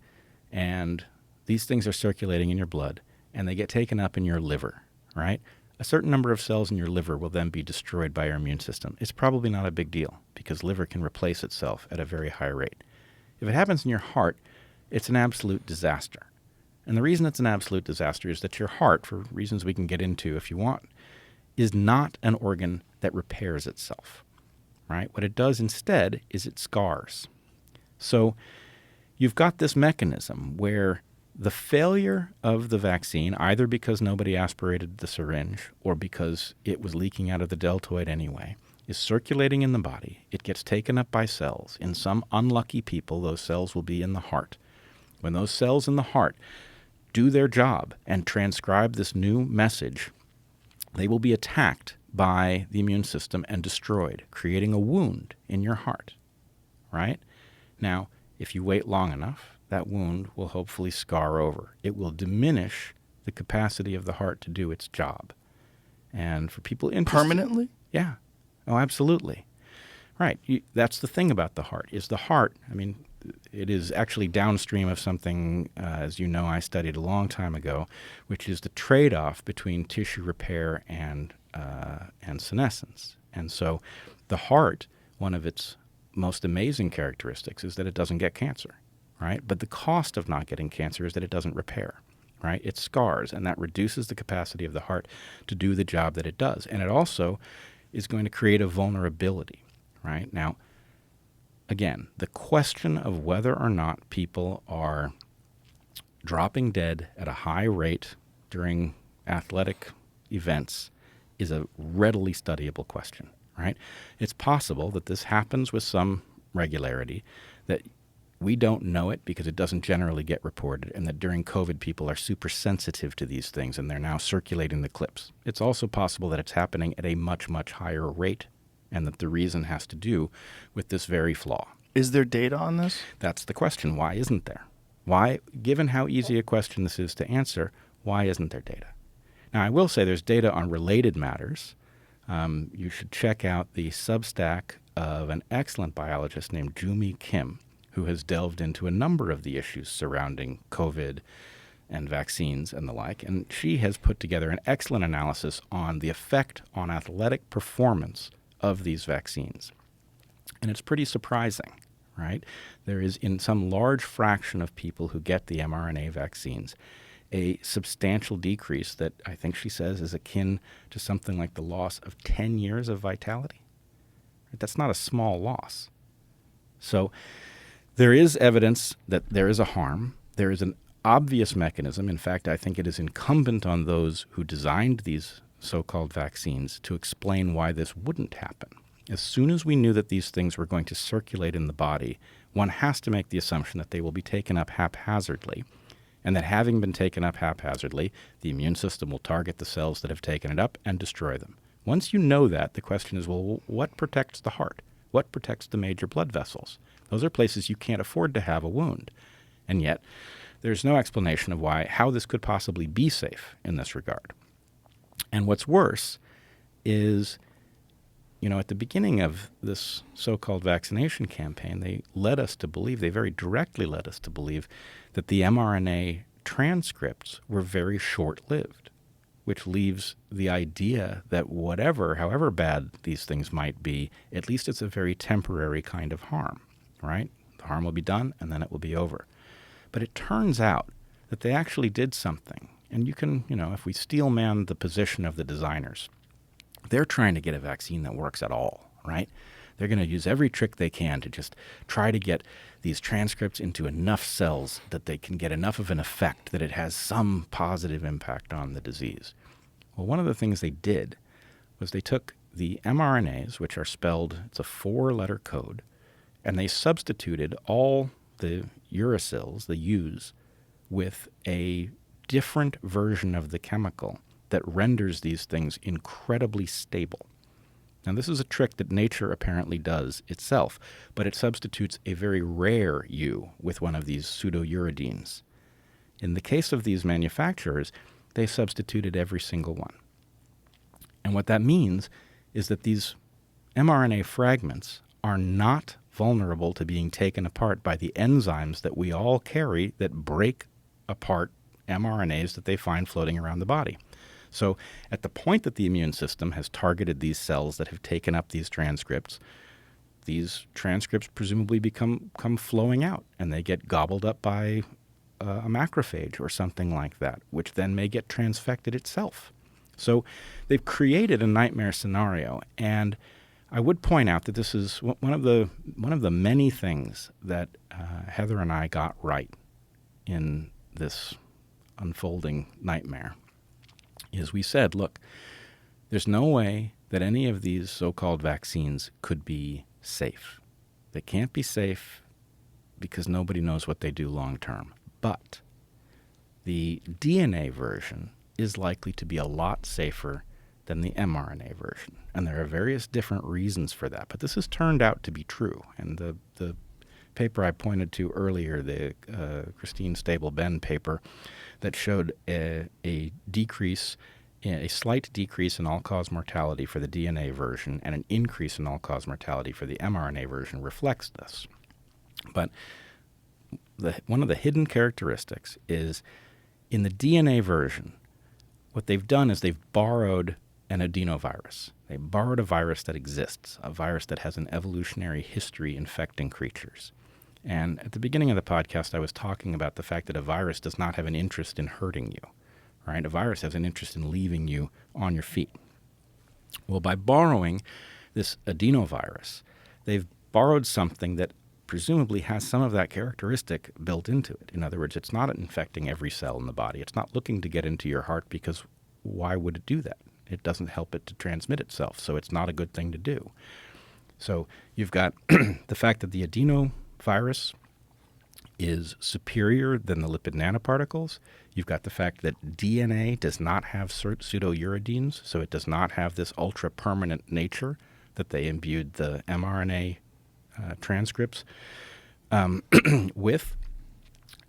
and these things are circulating in your blood and they get taken up in your liver, right? A certain number of cells in your liver will then be destroyed by your immune system. It's probably not a big deal because liver can replace itself at a very high rate. If it happens in your heart, it's an absolute disaster. And the reason it's an absolute disaster is that your heart, for reasons we can get into if you want, is not an organ that repairs itself, right? What it does instead is it scars. So you've got this mechanism where the failure of the vaccine, either because nobody aspirated the syringe or because it was leaking out of the deltoid anyway, is circulating in the body. It gets taken up by cells. In some unlucky people, those cells will be in the heart. When those cells in the heart do their job and transcribe this new message, they will be attacked by the immune system and destroyed, creating a wound in your heart, right? Now, if you wait long enough, that wound will hopefully scar over. It will diminish the capacity of the heart to do its job. And for people interested... Permanently? Yeah. Oh, absolutely. Right. That's the thing about the heart, is the heart, I mean, it is actually downstream of something, as you know, I studied a long time ago, which is the trade-off between tissue repair and senescence. And so the heart, one of its most amazing characteristics is that it doesn't get cancer, right? But the cost of not getting cancer is that it doesn't repair, right? It scars, and that reduces the capacity of the heart to do the job that it does. And it also is going to create a vulnerability, right? Now, again, the question of whether or not people are dropping dead at a high rate during athletic events is a readily studyable question, right? It's possible that this happens with some regularity, that we don't know it because it doesn't generally get reported, and that during COVID people are super sensitive to these things and they're now circulating the clips. It's also possible that it's happening at a much, much higher rate, and that the reason has to do with this very flaw. Is there data on this? That's the question. Why isn't there? Why, given how easy a question this is to answer, why isn't there data? Now, I will say there's data on related matters. You should check out the Substack of an excellent biologist named Jumi Kim, who has delved into a number of the issues surrounding COVID and vaccines and the like. And she has put together an excellent analysis on the effect on athletic performance of these vaccines. And it's pretty surprising, right? There is, in some large fraction of people who get the mRNA vaccines, a substantial decrease that I think she says is akin to something like the loss of 10 years of vitality. That's not a small loss. So there is evidence that there is a harm. There is an obvious mechanism. In fact, I think it is incumbent on those who designed these so-called vaccines to explain why this wouldn't happen. As soon as we knew that these things were going to circulate in the body, one has to make the assumption that they will be taken up haphazardly. and that having been taken up haphazardly, the immune system will target the cells that have taken it up and destroy them. Once you know that, the question is, well, what protects the heart? What protects the major blood vessels? Those are places you can't afford to have a wound. And yet, there's no explanation of how this could possibly be safe in this regard. And what's worse is, at the beginning of this so-called vaccination campaign, they very directly led us to believe that the mRNA transcripts were very short-lived, which leaves the idea that however bad these things might be, at least it's a very temporary kind of harm, right? The harm will be done, and then it will be over. But it turns out that they actually did something. And you can, if we steel man the position of the designers, they're trying to get a vaccine that works at all, right? They're going to use every trick they can to just try to get these transcripts into enough cells that they can get enough of an effect that it has some positive impact on the disease. Well, one of the things they did was they took the mRNAs, which are spelled, it's a 4-letter code, and they substituted all the uracils, the U's, with a different version of the chemical that renders these things incredibly stable. Now, this is a trick that nature apparently does itself, but it substitutes a very rare U with one of these pseudouridines. In the case of these manufacturers, they substituted every single one. And what that means is that these mRNA fragments are not vulnerable to being taken apart by the enzymes that we all carry that break apart mRNAs that they find floating around the body. So at the point that the immune system has targeted these cells that have taken up these transcripts presumably come flowing out, and they get gobbled up by a macrophage or something like that, which then may get transfected itself. So they've created a nightmare scenario, and I would point out that this is one of the many things that Heather and I got right in this unfolding nightmare. Is we said, look, there's no way that any of these so-called vaccines could be safe. They can't be safe because nobody knows what they do long term. But the DNA version is likely to be a lot safer than the mRNA version. And there are various different reasons for that. But this has turned out to be true. And the paper I pointed to earlier, the Christine Stable-Benn paper, that showed a slight decrease in all-cause mortality for the DNA version and an increase in all-cause mortality for the mRNA version reflects this. But one of the hidden characteristics is in the DNA version, what they've done is they've borrowed an adenovirus. They borrowed a virus that exists, a virus that has an evolutionary history infecting creatures. And at the beginning of the podcast, I was talking about the fact that a virus does not have an interest in hurting you, right? A virus has an interest in leaving you on your feet. Well, by borrowing this adenovirus, they've borrowed something that presumably has some of that characteristic built into it. In other words, it's not infecting every cell in the body. It's not looking to get into your heart because why would it do that? It doesn't help it to transmit itself, so it's not a good thing to do. So you've got the fact that the adenovirus is superior than the lipid nanoparticles. You've got the fact that DNA does not have pseudouridines, so it does not have this ultra-permanent nature that they imbued the mRNA transcripts with.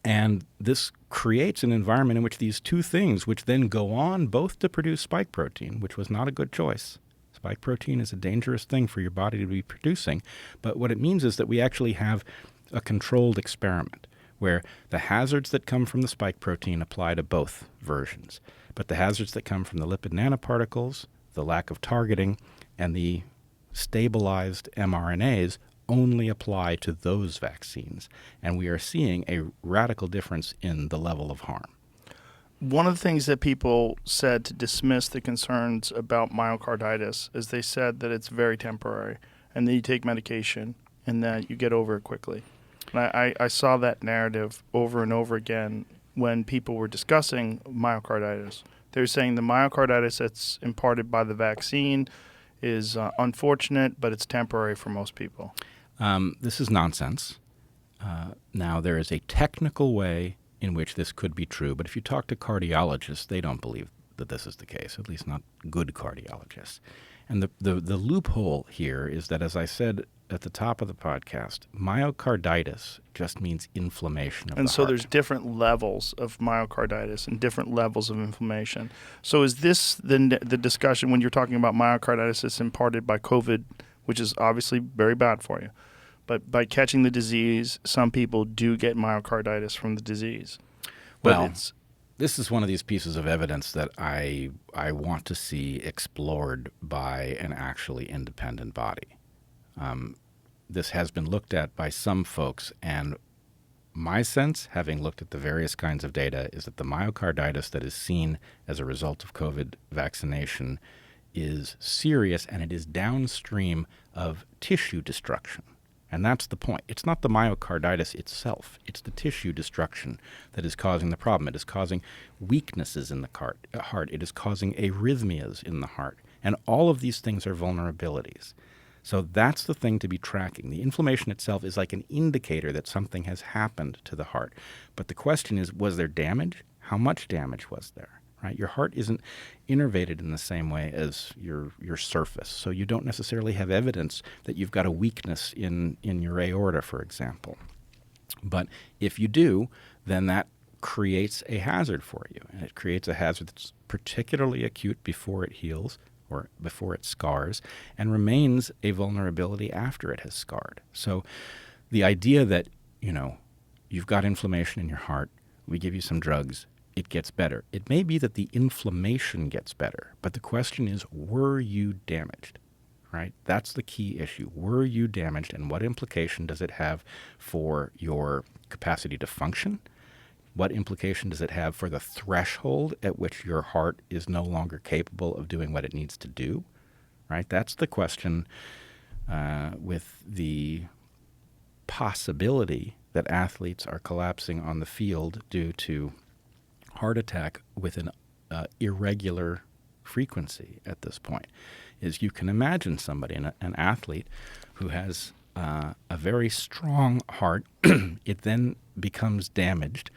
And this creates an environment in which these two things, which then go on both to produce spike protein, which was not a good choice. Spike protein is a dangerous thing for your body to be producing. But what it means is that we actually have a controlled experiment where the hazards that come from the spike protein apply to both versions. But the hazards that come from the lipid nanoparticles, the lack of targeting, and the stabilized mRNAs only apply to those vaccines. And we are seeing a radical difference in the level of harm. One of the things that people said to dismiss the concerns about myocarditis is they said that it's very temporary and that you take medication and that you get over it quickly. And I saw that narrative over and over again when people were discussing myocarditis. They were saying the myocarditis that's imparted by the vaccine is unfortunate, but it's temporary for most people. This is nonsense. Now, there is a technical way in which this could be true. But if you talk to cardiologists, they don't believe that this is the case, at least not good cardiologists. And the loophole here is that, as I said at the top of the podcast, myocarditis just means inflammation of the And so heart. there's different levels of myocarditis and different levels of inflammation. So is this the discussion when you're talking about myocarditis that's imparted by COVID, which is obviously very bad for you? But by catching the disease, some people do get myocarditis from the disease. But Well, this is one of these pieces of evidence that I want to see explored by an actually independent body. This has been looked at by some folks, and my sense, having looked at the various kinds of data, is that the myocarditis that is seen as a result of COVID vaccination is serious, and it is downstream of tissue destruction. And that's the point. It's not the myocarditis itself. It's the tissue destruction that is causing the problem. It is causing weaknesses in the heart. It is causing arrhythmias in the heart. And all of these things are vulnerabilities. So that's the thing to be tracking. The inflammation itself is like an indicator that something has happened to the heart. But the question is, was there damage? How much damage was there? Right? Your heart isn't innervated in the same way as your surface. So you don't necessarily have evidence that you've got a weakness in your aorta, for example. But if you do, then that creates a hazard for you. And it creates a hazard that's particularly acute before it heals or before it scars, and remains a vulnerability after it has scarred. So the idea that, you've got inflammation in your heart, we give you some drugs, it gets better. It may be that the inflammation gets better, but the question is, were you damaged? Right? That's the key issue. Were you damaged, and what implication does it have for your capacity to function? What implication does it have for the threshold at which your heart is no longer capable of doing what it needs to do? Right? That's the question with the possibility that athletes are collapsing on the field due to heart attack with an irregular frequency at this point. Is you can imagine somebody, an athlete, who has a very strong heart. It then becomes damaged.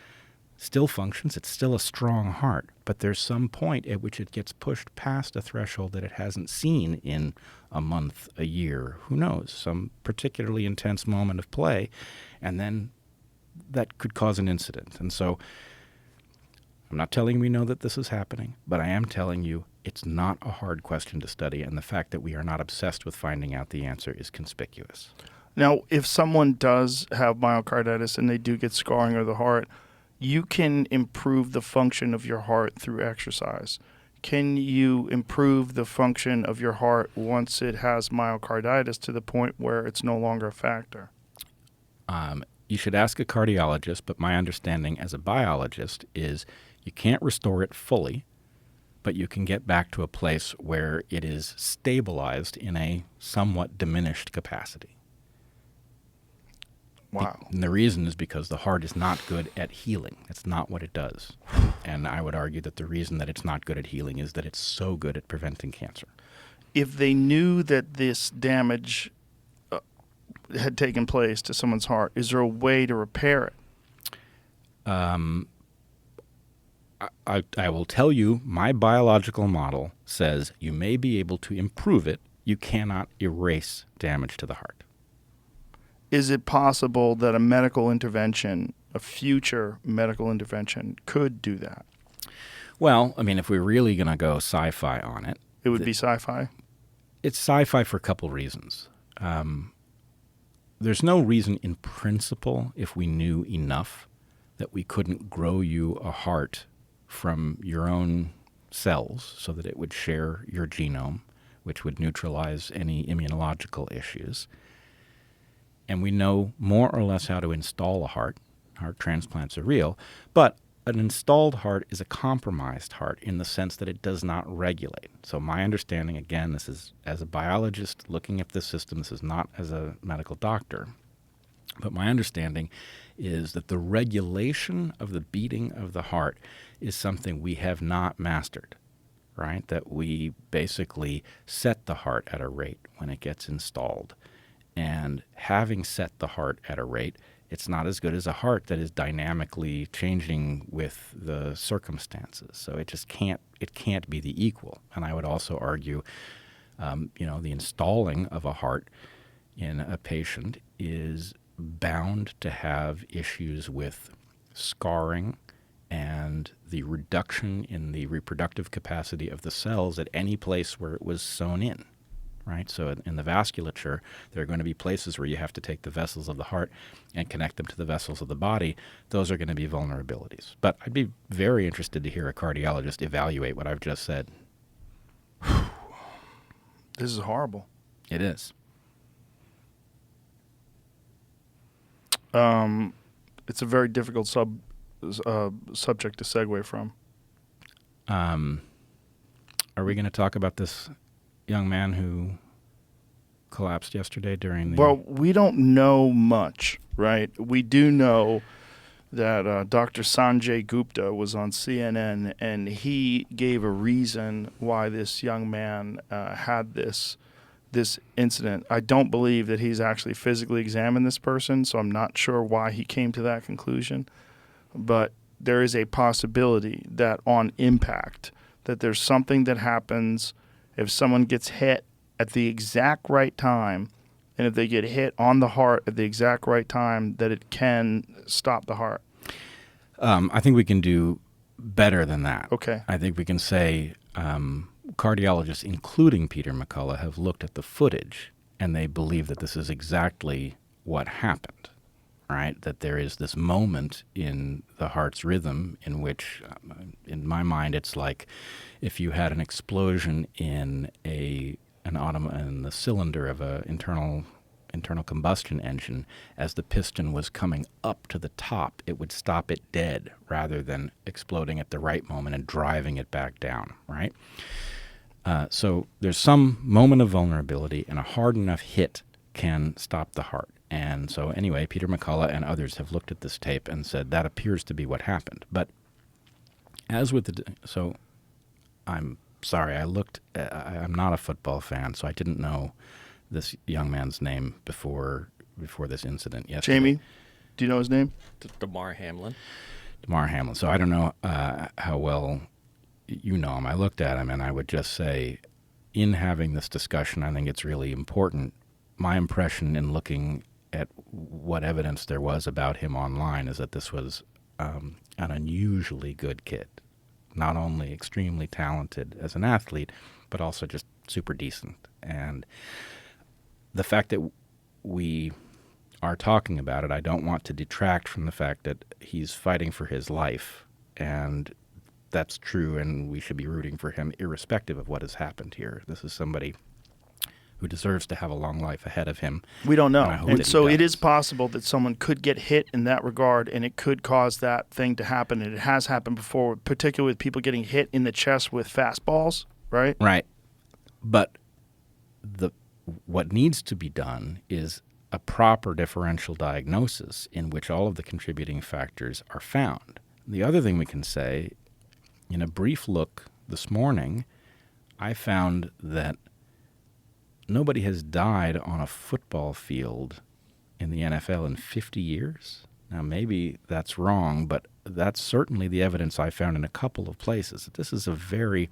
Still functions, it's still a strong heart, but there's some point at which it gets pushed past a threshold that it hasn't seen in a month, a year, who knows, some particularly intense moment of play, and then that could cause an incident. And so I'm not telling you we know that this is happening, but I am telling you it's not a hard question to study, and the fact that we are not obsessed with finding out the answer is conspicuous. Now, if someone does have myocarditis and they do get scarring of the heart, you can improve the function of your heart through exercise. Can you improve the function of your heart once it has myocarditis to the point where it's no longer a factor? You should ask a cardiologist, but my understanding as a biologist is you can't restore it fully, but you can get back to a place where it is stabilized in a somewhat diminished capacity. Wow. And the reason is because the heart is not good at healing. It's not what it does. And I would argue that the reason that it's not good at healing is that it's so good at preventing cancer. If they knew that this damage had taken place to someone's heart, is there a way to repair it? I will tell you, my biological model says you may be able to improve it. You cannot erase damage to the heart. Is it possible that a medical intervention, a future medical intervention, could do that? Well, I mean, if we're really going to go sci-fi on it, It would be sci-fi? it's sci-fi for a couple reasons. There's no reason in principle, if we knew enough, that we couldn't grow you a heart from your own cells so that it would share your genome, which would neutralize any immunological issues. And we know more or less how to install a heart. Heart transplants are real. But an installed heart is a compromised heart in the sense that it does not regulate. So my understanding, again, this is as a biologist looking at this system, this is not as a medical doctor, but my understanding is that the regulation of the beating of the heart is something we have not mastered, right? That we basically set the heart at a rate when it gets installed. And having set the heart at a rate, It's not as good as a heart that is dynamically changing with the circumstances. So it just can't be the equal. And I would also argue, the installing of a heart in a patient is bound to have issues with scarring and the reduction in the reproductive capacity of the cells at any place where it was sewn in. Right? So in the vasculature, there are going to be places where you have to take the vessels of the heart and connect them to the vessels of the body. Those are going to be vulnerabilities. But I'd be very interested to hear a cardiologist evaluate what I've just said. This is horrible. It is. It's a very difficult subject to segue from. Are we going to talk about this young man who collapsed yesterday during the... Well, we don't know much, right? We do know that Dr. Sanjay Gupta was on CNN, and he gave a reason why this young man had this incident. I don't believe that he's actually physically examined this person, so I'm not sure why he came to that conclusion. But there is a possibility that on impact, that there's something that happens if someone gets hit at the exact right time, and if they get hit on the heart at the exact right time, that it can stop the heart. I think we can do better than that. Okay. I think we can say cardiologists, including Peter McCullough, have looked at the footage, and they believe that this is exactly what happened, right? That there is this moment in the heart's rhythm in which, in my mind, it's like if you had an explosion in in the cylinder of an internal combustion engine, as the piston was coming up to the top, it would stop it dead rather than exploding at the right moment and driving it back down, right? So there's some moment of vulnerability, and a hard enough hit can stop the heart. And so anyway, Peter McCullough and others have looked at this tape and said that appears to be what happened. But as with so I'm sorry, I'm not a football fan, so I didn't know this young man's name before this incident yesterday. Jamie, do you know his name? DeMar Hamlin. DeMar Hamlin. So I don't know how well you know him. I looked at him, and I would just say, in having this discussion, I think it's really important. My impression in looking at what evidence there was about him online is that this was an unusually good kid. Not only extremely talented as an athlete, but also just super decent. And the fact that we are talking about it, I don't want to detract from the fact that he's fighting for his life. And that's true, and we should be rooting for him irrespective of what has happened here. This is somebody who deserves to have a long life ahead of him. We don't know. And so it is possible that someone could get hit in that regard, and it could cause that thing to happen. And it has happened before, particularly with people getting hit in the chest with fastballs, right? Right. But what needs to be done is a proper differential diagnosis in which all of the contributing factors are found. The other thing we can say, in a brief look this morning, I found that nobody has died on a football field in the NFL in 50 years. Now, maybe that's wrong, but that's certainly the evidence I found in a couple of places. This is a very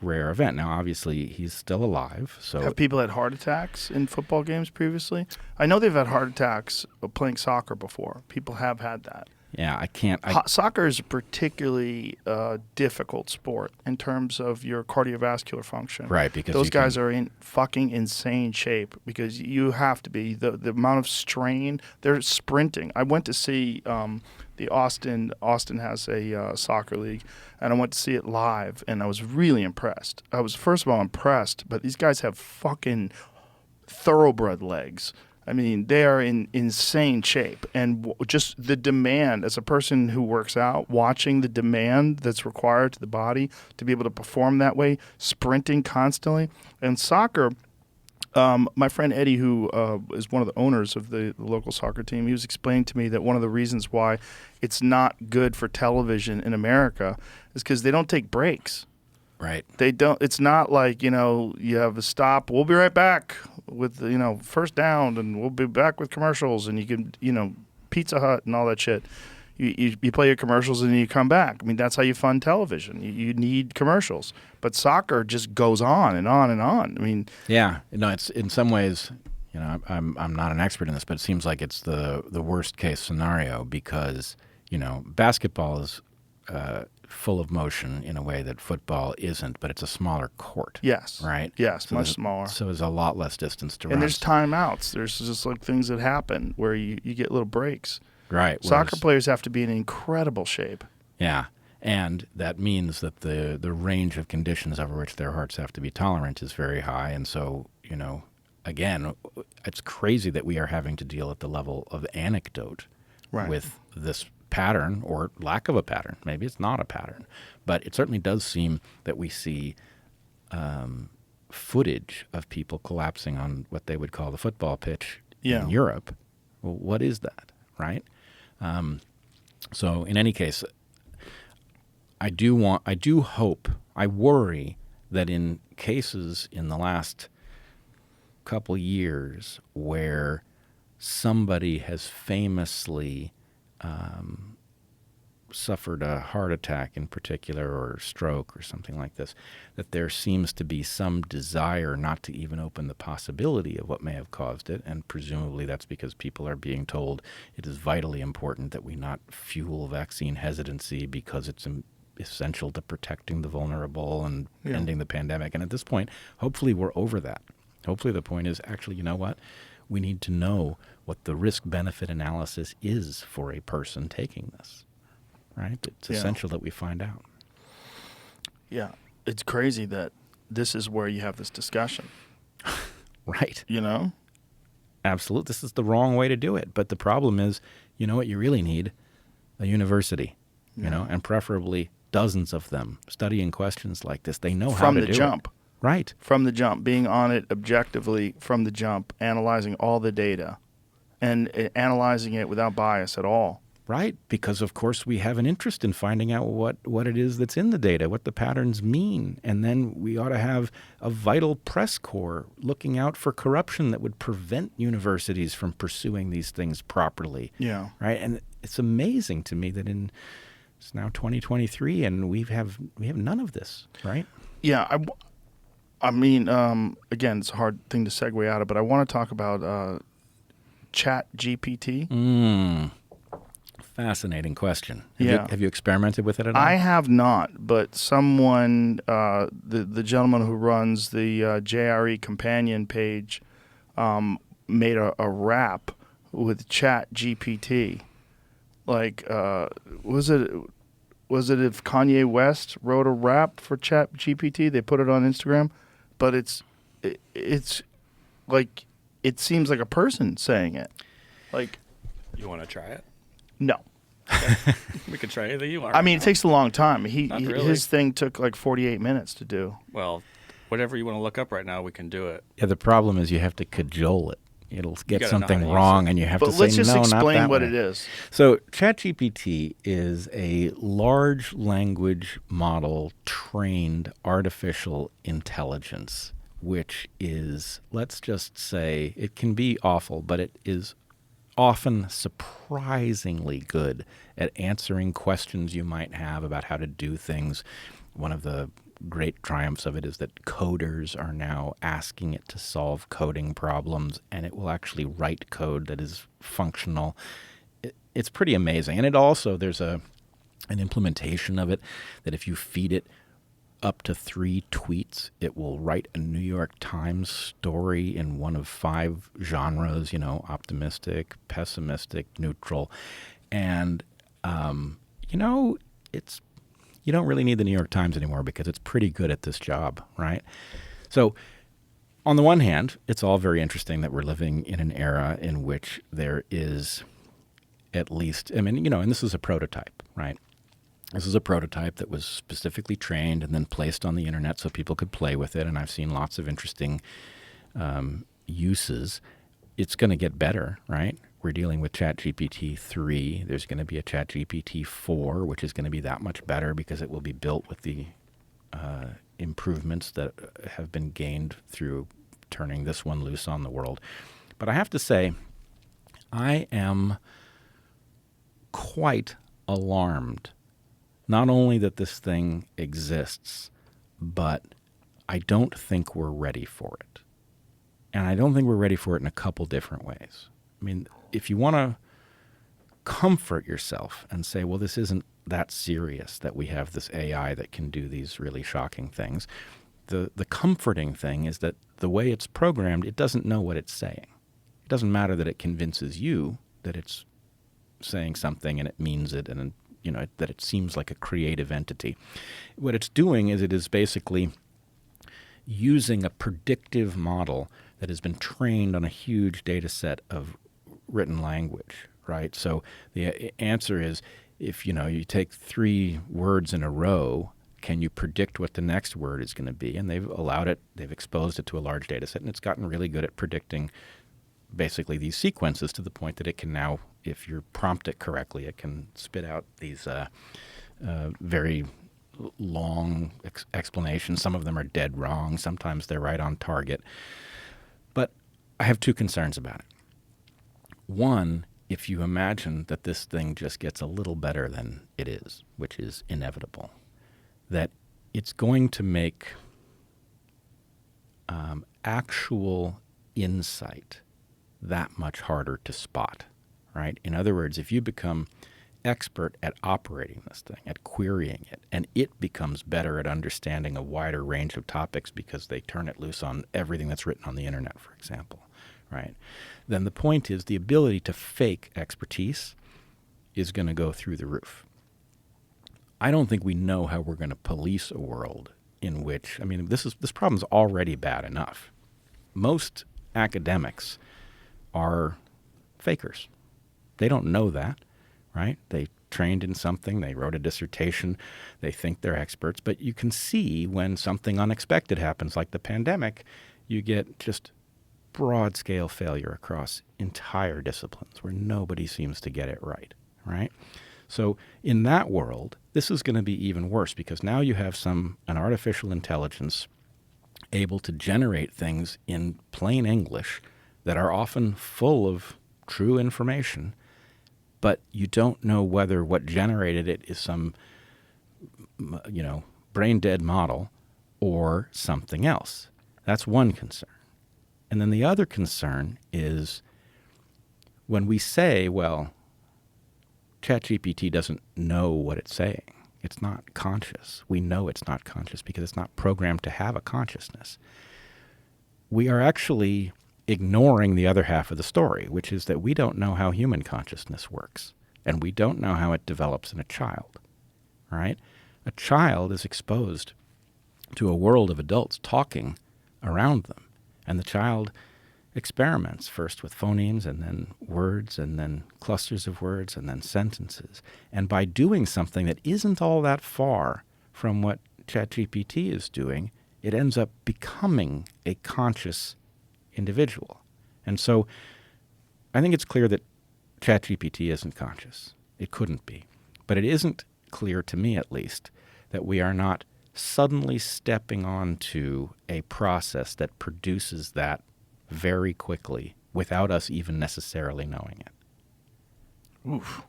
rare event. Now, obviously, he's still alive. So have people had heart attacks in football games previously? I know they've had heart attacks playing soccer before. People have had that. Yeah, I can't. Soccer is a particularly difficult sport in terms of your cardiovascular function. Right, because those guys are in fucking insane shape because you have to be. The amount of strain, they're sprinting. I went to see the Austin has a soccer league, and I went to see it live, and I was really impressed. I was, first of all, impressed, but these guys have fucking thoroughbred legs. I mean, they are in insane shape. And just the demand, as a person who works out, watching the demand that's required to the body to be able to perform that way, sprinting constantly. And soccer, my friend Eddie, who is one of the owners of the local soccer team, he was explaining to me that one of the reasons why it's not good for television in America is because they don't take breaks. Right. They don't. It's not like, you have a stop. We'll be right back with, first down, and we'll be back with commercials, and you can, Pizza Hut and all that shit. You play your commercials and then you come back. I mean, that's how you fund television. You need commercials. But soccer just goes on and on and on. I mean, yeah, no, it's in some ways, I'm not an expert in this, but it seems like it's the worst case scenario because basketball is full of motion in a way that football isn't, but it's a smaller court. Yes. Right? Yes, So much there's- smaller. So there's a lot less distance to run. And there's timeouts. There's just like things that happen where you get little breaks. Right. Soccer whereas- players have to be in incredible shape. Yeah. And that means that the range of conditions over which their hearts have to be tolerant is very high. And so, again, it's crazy that we are having to deal at the level of anecdote Right. with this pattern or lack of a pattern. Maybe it's not a pattern. But it certainly does seem that we see footage of people collapsing on what they would call the football pitch Yeah. in Europe. Well, what is that, right? So in any case, I worry that in cases in the last couple years where somebody has famously suffered a heart attack in particular or stroke or something like this, that there seems to be some desire not to even open the possibility of what may have caused it, and presumably that's because people are being told it is vitally important that we not fuel vaccine hesitancy because it's essential to protecting the vulnerable and ending the pandemic. And at this point, hopefully we're over that. Hopefully the point is actually, you know what? We need to know what the risk-benefit analysis is for a person taking this. Right? It's essential that we find out. Yeah. It's crazy that this is where you have this discussion. Right. Absolutely. This is the wrong way to do it. But the problem is, you know what you really need? A university, and preferably dozens of them studying questions like this. They know how From to the do jump. it. Right. From the jump, being on it objectively from the jump, analyzing all the data and analyzing it without bias at all. Right, because of course we have an interest in finding out what it is that's in the data, what the patterns mean. And then we ought to have a vital press corps looking out for corruption that would prevent universities from pursuing these things properly. Yeah. Right, and it's amazing to me that it's now 2023 and we have none of this, right? Yeah, I mean, again, it's a hard thing to segue out of, but I want to talk about Chat GPT. Fascinating question. Have you experimented with it at all? I have not, but someone, the gentleman who runs the JRE companion page, made a rap with Chat GPT. Like, was it if Kanye West wrote a rap for Chat GPT? They put it on Instagram, but it's like it seems like a person saying it. Like, You want to try it? no. We could try anything you want. I mean, it takes a long time. Not really. His thing took like 48 minutes to do. Well, whatever you want to look up right now, we can do it. Yeah, the problem is you have to cajole it. It'll get gotta know how something to use wrong, it. and you have But to say, let's just no, not explain that what way. it is. So ChatGPT is a large language model trained artificial intelligence, which is, let's just say, it can be awful, but it is often surprisingly good at answering questions you might have about how to do things. One of the great triumphs of it is that coders are now asking it to solve coding problems, and it will actually write code that is functional. It's pretty amazing. And it also, there's an implementation of it that if you feed it up to 3 tweets, it will write a New York Times story in one of 5 genres, optimistic, pessimistic, neutral. And, you don't really need the New York Times anymore because it's pretty good at this job, right? So on the one hand, it's all very interesting that we're living in an era in which there is at least, and this is a prototype, right? This is a prototype that was specifically trained and then placed on the internet so people could play with it, and I've seen lots of interesting uses. It's going to get better, right? We're dealing with ChatGPT 3. There's going to be a ChatGPT 4, which is going to be that much better because it will be built with the improvements that have been gained through turning this one loose on the world. But I have to say, I am quite alarmed, not only that this thing exists, but I don't think we're ready for it. And I don't think we're ready for it in a couple different ways. I mean, if you want to comfort yourself and say, well, this isn't that serious that we have this AI that can do these really shocking things, the comforting thing is that the way it's programmed, it doesn't know what it's saying. It doesn't matter that it convinces you that it's saying something and it means it and that it seems like a creative entity. What it's doing is it is basically using a predictive model that has been trained on a huge data set of written language, right? So the answer is, if you take 3 words in a row, can you predict what the next word is going to be? And they've exposed it to a large data set, and it's gotten really good at predicting basically these sequences to the point that it can now, if you prompt it correctly, it can spit out these very long explanations. Some of them are dead wrong. Sometimes they're right on target. But I have 2 concerns about it. One, if you imagine that this thing just gets a little better than it is, which is inevitable, that it's going to make actual insight that much harder to spot, right? In other words, if you become expert at operating this thing, at querying it, and it becomes better at understanding a wider range of topics because they turn it loose on everything that's written on the internet, for example, right? Then the point is the ability to fake expertise is going to go through the roof. I don't think we know how we're going to police a world in which, this problem's already bad enough. Most academics are fakers. They don't know that, right? They trained in something, they wrote a dissertation, they think they're experts, but you can see when something unexpected happens, like the pandemic, you get just broad-scale failure across entire disciplines where nobody seems to get it right, right? So in that world, this is going to be even worse because now you have an artificial intelligence able to generate things in plain English that are often full of true information, but you don't know whether what generated it is some, brain-dead model or something else. That's one concern. And then the other concern is when we say, well, ChatGPT doesn't know what it's saying. It's not conscious. We know it's not conscious because it's not programmed to have a consciousness. We are actually ignoring the other half of the story, which is that we don't know how human consciousness works, and we don't know how it develops in a child, right? A child is exposed to a world of adults talking around them, and the child experiments first with phonemes and then words and then clusters of words and then sentences. And by doing something that isn't all that far from what ChatGPT is doing, it ends up becoming a conscious individual. And so I think it's clear that ChatGPT isn't conscious. It couldn't be. But it isn't clear, to me at least, that we are not suddenly stepping onto a process that produces that very quickly without us even necessarily knowing it. Oof.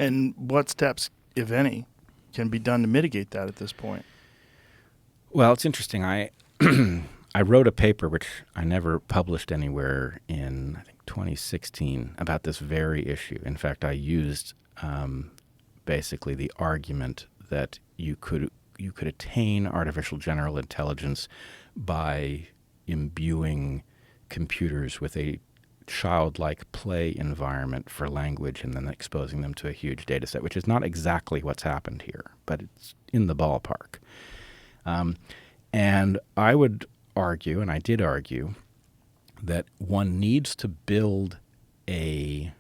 And what steps, if any, can be done to mitigate that at this point? Well, it's interesting. I wrote a paper, which I never published anywhere, in, I think, 2016 about this very issue. In fact, I used basically the argument that you could attain artificial general intelligence by imbuing computers with a childlike play environment for language and then exposing them to a huge data set, which is not exactly what's happened here, but it's in the ballpark. And I would argue, and I did argue, that one needs to build an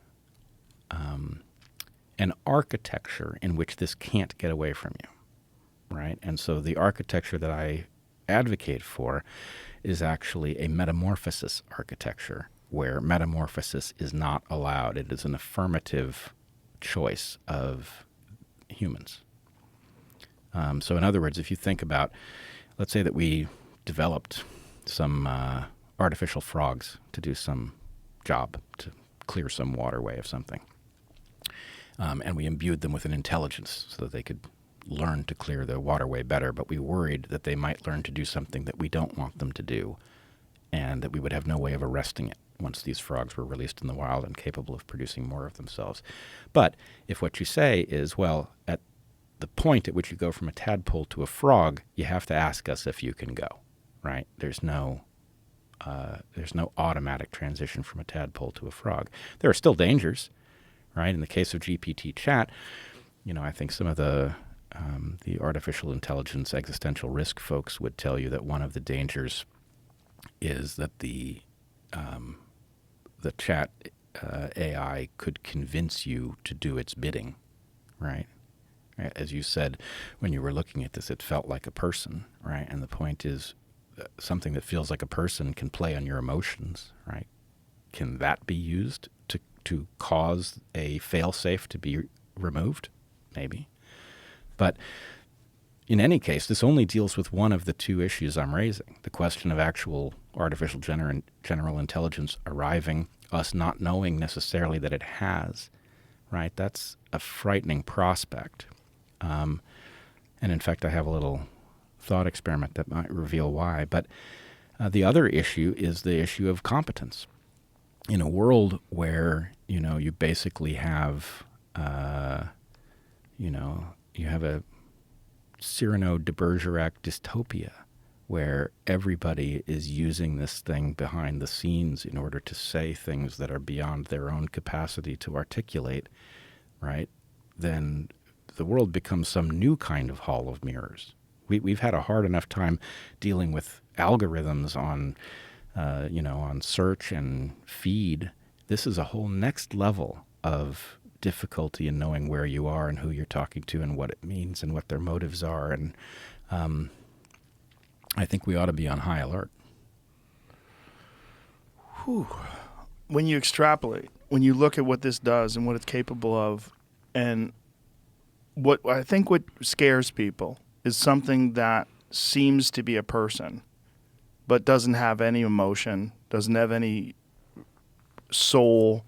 architecture in which this can't get away from you, right? And so the architecture that I advocate for is actually a metamorphosis architecture where metamorphosis is not allowed. It is an affirmative choice of humans. So in other words, if you think about, let's say that we developed some artificial frogs to do some job, to clear some waterway of something. And we imbued them with an intelligence so that they could learn to clear the waterway better, but we worried that they might learn to do something that we don't want them to do, and that we would have no way of arresting it once these frogs were released in the wild and capable of producing more of themselves. But if what you say is, well, at the point at which you go from a tadpole to a frog, you have to ask us if you can go, right? There's no automatic transition from a tadpole to a frog. There are still dangers, right? In the case of GPT chat, I think some of the artificial intelligence existential risk folks would tell you that one of the dangers is that the chat AI could convince you to do its bidding, right? As you said, when you were looking at this, it felt like a person, right? And the point is, something that feels like a person can play on your emotions, right? Can that be used to cause a fail-safe to be removed? Maybe. But in any case, this only deals with one of the two issues I'm raising, the question of actual artificial general intelligence arriving, us not knowing necessarily that it has, right? That's a frightening prospect. And in fact, I have a little thought experiment that might reveal why. But the other issue is the issue of competence. In a world where, you basically have, you have a Cyrano de Bergerac dystopia where everybody is using this thing behind the scenes in order to say things that are beyond their own capacity to articulate, right? Then the world becomes some new kind of hall of mirrors. We've had a hard enough time dealing with algorithms on, on search and feed. This is a whole next level of difficulty in knowing where you are and who you're talking to and what it means and what their motives are. And I think we ought to be on high alert. Whew. When you extrapolate, when you look at what this does and what it's capable of, and what scares people is something that seems to be a person, but doesn't have any emotion, doesn't have any soul.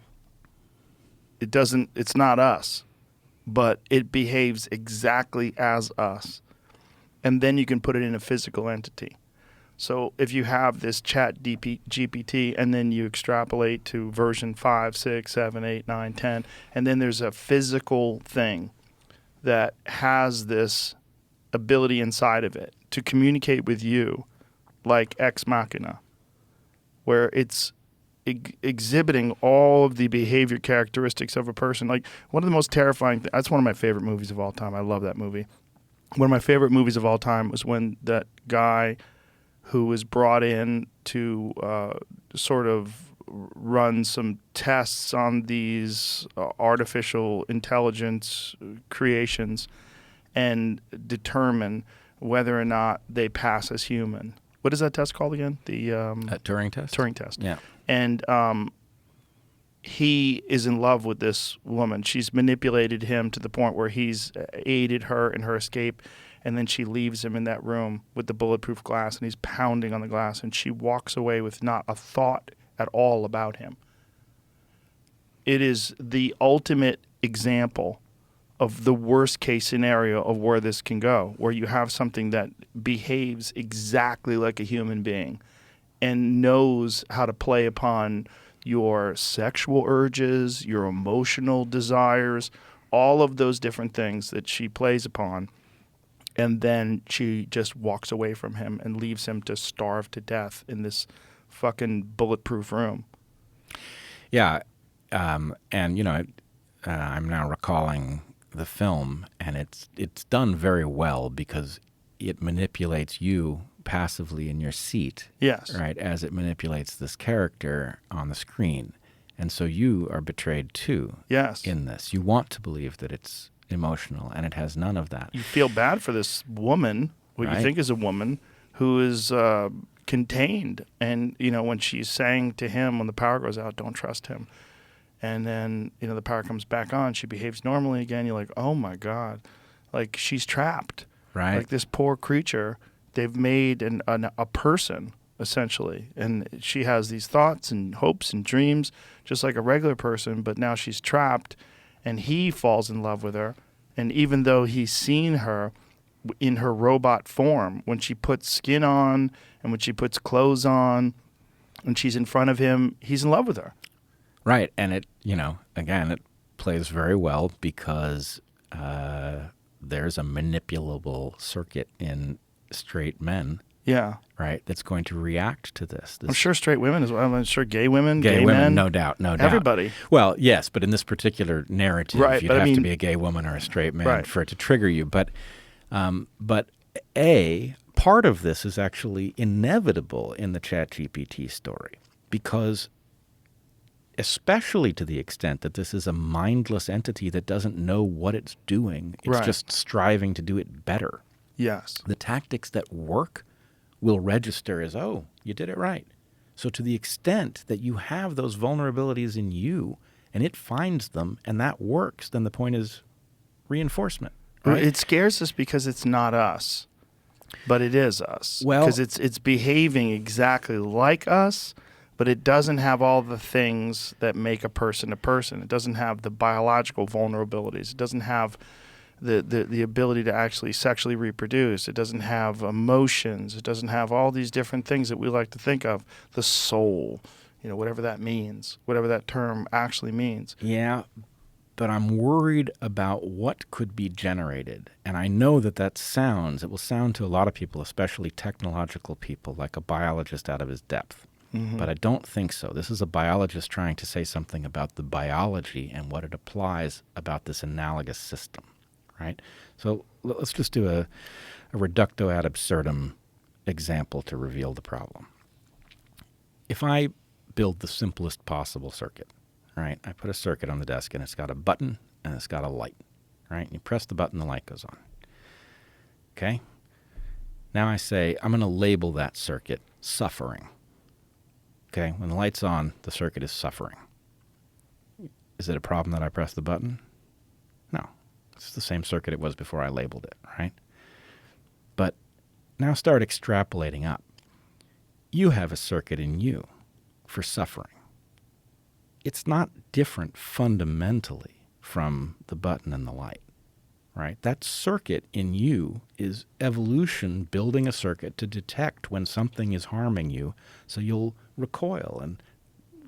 It's not us, but it behaves exactly as us. And then you can put it in a physical entity. So if you have this chat GPT and then you extrapolate to version 5, 6, 7, 8, 9, 10, and then there's a physical thing that has this ability inside of it to communicate with you like ex machina, where it's exhibiting all of the behavior characteristics of a person. Like, one of the most terrifying that's one of my favorite movies of all time. I love that movie. One of my favorite movies of all time was when that guy who was brought in to sort of run some tests on these artificial intelligence creations and determine whether or not they pass as human. What is that test called again? The Turing test? Turing test. Yeah. And he is in love with this woman. She's manipulated him to the point where he's aided her in her escape, and then she leaves him in that room with the bulletproof glass, and he's pounding on the glass, and she walks away with not a thought at all about him. It is the ultimate example of the worst case scenario of where this can go, where you have something that behaves exactly like a human being and knows how to play upon your sexual urges, your emotional desires, all of those different things that she plays upon. And then she just walks away from him and leaves him to starve to death in this fucking bulletproof room. Yeah. And, I'm now recalling the film, and it's done very well because it manipulates you passively in your seat. Yes. Right, as it manipulates this character on the screen. And so you are betrayed too. Yes. In this. You want to believe that it's emotional, and it has none of that. You feel bad for this woman, what Right. you think is a woman, who is contained. And, when she's saying to him when the power goes out, don't trust him. And then, the power comes back on. She behaves normally again. You're like, oh, my God. Like, she's trapped. Right. Like, this poor creature, they've made a person, essentially. And she has these thoughts and hopes and dreams, just like a regular person. But now she's trapped. and he falls in love with her. And even though he's seen her in her robot form, when she puts skin on and when she puts clothes on and she's in front of him, he's in love with her. Right. And it, again, it plays very well because there's a manipulable circuit in straight men. Yeah. Right. That's going to react to this. I'm sure straight women as well. I'm sure gay women, gay gay women, men. no doubt. Everybody. Well, yes, but in this particular narrative, right, you'd have to be a gay woman or a straight man for it to trigger you. But part of this is actually inevitable in the ChatGPT story because especially to the extent that this is a mindless entity that doesn't know what it's doing. It's just striving to do it better. Yes. The tactics that work will register as, oh, you did it right. So to the extent that you have those vulnerabilities in you and it finds them and that works, then the point is reinforcement. Right? It scares us because it's not us, but it is us. Well, because it's behaving exactly like us, but it doesn't have all the things that make a person a person. It doesn't have the biological vulnerabilities. It doesn't have the ability to actually sexually reproduce. It doesn't have emotions. It doesn't have all these different things that we like to think of. The soul, whatever that means, whatever that term actually means. Yeah, but I'm worried about what could be generated. And I know it will sound to a lot of people, especially technological people, like a biologist out of his depth. Mm-hmm. But I don't think so. This is a biologist trying to say something about the biology and what it applies about this analogous system. Right? So let's just do a reductio ad absurdum example to reveal the problem. If I build the simplest possible circuit, right? I put a circuit on the desk and it's got a button and it's got a light, right? And you press the button, the light goes on. Okay? Now I say I'm going to label that circuit suffering. Okay? When the light's on, the circuit is suffering. Is it a problem that I press the button? No. It's the same circuit it was before I labeled it, right? But now start extrapolating up. You have a circuit in you for suffering. It's not different fundamentally from the button and the light, right? That circuit in you is evolution building a circuit to detect when something is harming you so you'll recoil and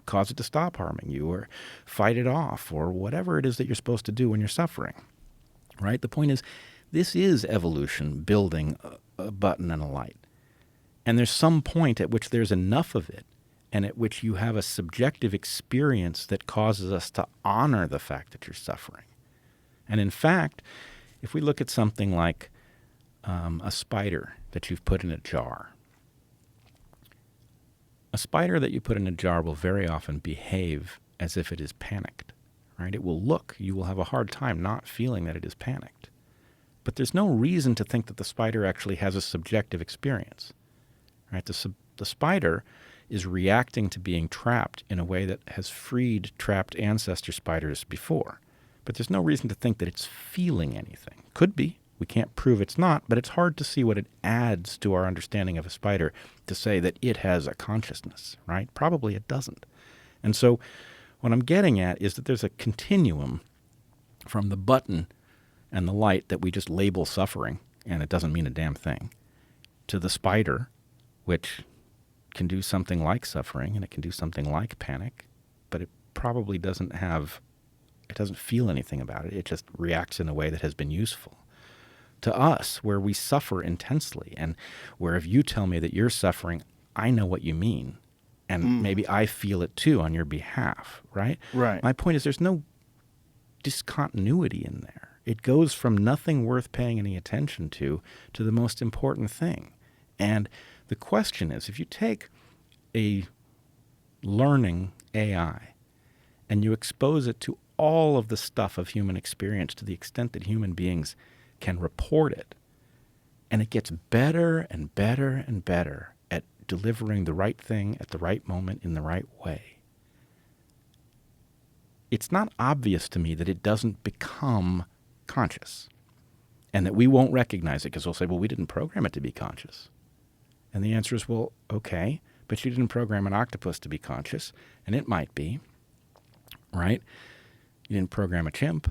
cause it to stop harming you or fight it off or whatever it is that you're supposed to do when you're suffering. Right? The point is, this is evolution building a button and a light. And there's some point at which there's enough of it and at which you have a subjective experience that causes us to honor the fact that you're suffering. And in fact, if we look at something like a spider that you've put in a jar, a spider that you put in a jar will very often behave as if it is panicked. Right? It will you will have a hard time not feeling that it is panicked. But there's no reason to think that the spider actually has a subjective experience. Right? The spider is reacting to being trapped in a way that has freed trapped ancestor spiders before. But there's no reason to think that it's feeling anything. Could be. We can't prove it's not, but it's hard to see what it adds to our understanding of a spider to say that it has a consciousness, right? Probably it doesn't. And so what I'm getting at is that there's a continuum from the button and the light that we just label suffering, and it doesn't mean a damn thing, to the spider, which can do something like suffering and it can do something like panic, but it probably doesn't feel anything about it. It just reacts in a way that has been useful. To us, where we suffer intensely, and where if you tell me that you're suffering, I know what you mean. And maybe I feel it too on your behalf, right? Right. My point is there's no discontinuity in there. It goes from nothing worth paying any attention to the most important thing. And the question is, if you take a learning AI and you expose it to all of the stuff of human experience to the extent that human beings can report it, and it gets better and better and better at delivering the right thing at the right moment in the right way, it's not obvious to me that it doesn't become conscious and that we won't recognize it because we'll say, well, we didn't program it to be conscious. And the answer is, well, okay, but you didn't program an octopus to be conscious, and it might be, right? You didn't program a chimp,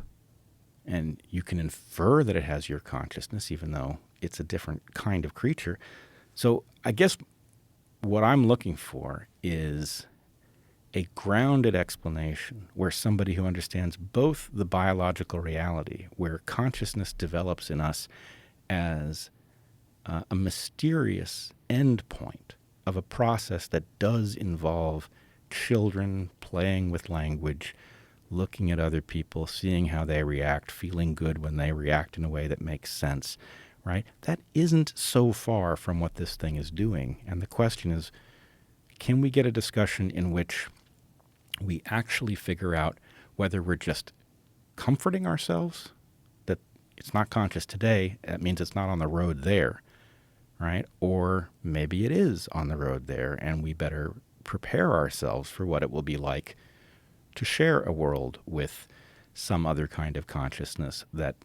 and you can infer that it has your consciousness, even though it's a different kind of creature. So I guess what I'm looking for is a grounded explanation where somebody who understands both the biological reality, where consciousness develops in us as a mysterious endpoint of a process that does involve children playing with language, looking at other people, seeing how they react, feeling good when they react in a way that makes sense, right? That isn't so far from what this thing is doing. And the question is, can we get a discussion in which we actually figure out whether we're just comforting ourselves that it's not conscious today, that means it's not on the road there, right? Or maybe it is on the road there, and we better prepare ourselves for what it will be like to share a world with some other kind of consciousness that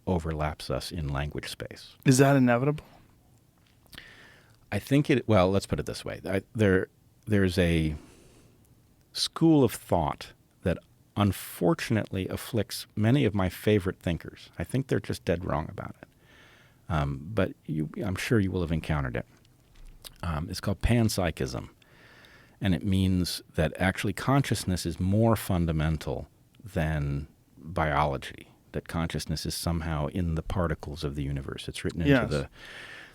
overlaps us in language space. Is that inevitable? I think well, let's put it this way. There's a school of thought that unfortunately afflicts many of my favorite thinkers. I think they're just dead wrong about it. But I'm sure you will have encountered it. It's called panpsychism. And it means that actually consciousness is more fundamental than biology, that consciousness is somehow in the particles of the universe. It's written into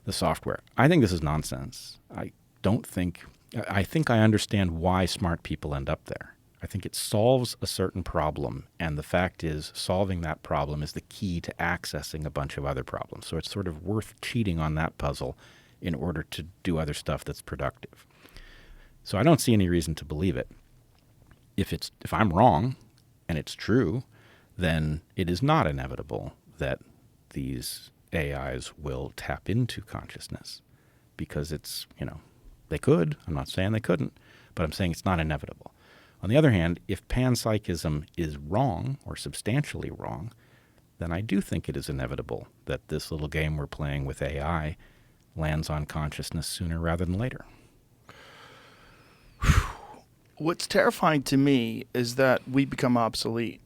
the software. I think this is nonsense. I think I understand why smart people end up there. I think it solves a certain problem, and the fact is solving that problem is the key to accessing a bunch of other problems. So it's sort of worth cheating on that puzzle in order to do other stuff that's productive. So I don't see any reason to believe it. If I'm wrong and it's true, then it is not inevitable that these AIs will tap into consciousness, because it's, they could. I'm not saying they couldn't, but I'm saying it's not inevitable. On the other hand, if panpsychism is wrong or substantially wrong, then I do think it is inevitable that this little game we're playing with AI lands on consciousness sooner rather than later. What's terrifying to me is that we become obsolete.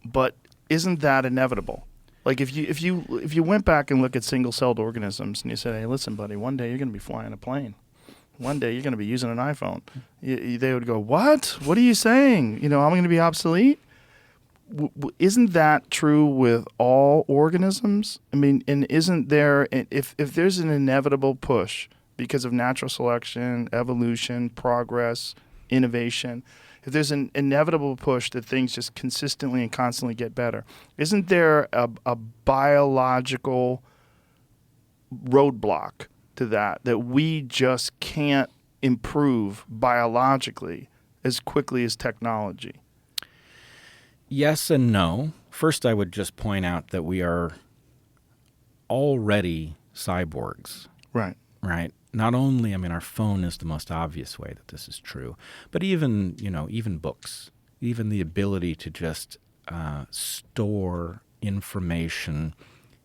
But isn't that inevitable? Like if you went back and look at single-celled organisms and you said, "Hey, listen, buddy, one day you're going to be flying a plane. One day you're going to be using an iPhone," they would go, "What? What are you saying? I'm going to be obsolete?" Isn't that true with all organisms? I mean, and isn't there, if there's an inevitable push because of natural selection, evolution, progress, innovation, if there's an inevitable push that things just consistently and constantly get better, isn't there a biological roadblock to that we just can't improve biologically as quickly as technology? Yes and no. First, I would just point out that we are already cyborgs. Right. Right. Not only, our phone is the most obvious way that this is true, but even books, even the ability to just store information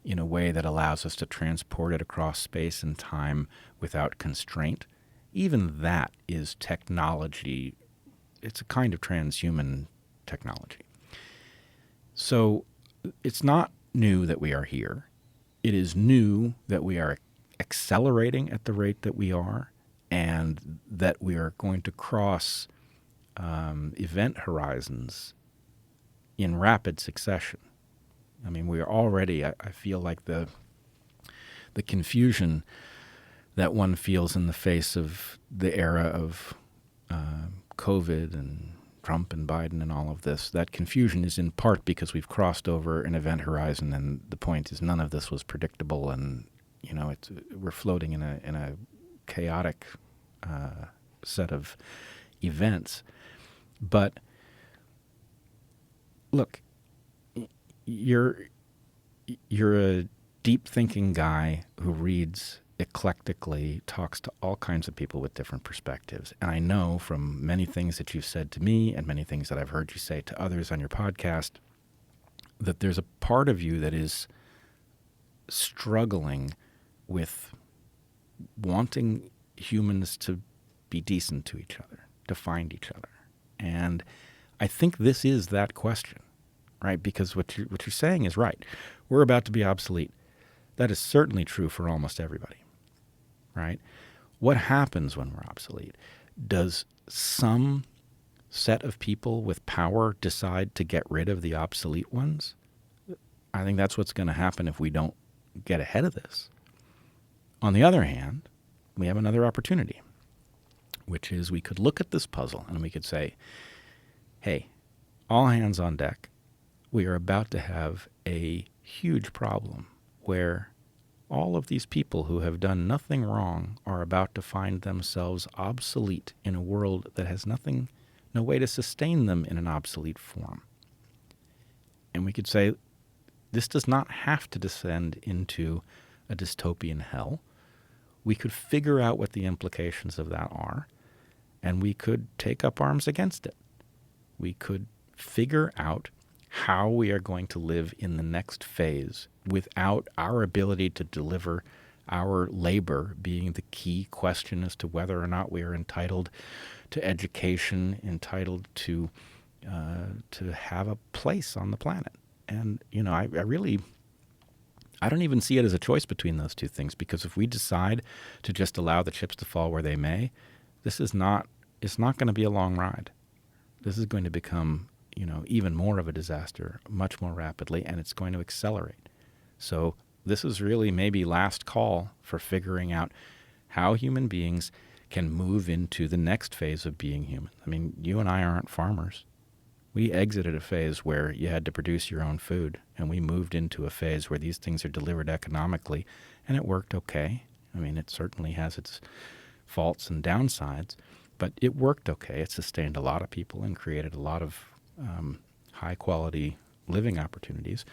in a way that allows us to transport it across space and time without constraint, even that is technology. It's a kind of transhuman technology. So it's not new that we are here. It is new that we are accelerating at the rate that we are, and that we are going to cross event horizons in rapid succession. We are already, I feel like the confusion that one feels in the face of the era of COVID and Trump and Biden and all of this, that confusion is in part because we've crossed over an event horizon, and the point is none of this was predictable, and we're floating in a chaotic set of events. But look, you're a deep thinking guy who reads eclectically, talks to all kinds of people with different perspectives. And I know from many things that you've said to me and many things that I've heard you say to others on your podcast that there's a part of you that is struggling with wanting humans to be decent to each other, to find each other. And I think this is that question, right? Because what you're saying is right. We're about to be obsolete. That is certainly true for almost everybody, right? What happens when we're obsolete? Does some set of people with power decide to get rid of the obsolete ones? I think that's what's going to happen if we don't get ahead of this. On the other hand, we have another opportunity, which is we could look at this puzzle and we could say, hey, all hands on deck. We are about to have a huge problem where all of these people who have done nothing wrong are about to find themselves obsolete in a world that has no way to sustain them in an obsolete form. And we could say, this does not have to descend into a dystopian hell. We could figure out what the implications of that are, and we could take up arms against it. We could figure out how we are going to live in the next phase without our ability to deliver our labor being the key question as to whether or not we are entitled to education, entitled to have a place on the planet. And, I don't even see it as a choice between those two things, because if we decide to just allow the chips to fall where they may, it's not going to be a long ride. This is going to become, even more of a disaster much more rapidly, and it's going to accelerate. So this is really maybe last call for figuring out how human beings can move into the next phase of being human. I mean, you and I aren't farmers. We exited a phase where you had to produce your own food, and we moved into a phase where these things are delivered economically, and it worked okay. I mean, it certainly has its faults and downsides, but it worked okay. It sustained a lot of people and created a lot of high-quality living opportunities.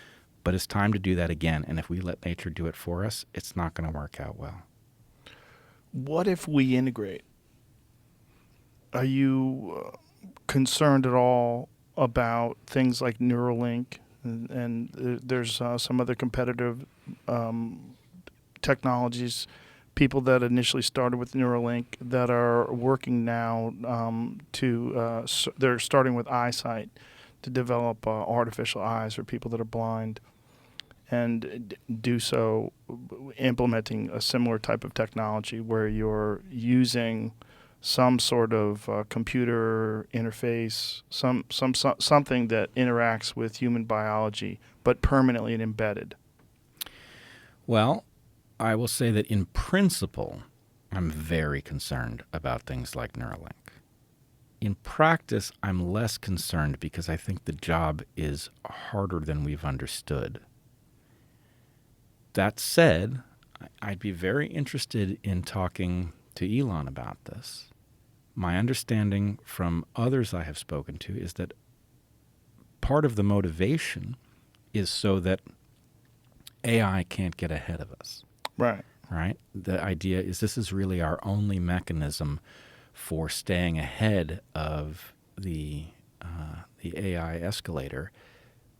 But it's time to do that again, and if we let nature do it for us, it's not going to work out well. What if we integrate? Are you concerned at all about things like Neuralink, and there's some other competitive technologies, people that initially started with Neuralink that are working now they're starting with eyesight to develop artificial eyes for people that are blind, and do so implementing a similar type of technology where you're using some sort of computer interface, something that interacts with human biology, but permanently and embedded. Well, I will say that in principle, I'm very concerned about things like Neuralink. In practice, I'm less concerned because I think the job is harder than we've understood. That said, I'd be very interested in talking to Elon about this. My understanding from others I have spoken to is that part of the motivation is so that AI can't get ahead of us. Right. Right? The idea is this is really our only mechanism for staying ahead of the AI escalator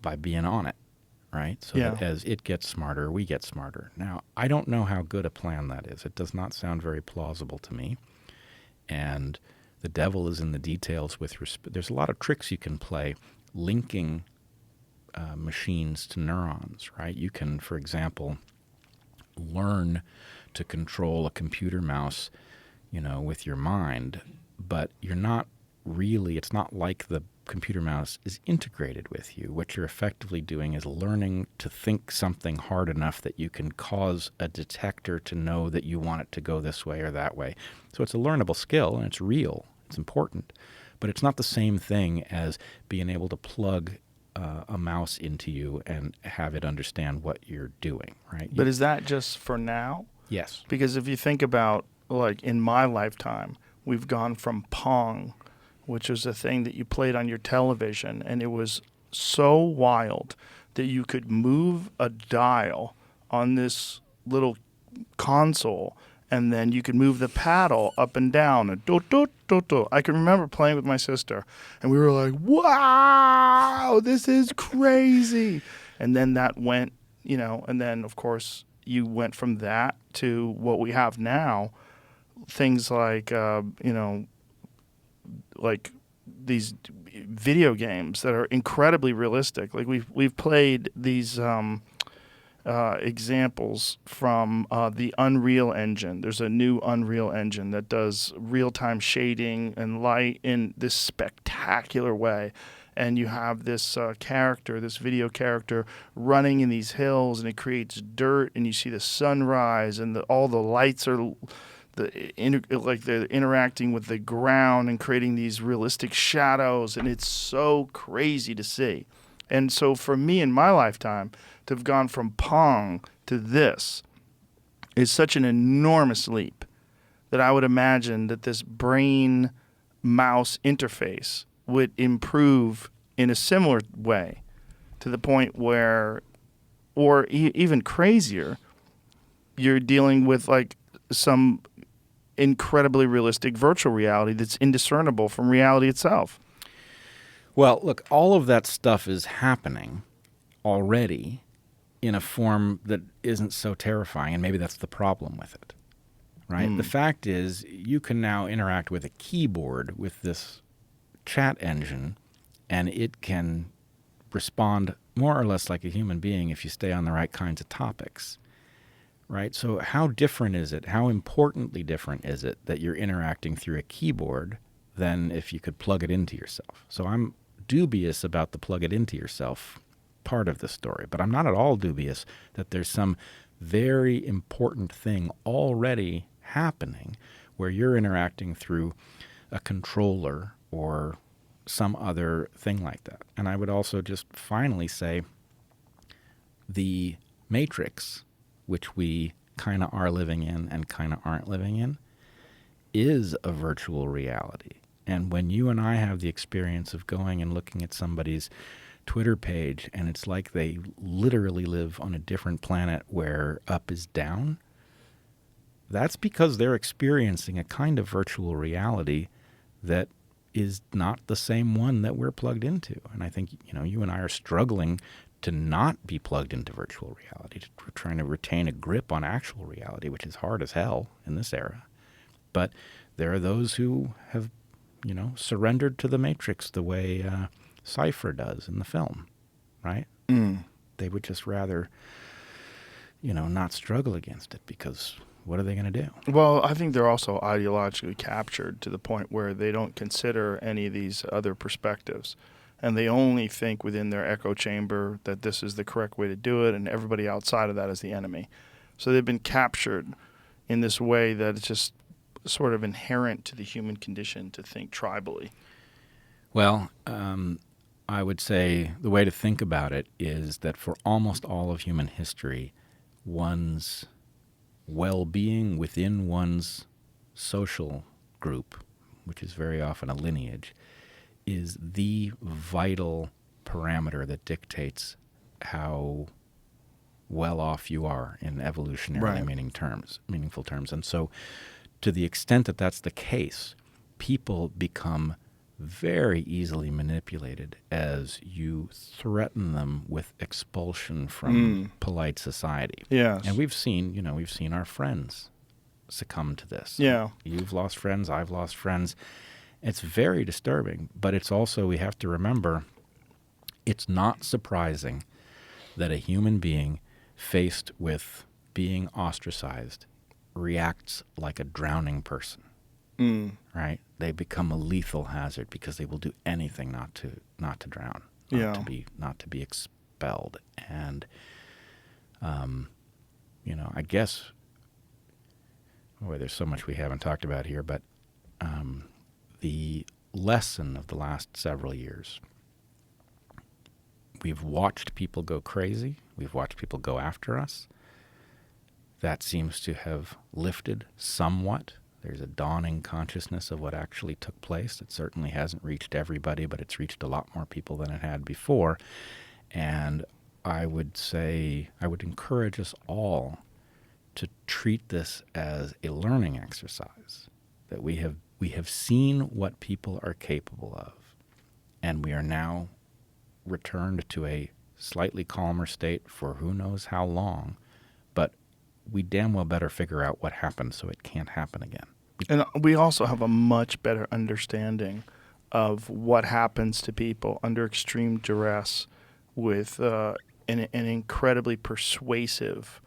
by being on it. Right? So that as it gets smarter, we get smarter. Now, I don't know how good a plan that is. It does not sound very plausible to me. And the devil is in the details with respect. There's a lot of tricks you can play linking machines to neurons, right? You can, for example, learn to control a computer mouse, with your mind, but you're not really, it's not like the computer mouse is integrated with you. What you're effectively doing is learning to think something hard enough that you can cause a detector to know that you want it to go this way or that way. So it's a learnable skill, and it's real. It's important. But it's not the same thing as being able to plug a mouse into you and have it understand what you're doing, right? But is that just for now? Yes. Because if you think about, like, in my lifetime, we've gone from Pong, which was a thing that you played on your television, and it was so wild that you could move a dial on this little console, and then you could move the paddle up and down. And I can remember playing with my sister, and we were like, wow, this is crazy. And then that went, and then, of course, you went from that to what we have now, things like, like video games that are incredibly realistic. Like we've played these examples from the Unreal Engine. There's a new Unreal Engine that does real-time shading and light in this spectacular way. And you have this this video character, running in these hills, and it creates dirt, and you see the sunrise, and all the lights are they're interacting with the ground and creating these realistic shadows, and it's so crazy to see. And so for me in my lifetime to have gone from Pong to this is such an enormous leap that I would imagine that this brain mouse interface would improve in a similar way, to the point where, or even crazier, you're dealing with like some incredibly realistic virtual reality that's indiscernible from reality itself. Well, look, all of that stuff is happening already in a form that isn't so terrifying, and maybe that's the problem with it, right? The fact is, you can now interact with a keyboard with this chat engine, and it can respond more or less like a human being if you stay on the right kinds of topics, right? So how different is it? How importantly different is it that you're interacting through a keyboard than if you could plug it into yourself? So I'm dubious about the plug it into yourself part of the story, but I'm not at all dubious that there's some very important thing already happening where you're interacting through a controller or some other thing like that. And I would also just finally say the Matrix, which we kind of are living in and kind of aren't living in, is a virtual reality. And when you and I have the experience of going and looking at somebody's Twitter page, and it's like they literally live on a different planet where up is down, that's because they're experiencing a kind of virtual reality that is not the same one that we're plugged into. And I think, you and I are struggling to not be plugged into virtual reality. We're trying to retain a grip on actual reality, which is hard as hell in this era. But there are those who have, surrendered to the Matrix the way Cypher does in the film, right? They would just rather, not struggle against it, because what are they going to do? Well, I think they're also ideologically captured to the point where they don't consider any of these other perspectives. And they only think within their echo chamber that this is the correct way to do it, and everybody outside of that is the enemy. So they've been captured in this way that it's just sort of inherent to the human condition to think tribally. Well, I would say the way to think about it is that for almost all of human history, one's well-being within one's social group, which is very often a lineage, is the vital parameter that dictates how well off you are in evolutionary meaningful terms. And so to the extent that that's the case, people become very easily manipulated as you threaten them with expulsion from polite society. Yes. And we've seen our friends succumb to this. Yeah. You've lost friends, I've lost friends. It's very disturbing, but it's also, we have to remember, it's not surprising that a human being faced with being ostracized reacts like a drowning person. Right? They become a lethal hazard because they will do anything not to drown, not to be expelled. And I guess, there's so much we haven't talked about here, but the lesson of the last several years, we've watched people go crazy. We've watched people go after us. That seems to have lifted somewhat. There's a dawning consciousness of what actually took place. It certainly hasn't reached everybody, but it's reached a lot more people than it had before. And I would encourage us all to treat this as a learning exercise, that we have seen what people are capable of, and we are now returned to a slightly calmer state for who knows how long, but we damn well better figure out what happened so it can't happen again. And we also have a much better understanding of what happens to people under extreme duress with an incredibly persuasive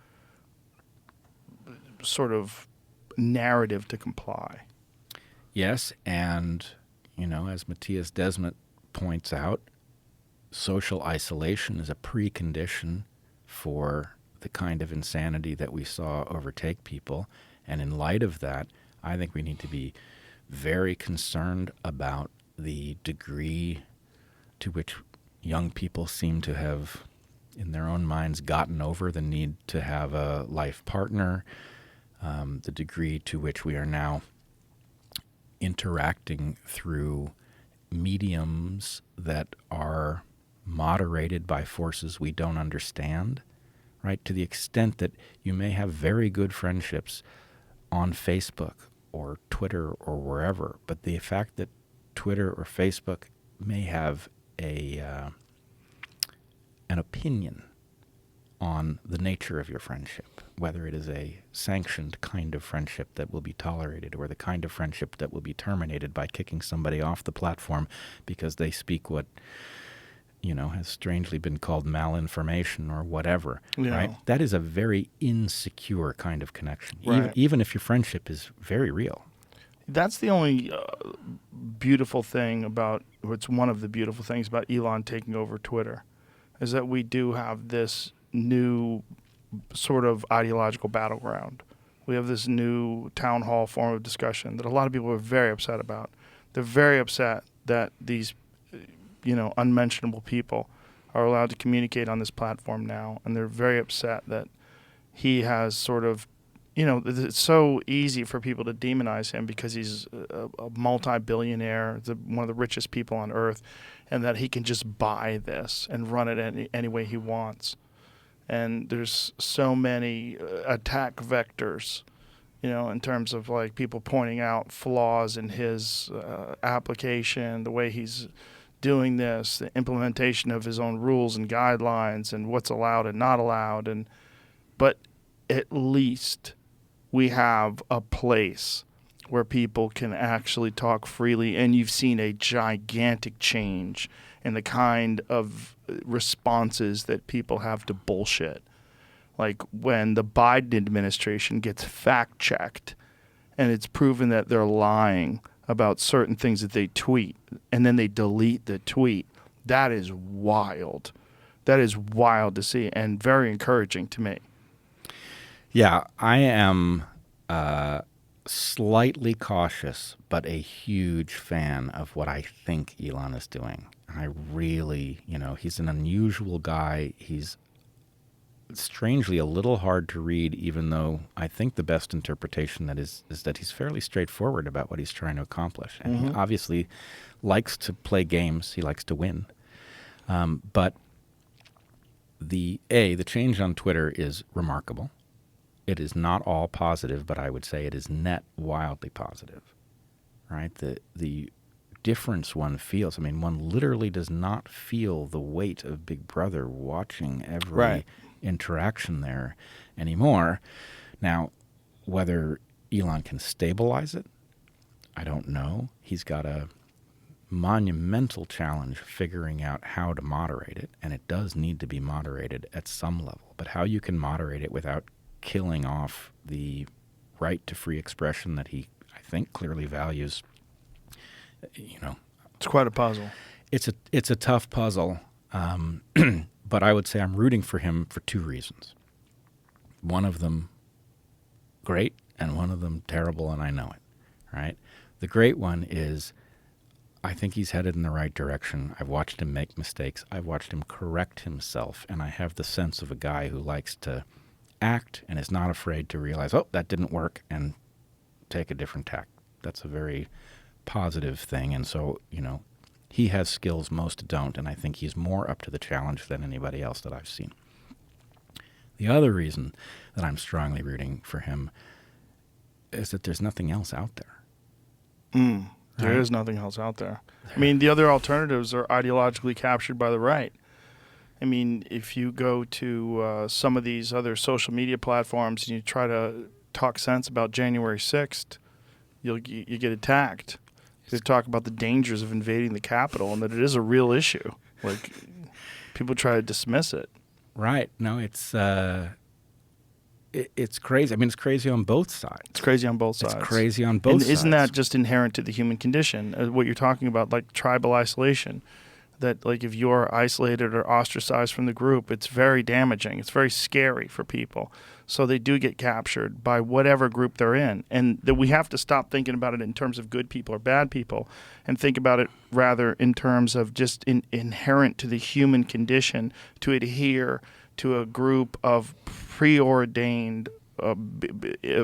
sort of narrative to comply. Yes, and, as Matthias Desmet points out, social isolation is a precondition for the kind of insanity that we saw overtake people. And in light of that, I think we need to be very concerned about the degree to which young people seem to have, in their own minds, gotten over the need to have a life partner, the degree to which we are now interacting through mediums that are moderated by forces we don't understand, right? To the extent that you may have very good friendships on Facebook or Twitter or wherever, but the fact that Twitter or Facebook may have an opinion on the nature of your friendship, whether it is a sanctioned kind of friendship that will be tolerated or the kind of friendship that will be terminated by kicking somebody off the platform because they speak what, has strangely been called malinformation or whatever, right? That is a very insecure kind of connection, even if your friendship is very real. That's the only beautiful thing about, or it's one of the beautiful things about Elon taking over Twitter, is that we do have this new sort of ideological battleground. We have this new town hall form of discussion that a lot of people are very upset about. They're very upset that these, unmentionable people are allowed to communicate on this platform now, and they're very upset that he has sort of, it's so easy for people to demonize him because he's a multi-billionaire, one of the richest people on earth, and that he can just buy this and run it any way he wants. And there's so many attack vectors, in terms of like people pointing out flaws in his application, the way he's doing this, the implementation of his own rules and guidelines and what's allowed and not allowed. But at least we have a place where people can actually talk freely, and you've seen a gigantic change in the kind of responses that people have to bullshit. Like when the Biden administration gets fact-checked and it's proven that they're lying about certain things that they tweet, and then they delete the tweet, that is wild. That is wild to see and very encouraging to me. Yeah, I am slightly cautious, but a huge fan of what I think Elon is doing. I really, he's an unusual guy. He's strangely a little hard to read, even though I think the best interpretation is that he's fairly straightforward about what he's trying to accomplish. And he obviously likes to play games. He likes to win. But the change on Twitter is remarkable. It is not all positive, but I would say it is net wildly positive, right? The difference one feels. I mean, one literally does not feel the weight of Big Brother watching every interaction there anymore. Now, whether Elon can stabilize it, I don't know. He's got a monumental challenge figuring out how to moderate it, and it does need to be moderated at some level. But how you can moderate it without killing off the right to free expression that he, I think, clearly values, It's quite a puzzle. It's a tough puzzle, but I would say I'm rooting for him for two reasons. One of them great, and one of them terrible, and I know it, right? The great one is I think he's headed in the right direction. I've watched him make mistakes. I've watched him correct himself, and I have the sense of a guy who likes to act and is not afraid to realize, oh, that didn't work, and take a different tack. That's a very positive thing. And so, he has skills most don't, and I think he's more up to the challenge than anybody else that I've seen. The other reason that I'm strongly rooting for him is that there's nothing else out there. There is nothing else out there. I mean, the other alternatives are ideologically captured by the right. I mean, if you go to some of these other social media platforms and you try to talk sense about January 6th, you get attacked. They talk about the dangers of invading the Capitol and that it is a real issue. Like, people try to dismiss it. Right. No, it's crazy. I mean, it's crazy on both sides. It's crazy on both sides. It's crazy on both and sides. Isn't that just inherent to the human condition? What you're talking about, like tribal isolation, that like if you're isolated or ostracized from the group, it's very damaging. It's very scary for people. So they do get captured by whatever group they're in. And that we have to stop thinking about it in terms of good people or bad people and think about it rather in terms of just inherent to the human condition to adhere to a group of preordained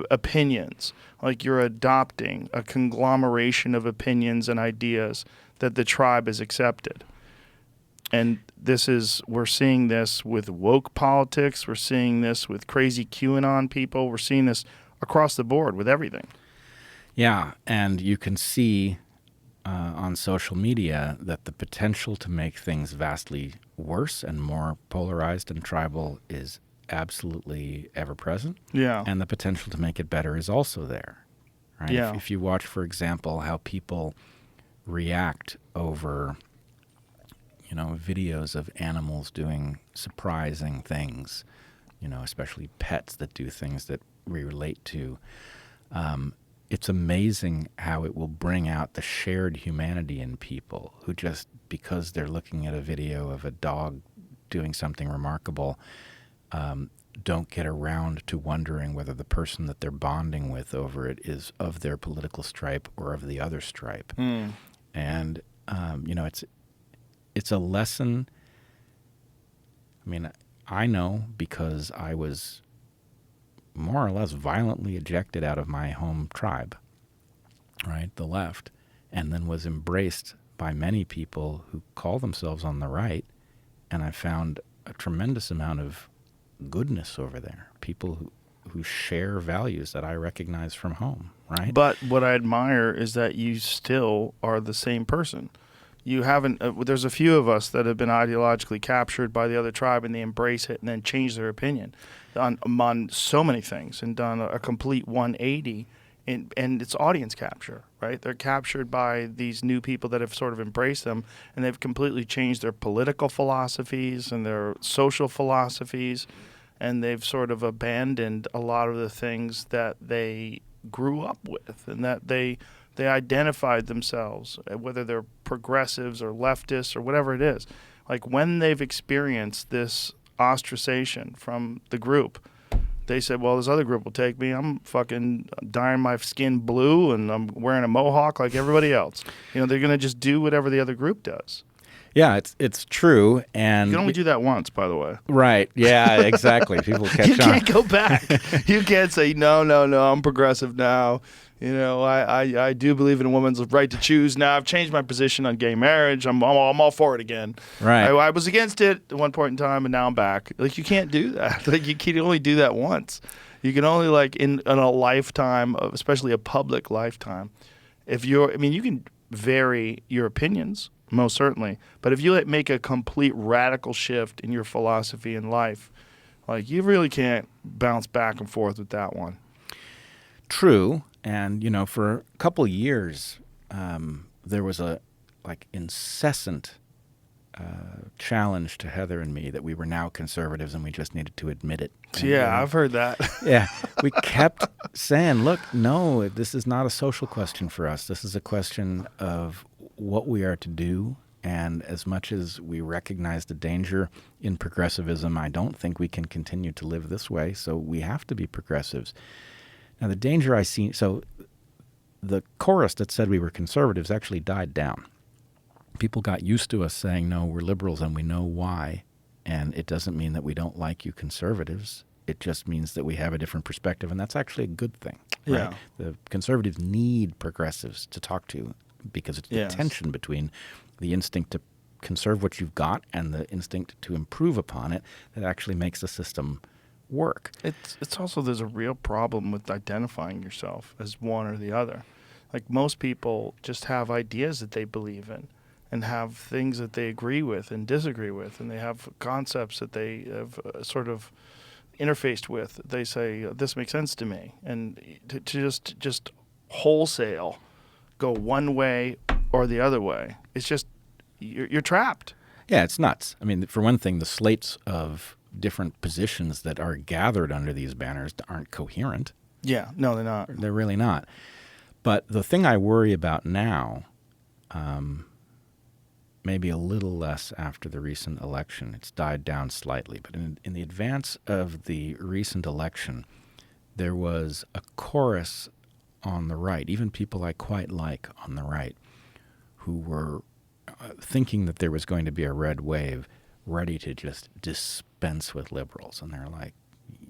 opinions. Like you're adopting a conglomeration of opinions and ideas that the tribe has accepted. And we're seeing this with woke politics. We're seeing this with crazy QAnon people. We're seeing this across the board with everything. Yeah, and you can see on social media that the potential to make things vastly worse and more polarized and tribal is absolutely ever present. Yeah. And the potential to make it better is also there. Right? Yeah. If you watch, for example, how people react over videos of animals doing surprising things, especially pets that do things that we relate to. It's amazing how it will bring out the shared humanity in people who just, because they're looking at a video of a dog doing something remarkable, don't get around to wondering whether the person that they're bonding with over it is of their political stripe or of the other stripe. And, it's a lesson. I mean, I know because I was more or less violently ejected out of my home tribe, right, the left, and then was embraced by many people who call themselves on the right, and I found a tremendous amount of goodness over there, people who share values that I recognize from home, right? But what I admire is that you still are the same person. You haven't. There's a few of us that have been ideologically captured by the other tribe, and they embrace it and then change their opinion on so many things and done a complete 180. And it's audience capture, right? They're captured by these new people that have sort of embraced them, and they've completely changed their political philosophies and their social philosophies, and they've sort of abandoned a lot of the things that they grew up with and that they identified themselves, whether they're progressives or leftists or whatever it is. Like when they've experienced this ostracization from the group, they said, well, this other group will take me. I'm fucking dyeing my skin blue and I'm wearing a mohawk like everybody else. They're going to just do whatever the other group does. Yeah, it's true. And you can only do that once, by the way. Right. Yeah, exactly. People catch on. You can't go back. You can't say, no, I'm progressive now. I do believe in a woman's right to choose now. I've changed my position on gay marriage. I'm all for it again. Right. I was against it at one point in time, and now I'm back. Like, you can't do that. Like, you can only do that once. You can only, like, in a lifetime, especially a public lifetime, you can vary your opinions, most certainly. But if you make a complete radical shift in your philosophy in life, like, you really can't bounce back and forth with that one. True. And, for a couple of years, there was a incessant challenge to Heather and me that we were now conservatives and we just needed to admit it. And, I've heard that. Yeah. We kept saying, look, no, this is not a social question for us. This is a question of what we are to do. And as much as we recognize the danger in progressivism, I don't think we can continue to live this way. So we have to be progressives. Now, the danger I see, so the chorus that said we were conservatives actually died down. People got used to us saying, no, we're liberals and we know why. And it doesn't mean that we don't like you conservatives. It just means that we have a different perspective. And that's actually a good thing. Right? Yeah. The conservatives need progressives to talk to because it's the tension between the instinct to conserve what you've got and the instinct to improve upon it that actually makes the system work. It's also, there's a real problem with identifying yourself as one or the other. Like, most people just have ideas that they believe in and have things that they agree with and disagree with, and they have concepts that they have sort of interfaced with. They say, this makes sense to me. And to just wholesale go one way or the other way. It's just you're trapped. Yeah, it's nuts. I mean, for one thing, the slates of different positions that are gathered under these banners aren't coherent. Yeah, no, they're not. They're really not. But the thing I worry about now, maybe a little less after the recent election, it's died down slightly, but in the advance of the recent election, there was a chorus on the right, even people I quite like on the right, who were thinking that there was going to be a red wave ready to just dispense with liberals. And they're like,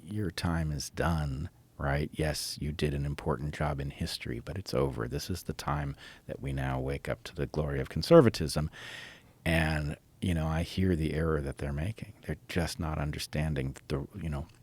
your time is done. Right? Yes, you did an important job in history, but it's over. This is the time that we now wake up to the glory of conservatism. And, I hear the error that they're making. They're just not understanding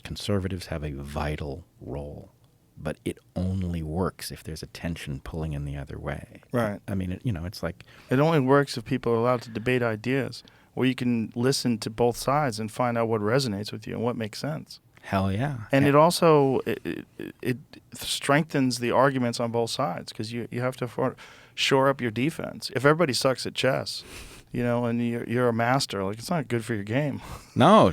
conservatives have a vital role, but it only works if there's a tension pulling in the other way. Right. I mean, it's like... It only works if people are allowed to debate ideas, where you can listen to both sides and find out what resonates with you and what makes sense. Hell yeah. And it also it strengthens the arguments on both sides, because you have to shore up your defense. If everybody sucks at chess, and you're a master, like, it's not good for your game. No,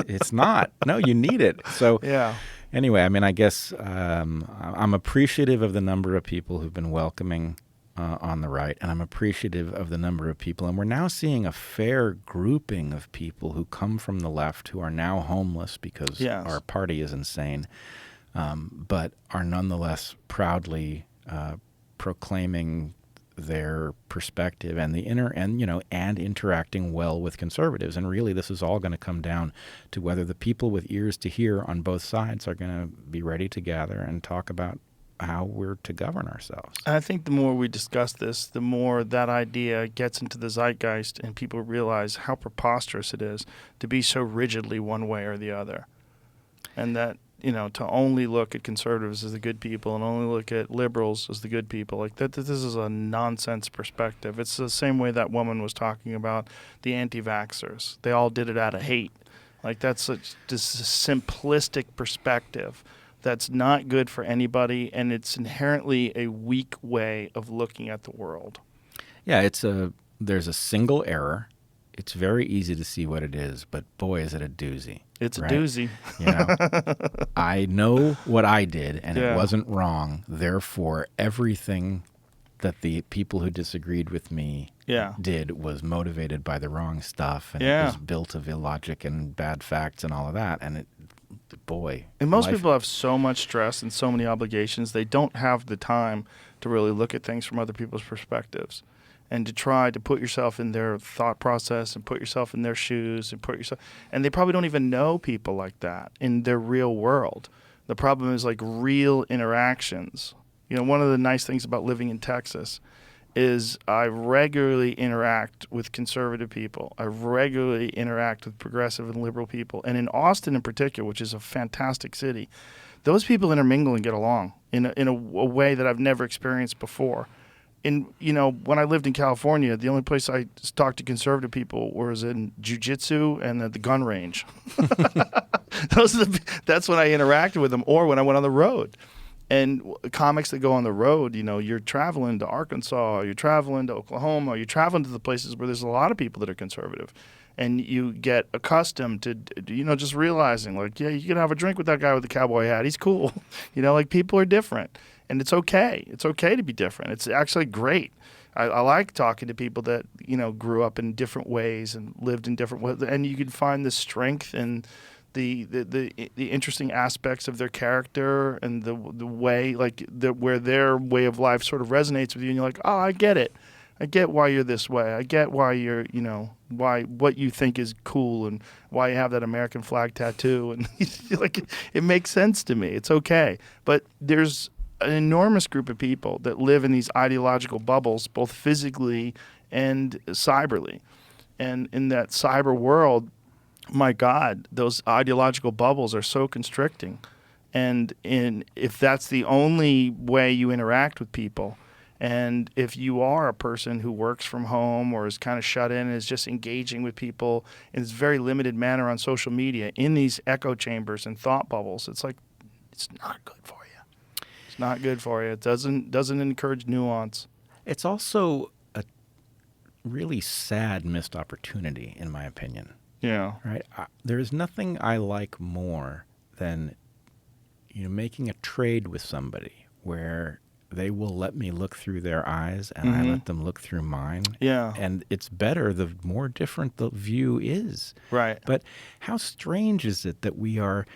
it's not. No, you need it. So yeah. Anyway, I mean, I guess I'm appreciative of the number of people who've been welcoming on the right, and I'm appreciative of the number of people. And we're now seeing a fair grouping of people who come from the left who are now homeless because our party is insane, but are nonetheless proudly proclaiming their perspective and and interacting well with conservatives. And really, this is all going to come down to whether the people with ears to hear on both sides are going to be ready to gather and talk about how we're to govern ourselves. And I think the more we discuss this, the more that idea gets into the zeitgeist and people realize how preposterous it is to be so rigidly one way or the other. And that, to only look at conservatives as the good people and only look at liberals as the good people, like that, this is a nonsense perspective. It's the same way that woman was talking about the anti-vaxxers. They all did it out of hate. Like, that's just a simplistic perspective that's not good for anybody, and it's inherently a weak way of looking at the world. Yeah, there's a single error. It's very easy to see what it is, but boy, is it a doozy. It's right? a doozy. I know what I did, and it wasn't wrong. Therefore, everything that the people who disagreed with me did was motivated by the wrong stuff, and it was built of illogic and bad facts and all of that, and And most people have so much stress and so many obligations, they don't have the time to really look at things from other people's perspectives and to try to put yourself in their thought process and put yourself in their shoes and they probably don't even know people like that in their real world. The problem is, like, real interactions. One of the nice things about living in Texas is I regularly interact with conservative people. I regularly interact with progressive and liberal people. And in Austin in particular, which is a fantastic city, those people intermingle and get along in a way that I've never experienced before. When I lived in California, the only place I talked to conservative people was in jiu-jitsu and at the gun range. That's when I interacted with them, or when I went on the road. And comics that go on the road, you're traveling to Arkansas, or you're traveling to Oklahoma, or you're traveling to the places where there's a lot of people that are conservative. And you get accustomed to, just realizing, like, yeah, you can have a drink with that guy with the cowboy hat. He's cool. People are different. And it's okay. It's okay to be different. It's actually great. I like talking to people that, grew up in different ways and lived in different ways. And you can find the strength and the interesting aspects of their character and the way, where their way of life sort of resonates with you, and you're like, oh, I get it. I get why you're this way. I get why you're, what you think is cool and why you have that American flag tattoo, and it makes sense to me. It's okay. But there's an enormous group of people that live in these ideological bubbles, both physically and cyberly, and in that cyber world, my God, those ideological bubbles are so constricting. And if that's the only way you interact with people, and if you are a person who works from home or is kind of shut in and is just engaging with people in this very limited manner on social media, in these echo chambers and thought bubbles, it's not good for you. It's not good for you. It doesn't encourage nuance. It's also a really sad missed opportunity, in my opinion. Yeah. Right? There is nothing I like more than making a trade with somebody where they will let me look through their eyes and I let them look through mine. Yeah. And it's better the more different the view is. Right. But how strange is it that we are,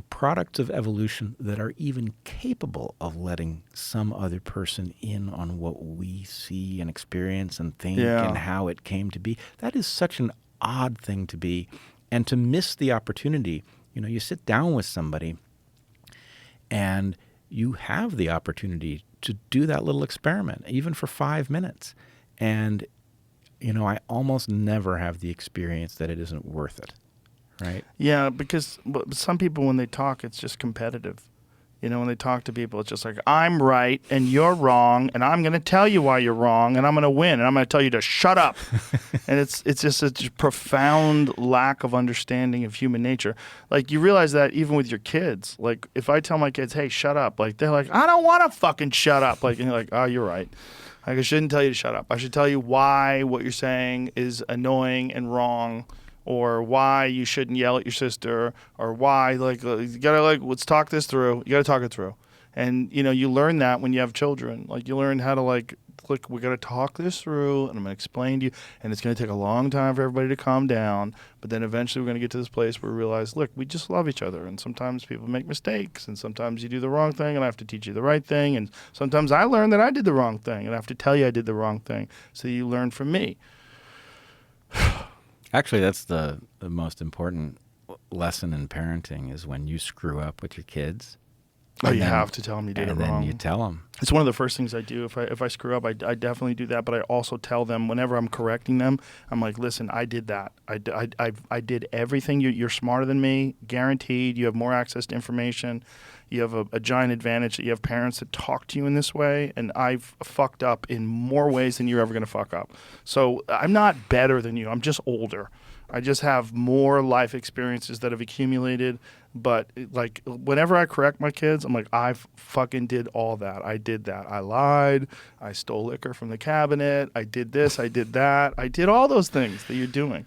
products of evolution that are even capable of letting some other person in on what we see and experience and think and how it came to be? That is such an odd thing to be. And to miss the opportunity, you sit down with somebody and you have the opportunity to do that little experiment, even for 5 minutes. And, I almost never have the experience that it isn't worth it, right? Yeah, because some people, when they talk, it's just competitive. When they talk to people, it's just like, I'm right and you're wrong, and I'm going to tell you why you're wrong, and I'm going to win, and I'm going to tell you to shut up. And it's just a profound lack of understanding of human nature. Like, you realize that even with your kids. Like, if I tell my kids, hey, shut up, like, they're like, I don't want to fucking shut up. Like, and you're like, oh, you're right. Like, I shouldn't tell you to shut up. I should tell you why what you're saying is annoying and wrong, or why you shouldn't yell at your sister, or why, like, you gotta, like, let's talk this through. You gotta talk it through. And, you learn that when you have children. Like, you learn how to, like, we gotta talk this through, and I'm gonna explain to you, and it's gonna take a long time for everybody to calm down, but then eventually we're gonna get to this place where we realize, look, we just love each other, and sometimes people make mistakes, and sometimes you do the wrong thing, and I have to teach you the right thing, and sometimes I learn that I did the wrong thing, and I have to tell you I did the wrong thing, so you learn from me. Actually, that's the most important lesson in parenting is when you screw up with your kids. Oh, you have to tell them you did it wrong. And then you tell them. It's one of the first things I do. If I screw up, I definitely do that. But I also tell them whenever I'm correcting them, I'm like, listen, I did that. I did everything. You're smarter than me, guaranteed. You have more access to information. You have a giant advantage that you have parents that talk to you in this way, and I've fucked up in more ways than you're ever going to fuck up. So I'm not better than you. I'm just older. I just have more life experiences that have accumulated. But, like, whenever I correct my kids, I'm like, I fucking did all that. I did that. I lied. I stole liquor from the cabinet. I did this. I did that. I did all those things that you're doing.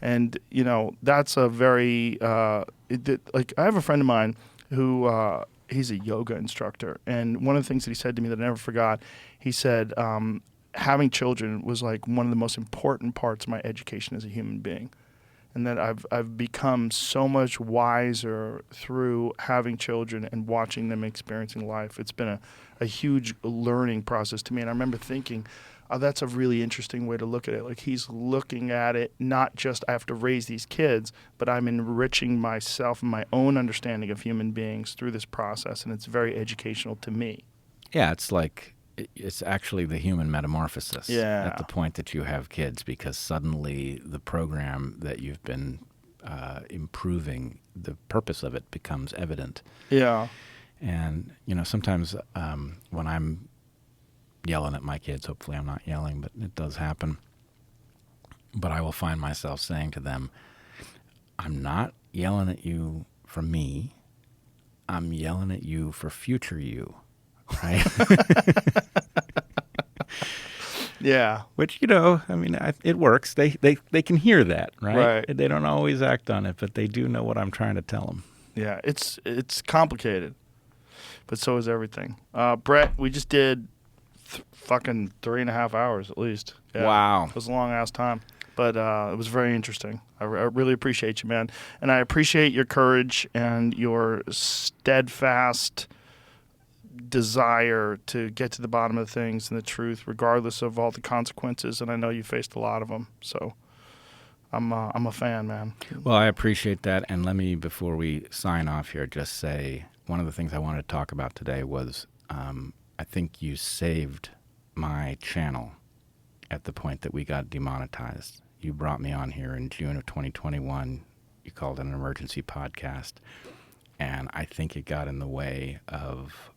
And, that's a very, like, I have a friend of mine who he's a yoga instructor. And one of the things that he said to me that I never forgot, he said, having children was like one of the most important parts of my education as a human being. And that I've become so much wiser through having children and watching them experiencing life. It's been a huge learning process to me. And I remember thinking, oh, that's a really interesting way to look at it. Like, he's looking at it not just I have to raise these kids, but I'm enriching myself and my own understanding of human beings through this process. And it's very educational to me. Yeah, it's like it's actually the human metamorphosis at the point that you have kids, because suddenly the program that you've been improving, the purpose of it becomes evident. Yeah. And, sometimes when I'm yelling at my kids, hopefully I'm not yelling, but it does happen. But I will find myself saying to them, I'm not yelling at you for me. I'm yelling at you for future you. Right? Yeah. Which, it works. They can hear that, right? Right. They don't always act on it, but they do know what I'm trying to tell them. Yeah, it's complicated, but so is everything. Bret, we just did fucking 3.5 hours at least. Yeah, wow. It was a long-ass time, but it was very interesting. I really appreciate you, man. And I appreciate your courage and your steadfast desire to get to the bottom of things and the truth, regardless of all the consequences. And I know you faced a lot of them, so I'm a fan, man. Well, I appreciate that. And let me, before we sign off here, just say one of the things I wanted to talk about today was I think you saved my channel at the point that we got demonetized. You brought me on here in June of 2021. You called it an emergency podcast. And I think it got in the way of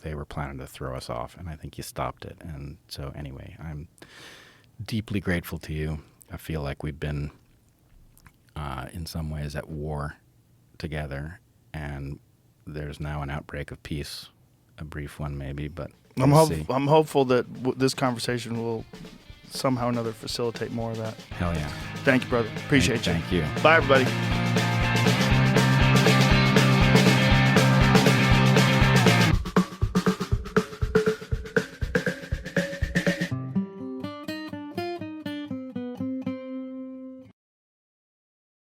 they were planning to throw us off, and I think you stopped it. And so anyway, I'm deeply grateful to you. I feel like we've been, in some ways, at war together, and there's now an outbreak of peace, a brief one maybe, but We'll see. I'm hopeful that this conversation will somehow or another facilitate more of that. Hell yeah. Thank you, brother. Appreciate you. Thank you. Bye, everybody.